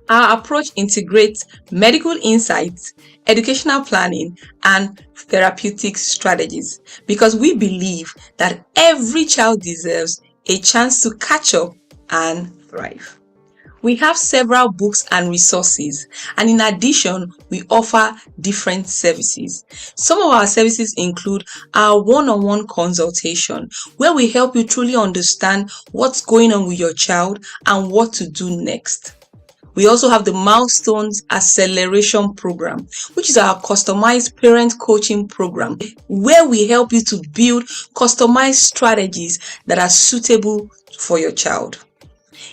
Our approach integrates medical insights, educational planning, and therapeutic strategies because we believe that every child deserves a chance to catch up and thrive. We have several books and resources, and in addition, we offer different services. Some of our services include our one-on-one consultation, where we help you truly understand what's going on with your child and what to do next. We also have the Milestones Acceleration Program, which is our customized parent coaching program, where we help you to build customized strategies that are suitable for your child.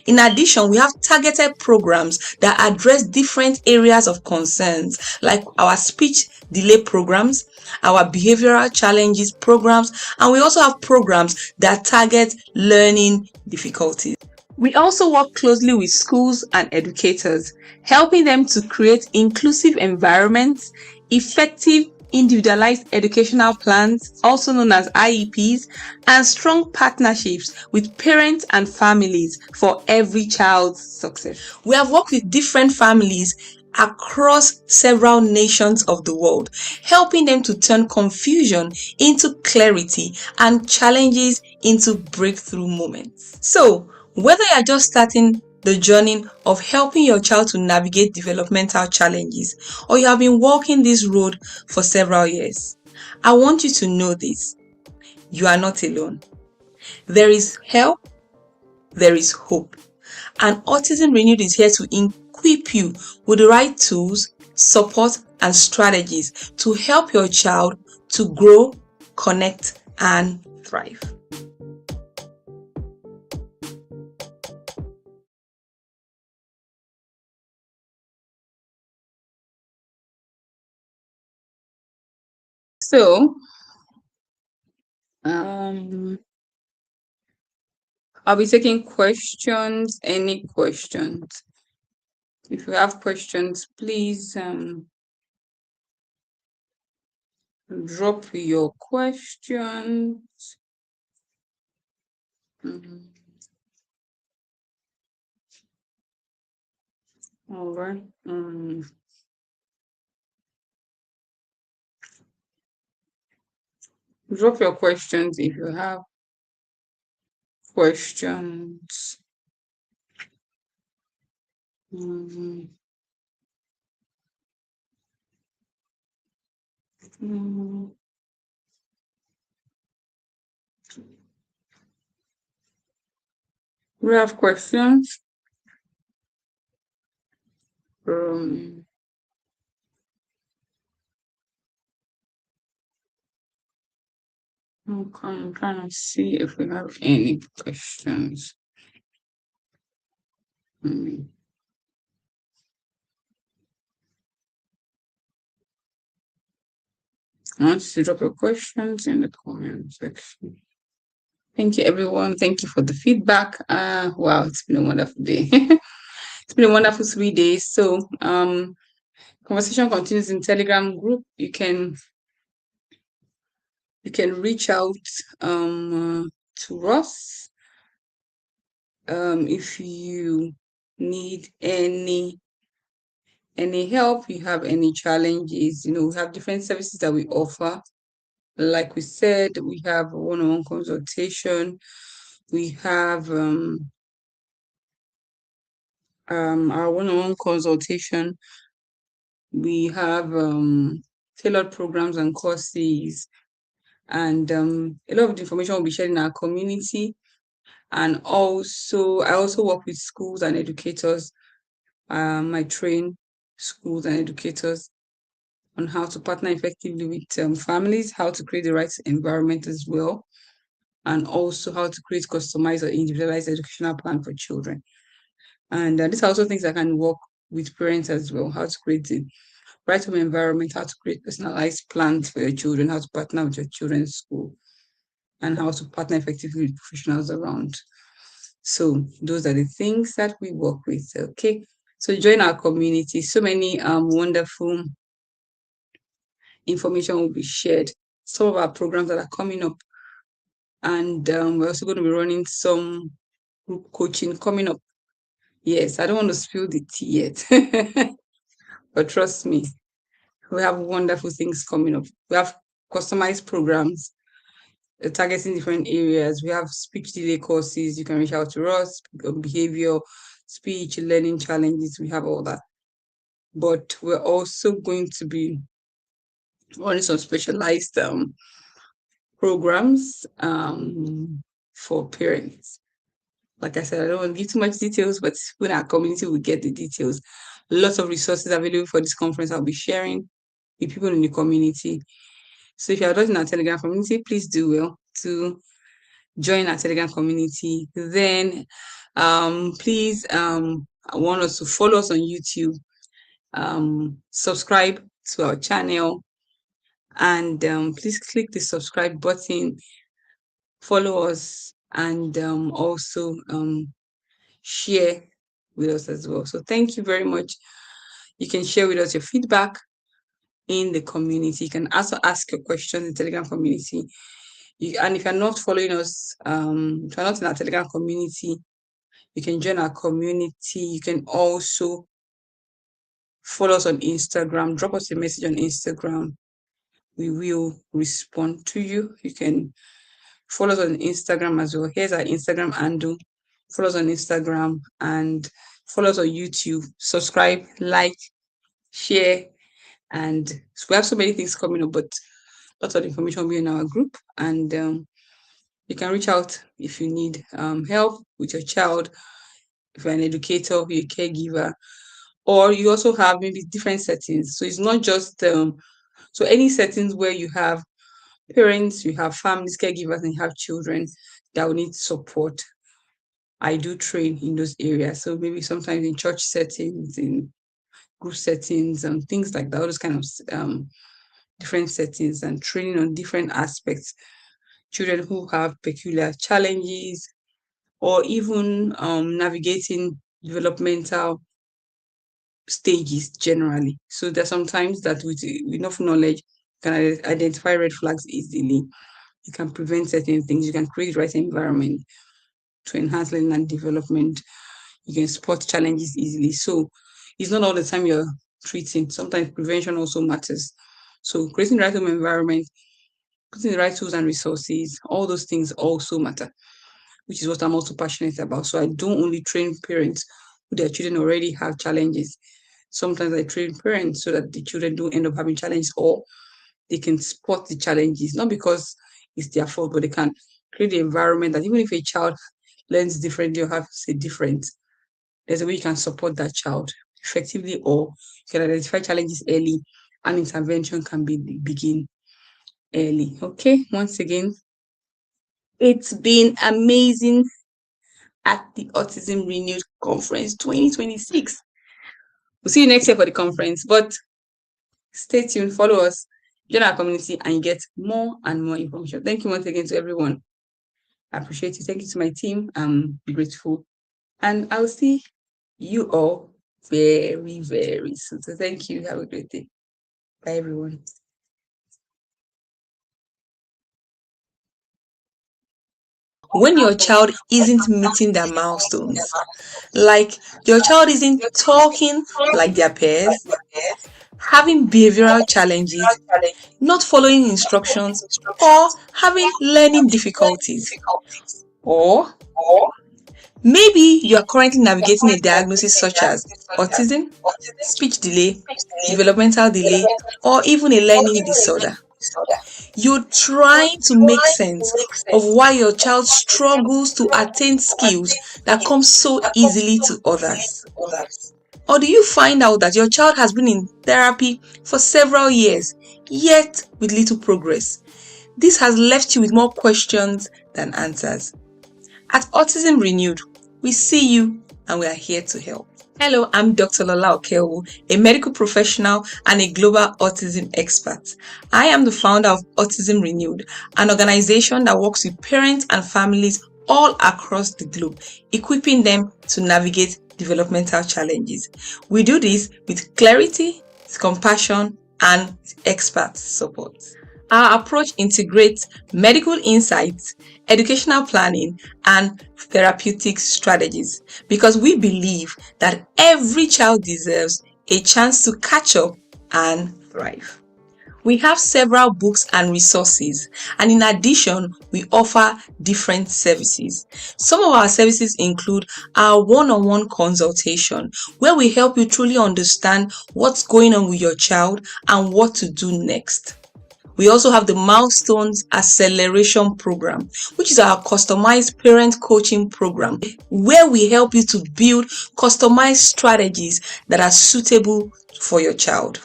In addition, we have targeted programs that address different areas of concerns, like our speech delay programs, our behavioral challenges programs, and we also have programs that target learning difficulties. We also work closely with schools and educators, helping them to create inclusive environments, effective individualized educational plans, also known as IEPs, and strong partnerships with parents and families for every child's success. We have worked with different families across several nations of the world, helping them to turn confusion into clarity and challenges into breakthrough moments. So, whether you're just starting the journey of helping your child to navigate developmental challenges, or you have been walking this road for several years, I want you to know this: you are not alone. There is help, there is hope, And Autism Renewed is here to equip you with the right tools, support, and strategies to help your child to grow, connect, and thrive. So, um, I'll be taking questions, any questions. If you have questions, please drop your questions. Mhm. All right. Drop your questions if you have questions. Mhm. Mhm. We have questions. Um, okay, I'm trying to see if we have any questions. Mm. I want you to drop your questions in the comment section. Thank you, everyone. Thank you for the feedback. Wow, it's been a wonderful day. It's been a wonderful 3 days. So, conversation continues in Telegram group. You can reach out to us if you need any help, you have any challenges. We have different services that we offer. Like we said, we have one-on-one consultation. We have our one-on-one consultation. We have tailored programs and courses, and a lot of the information will be shared in our community. And also, I also work with schools and educators. I train schools and educators on how to partner effectively with families, how to create the right environment as well, and also how to create customized or individualized educational plan for children. And these are also things that can work with parents as well, how to create the right home environment, how to create personalized plans for your children, how to partner with your children's school, and how to partner effectively with professionals around. So those are the things that we work with. Okay. So join our community. So many wonderful information will be shared. Some of our programs that are coming up. And we're also going to be running some group coaching coming up. Yes, I don't want to spill the tea yet. But trust me, we have wonderful things coming up. We have customized programs targeting different areas. We have speech delay courses. You can reach out to us on behavior, speech, learning challenges. We have all that. But we're also going to be running some specialized programs for parents. Like I said, I don't want to give too much details, but when our community will get the details. Lots of resources available for this conference I'll be sharing with people in the community. So if you're not in our Telegram community, please do well to join our Telegram community. Then please I want us to follow us on YouTube, subscribe to our channel, and please click the subscribe button, follow us, and also share with us as well. So thank you very much. You can share with us your feedback in the community. You can also ask your questions in the Telegram community. And if you're not following us, if you're not in our Telegram community, you can join our community. You can also follow us on Instagram. Drop us a message on Instagram. We will respond to you. You can follow us on Instagram as well. Here's our Instagram handle. Follow us on Instagram and follow us on YouTube. Subscribe, like, share, and so we have so many things coming up, but lots of information will be in our group. And, you can reach out if you need help with your child, if you're an educator, you're a caregiver, or you also have maybe different settings. So it's not just so any settings where you have parents, you have families, caregivers, and you have children that will need support. I do train in those areas. So maybe sometimes in church settings, in group settings, and things like that, all those kind of different settings and training on different aspects. Children who have peculiar challenges or even navigating developmental stages generally. So there's sometimes that with enough knowledge, you can identify red flags easily. You can prevent certain things. You can create the right environment to enhance learning and development. You can spot challenges easily. So it's not all the time you're treating. Sometimes prevention also matters. So creating the right home environment, putting the right tools and resources, all those things also matter, which is what I'm also passionate about. So I don't only train parents who their children already have challenges. Sometimes I train parents so that the children don't end up having challenges, or they can spot the challenges, not because it's their fault, but they can create the environment that even if a child learns differently or has a different, there's a way you can support that child effectively, or you can identify challenges early and intervention can begin early. Okay, once again, it's been amazing at the Autism Renewed Conference 2026. We'll see you next year for the conference, but stay tuned, follow us, join our community, and get more and more information. Thank you once again to everyone. I appreciate you. Thank you to my team. I'm grateful. And I'll see you all very, very soon. So thank you. Have a great day. Bye, everyone. When your child isn't meeting their milestones, like your child isn't talking like their peers, having behavioral challenges, not following instructions, or having learning difficulties, or maybe you are currently navigating a diagnosis such as autism, speech delay, developmental delay, or even a learning disorder. You're trying to make sense of why your child struggles to attain skills that come so easily to others. Or do you find out that your child has been in therapy for several years, yet with little progress? This has left you with more questions than answers. At Autism Renewed, we see you and we are here to help. Hello, I'm Dr. Lola Okewu, a medical professional and a global autism expert. I am the founder of Autism Renewed, an organization that works with parents and families all across the globe, equipping them to navigate developmental challenges. We do this with clarity, compassion, and expert support. Our approach integrates medical insights, educational planning, and therapeutic strategies because we believe that every child deserves a chance to catch up and thrive. We have several books and resources, and in addition, we offer different services. Some of our services include our one-on-one consultation, where we help you truly understand what's going on with your child and what to do next. We also have the Milestones Acceleration Program, which is our customized parent coaching program, where we help you to build customized strategies that are suitable for your child.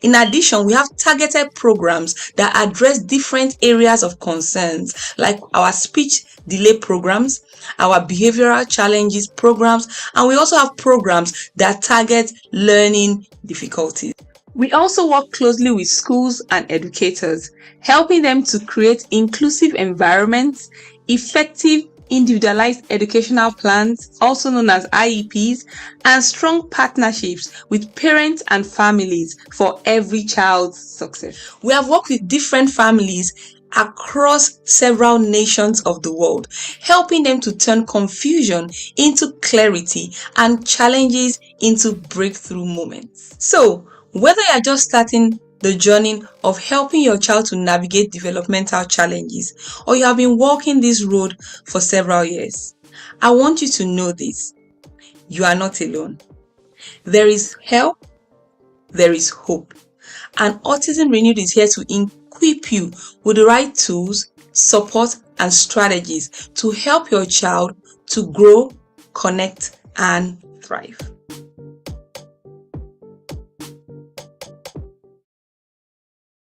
In addition, we have targeted programs that address different areas of concerns, like our speech delay programs, our behavioral challenges programs, and we also have programs that target learning difficulties. We also work closely with schools and educators, helping them to create inclusive environments, effective individualized educational plans, also known as IEPs, and strong partnerships with parents and families for every child's success. We have worked with different families across several nations of the world, helping them to turn confusion into clarity and challenges into breakthrough moments. So, whether you're just starting the journey of helping your child to navigate developmental challenges, or you have been walking this road for several years, I want you to know this: you are not alone. There is help, there is hope, and Autism Renewed is here to equip you with the right tools, support, and strategies to help your child to grow, connect, and thrive.